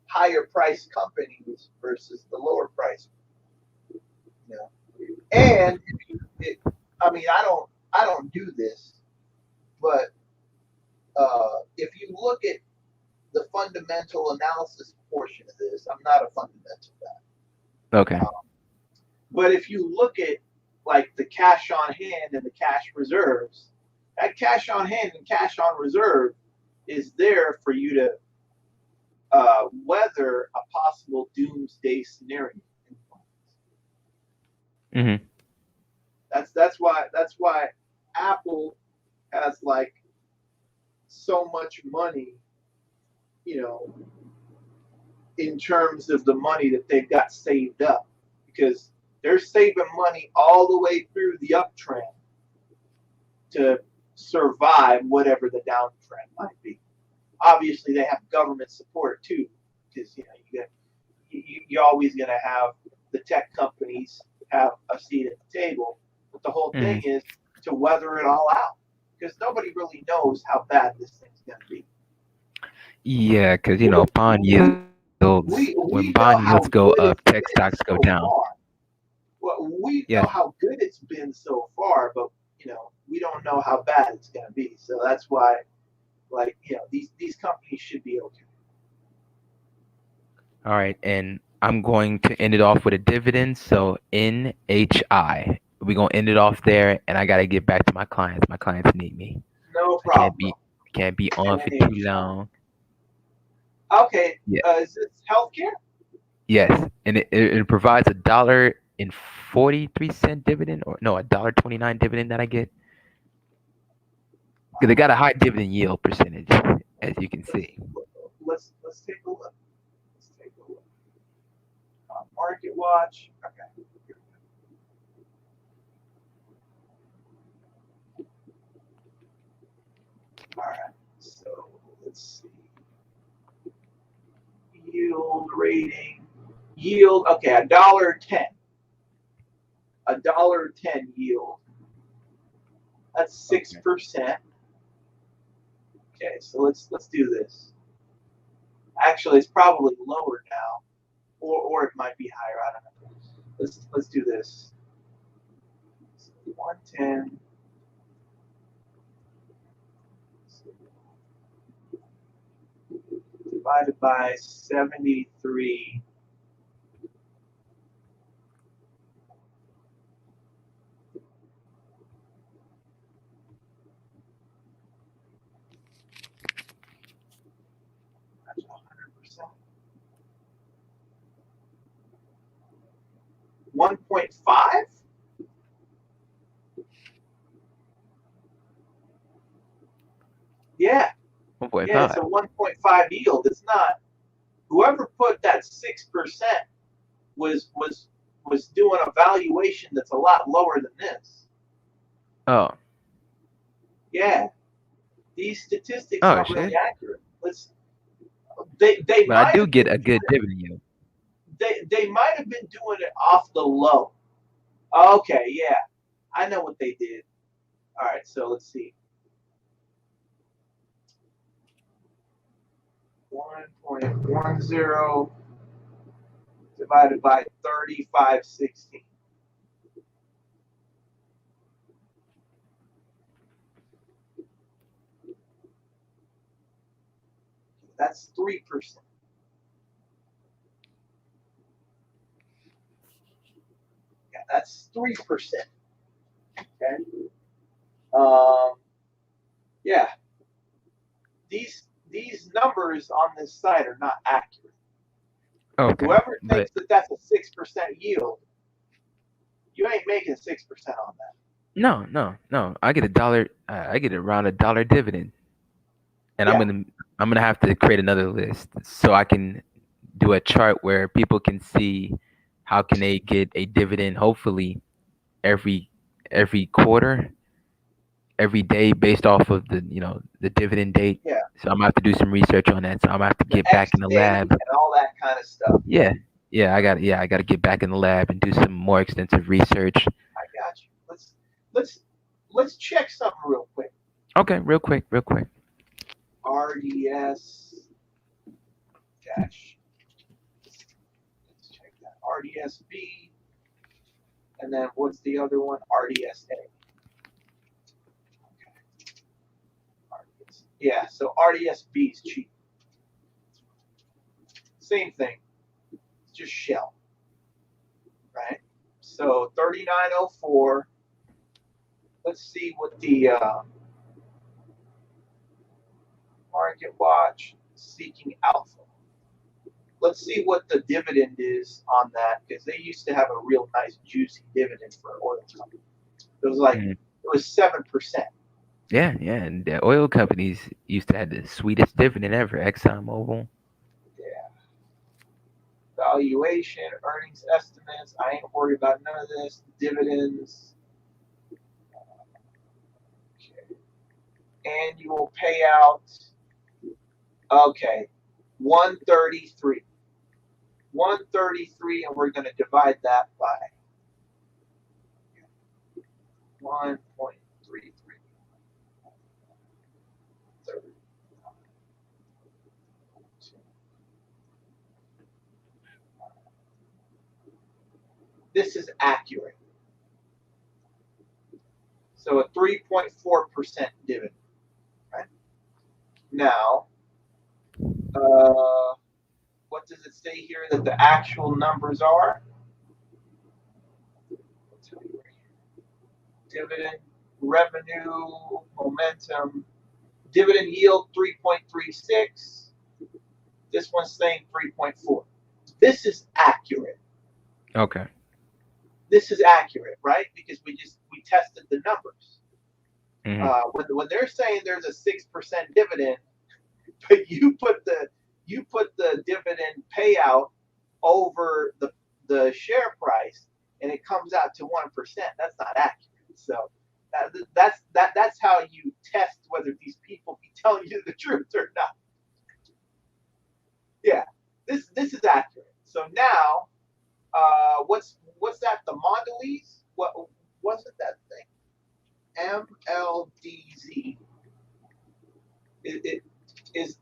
Speaker 4: higher price companies versus the lower price. You know, and I mean, I don't do this, but if you look at the fundamental analysis portion of this, I'm not a fundamental guy.
Speaker 1: Okay.
Speaker 4: But if you look at like the cash on hand and the cash reserves, that cash on hand and cash on reserve is there for you to weather a possible doomsday scenario.
Speaker 1: Hmm.
Speaker 4: That's why Apple has like so much money, you know, in terms of the money that they've got saved up, because they're saving money all the way through the uptrend to survive whatever the downtrend might be. Obviously, they have government support too, because you know you're always going to have the tech companies have a seat at the table, but the whole thing is to weather it all out, because nobody really knows how bad this thing's going to be.
Speaker 1: Yeah, because you know bond yields.
Speaker 4: We
Speaker 1: When
Speaker 4: know
Speaker 1: bond
Speaker 4: how
Speaker 1: yields go
Speaker 4: good
Speaker 1: up,
Speaker 4: it's
Speaker 1: tech
Speaker 4: been
Speaker 1: stocks go
Speaker 4: so
Speaker 1: down.
Speaker 4: far. Well, we
Speaker 1: Yes.
Speaker 4: know how good it's been so far, but you know we don't know how bad it's going to be. So that's why, like, you know, these companies should be okay.
Speaker 1: All right, and I'm going to end it off with a dividend. So NHI. We're gonna end it off there, and I gotta get back to my clients. My clients need me.
Speaker 4: No
Speaker 1: I can't
Speaker 4: problem.
Speaker 1: be on for too
Speaker 4: NHI.
Speaker 1: long.
Speaker 4: Okay.
Speaker 1: Yeah.
Speaker 4: Is this healthcare?
Speaker 1: Yes, and it provides $1.43 dividend, or no, $1.29 dividend that I get. Because they got a high dividend yield percentage, as you can see.
Speaker 4: Let's take a look. Let's take a look. Market Watch. Okay. All right. So let's see. Yield rating. Yield. Okay, $1.10. $1.10 yield. That's 6%. Okay, so let's do this. Actually, it's probably lower now, or it might be higher. I don't know. Let's do this. 110 divided by 73. That's 100%. 1.5? Yeah.
Speaker 1: 1.5.
Speaker 4: Yeah, it's a 1.5 yield. It's not. whoever put that 6% was doing a valuation that's a lot lower than this.
Speaker 1: Oh,
Speaker 4: Yeah, these statistics
Speaker 1: oh
Speaker 4: aren't really
Speaker 1: shit.
Speaker 4: accurate. They
Speaker 1: But I
Speaker 4: might
Speaker 1: do
Speaker 4: have
Speaker 1: get
Speaker 4: been
Speaker 1: a good
Speaker 4: doing
Speaker 1: dividend yield.
Speaker 4: they might have been doing it off the low. Okay, yeah, I know what they did. All right, so let's see. 1.10 divided by 3516. That's 3%. Yeah, that's 3%. Okay. Yeah. These numbers on this site are not accurate.
Speaker 1: Okay,
Speaker 4: Whoever
Speaker 1: but
Speaker 4: thinks that that's a 6% yield, you ain't making 6% on that.
Speaker 1: no. I get a dollar. I get around $1 dividend, and
Speaker 4: Yeah.
Speaker 1: I'm gonna have to create another list so I can do a chart where people can see how can they get a dividend. Hopefully, every quarter, every day, based off of the dividend date.
Speaker 4: Yeah.
Speaker 1: So I'm gonna have to do some research on that. So I'm gonna have to
Speaker 4: The
Speaker 1: get back
Speaker 4: X
Speaker 1: in the
Speaker 4: date
Speaker 1: lab.
Speaker 4: and all that kind of stuff.
Speaker 1: Yeah, I got to get back in the lab and do some more extensive research.
Speaker 4: I got you. Let's check something real quick.
Speaker 1: Okay, real quick.
Speaker 4: RDS dash. Let's check that. RDSB. And then what's the other one? RDSA. Okay. Yeah, so RDSB is cheap. Same thing. It's just shell. Right? So 3904. Let's see what the Market Watch Seeking Alpha. Let's see what the dividend is on that, because they used to have a real nice juicy dividend for an oil company. It was like it was 7%.
Speaker 1: Yeah, and the oil companies used to have the sweetest dividend ever. ExxonMobil.
Speaker 4: Yeah. Valuation, earnings estimates. I ain't worried about none of this. Dividends. Okay. Annual payout. Okay. 133. 133, and we're going to divide that by 1.33. This is accurate. So a 3.4% dividend. Right? Now, what does it say here that the actual numbers are? I'll tell you right here. Dividend, revenue, momentum, dividend yield 3.36. This one's saying 3.4. This is accurate.
Speaker 1: Okay.
Speaker 4: This is accurate, right? Because we tested the numbers.
Speaker 1: Mm-hmm.
Speaker 4: When they're saying there's a 6% dividend, but you put the dividend payout over the share price, and it comes out to 1%. That's not accurate. So that's how you test whether these people be telling you the truth or not. Yeah, this is accurate. So now, what's that? The Mondelez? What wasn't that thing? MLDZ. It is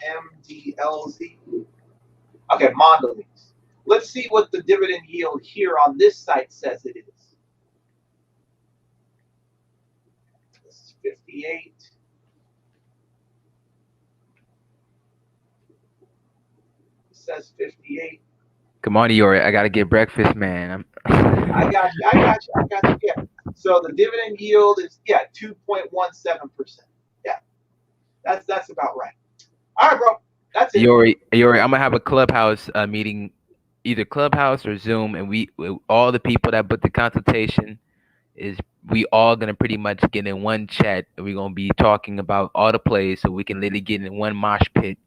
Speaker 4: MDLZ. Okay, Mondelez. Let's see what the dividend yield here on this site says it is. This is 58. It says 58.
Speaker 1: Come on, Yori. I gotta get breakfast, man.
Speaker 4: I got you. Yeah. So the dividend yield is 2.17%. Yeah. That's about right. All right, bro. That's it.
Speaker 1: Yori, I'm gonna have a Clubhouse meeting, either Clubhouse or Zoom, and we all the people that booked the consultation is we all gonna pretty much get in one chat. And we're gonna be talking about all the plays, so we can literally get in one mosh pit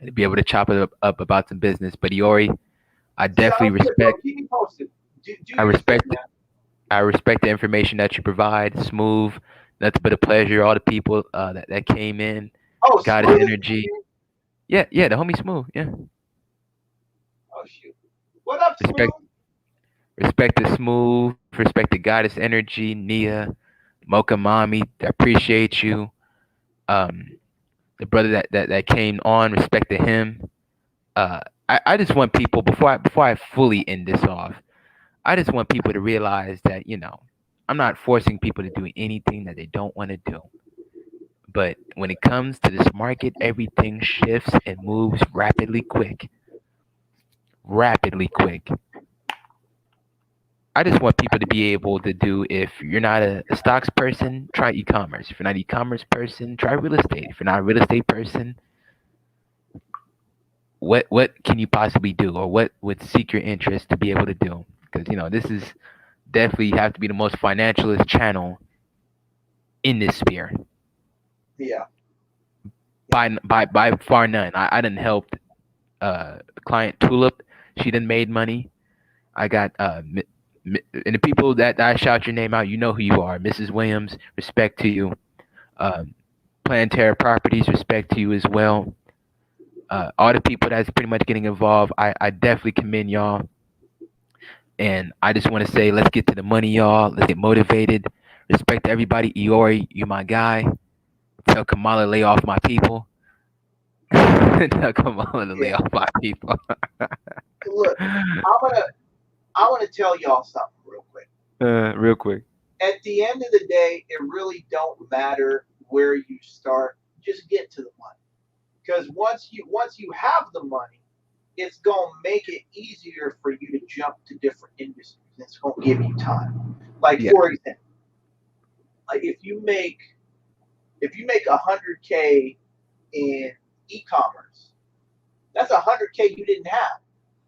Speaker 1: and be able to chop it up about some business. But Iori, I definitely
Speaker 4: Sounds good, bro.
Speaker 1: respect.
Speaker 4: Keep me posted. Do
Speaker 1: I
Speaker 4: your thing,
Speaker 1: respect.
Speaker 4: man.
Speaker 1: I respect the information that you provide. Smooth, nothing but a pleasure. All the people that came in,
Speaker 4: Oh,
Speaker 1: got his
Speaker 4: Smooth is
Speaker 1: energy.
Speaker 4: here?
Speaker 1: Yeah, the homie Smooth. Yeah,
Speaker 4: Oh shoot. What up,
Speaker 1: respect,
Speaker 4: Smooth?
Speaker 1: respect the Smooth. Respect the goddess energy. Nia, Mocha Mommy. I appreciate you. Um, the brother that came on. Respect to him. I just want people before I fully end this off. I just want people to realize that I'm not forcing people to do anything that they don't want to do. But when it comes to this market, everything shifts and moves rapidly quick. Rapidly quick. I just want people to be able to do, if you're not a stocks person, try e-commerce. If you're not an e-commerce person, try real estate. If you're not a real estate person, what can you possibly do, or what would seek your interest to be able to do? Because this is definitely have to be the most financialist channel in this sphere.
Speaker 4: Yeah.
Speaker 1: By far none. I done helped client Tulip. She done made money. I got and the people that I shout your name out, you know who you are. Mrs. Williams, respect to you. Planetary Properties, respect to you as well. All the people that's pretty much getting involved, I definitely commend y'all. And I just want to say, let's get to the money, y'all. Let's get motivated. Respect to everybody. Iori, you my guy. Tell Kamala lay off my people. Tell Kamala to lay
Speaker 4: Yeah.
Speaker 1: off my people.
Speaker 4: Look, I want to tell y'all something real quick.
Speaker 1: Real quick.
Speaker 4: At the end of the day, it really don't matter where you start. Just get to the money. Because once you have the money, it's gonna make it easier for you to jump to different industries. It's gonna give you time. Like
Speaker 1: Yeah.
Speaker 4: for example, like if you make 100K in e-commerce, that's 100K you didn't have.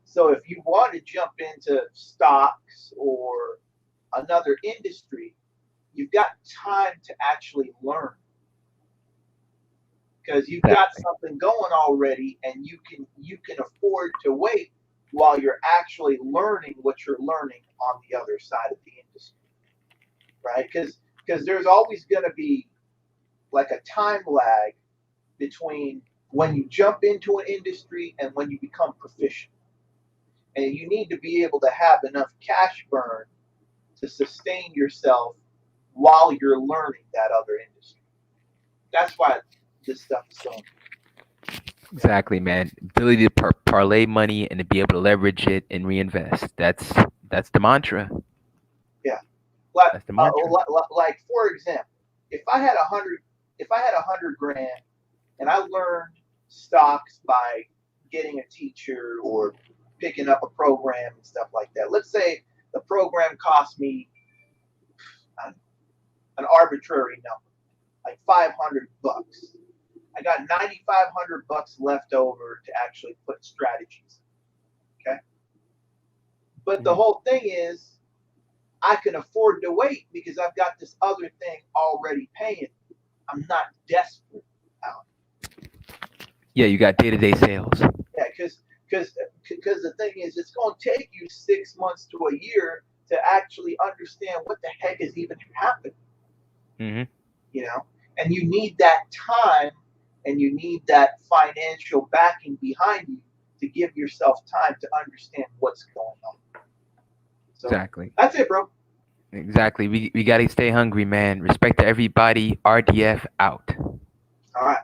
Speaker 4: So if you want to jump into stocks or another industry, you've got time to actually learn, because you've got
Speaker 1: Exactly.
Speaker 4: something going already, and you can afford to wait while you're actually learning what you're learning on the other side of the industry, right? Because there's always going to be like a time lag between when you jump into an industry and when you become proficient, and you need to be able to have enough cash burn to sustain yourself while you're learning that other industry. That's why this stuff is so important.
Speaker 1: Exactly, man. Ability to parlay money and to be able to leverage it and reinvest. That's the mantra.
Speaker 4: Yeah. Like,
Speaker 1: That's the mantra.
Speaker 4: like for example, if I had 100 grand and I learned stocks by getting a teacher or picking up a program and stuff like that. Let's say the program cost me an arbitrary number, like $500. I got $9,500 left over to actually put strategies. Okay. But the whole thing is, I can afford to wait because I've got this other thing already paying. I'm not desperate out.
Speaker 1: Yeah, you got day-to-day sales.
Speaker 4: Yeah, because the thing is, it's going to take you 6 months to a year to actually understand what the heck is even happening.
Speaker 1: Mm-hmm.
Speaker 4: You know, and you need that time, and you need that financial backing behind you to give yourself time to understand what's going on. So
Speaker 1: Exactly.
Speaker 4: that's it, bro.
Speaker 1: Exactly. We got to stay hungry, man. Respect to everybody. RDF out.
Speaker 4: All right.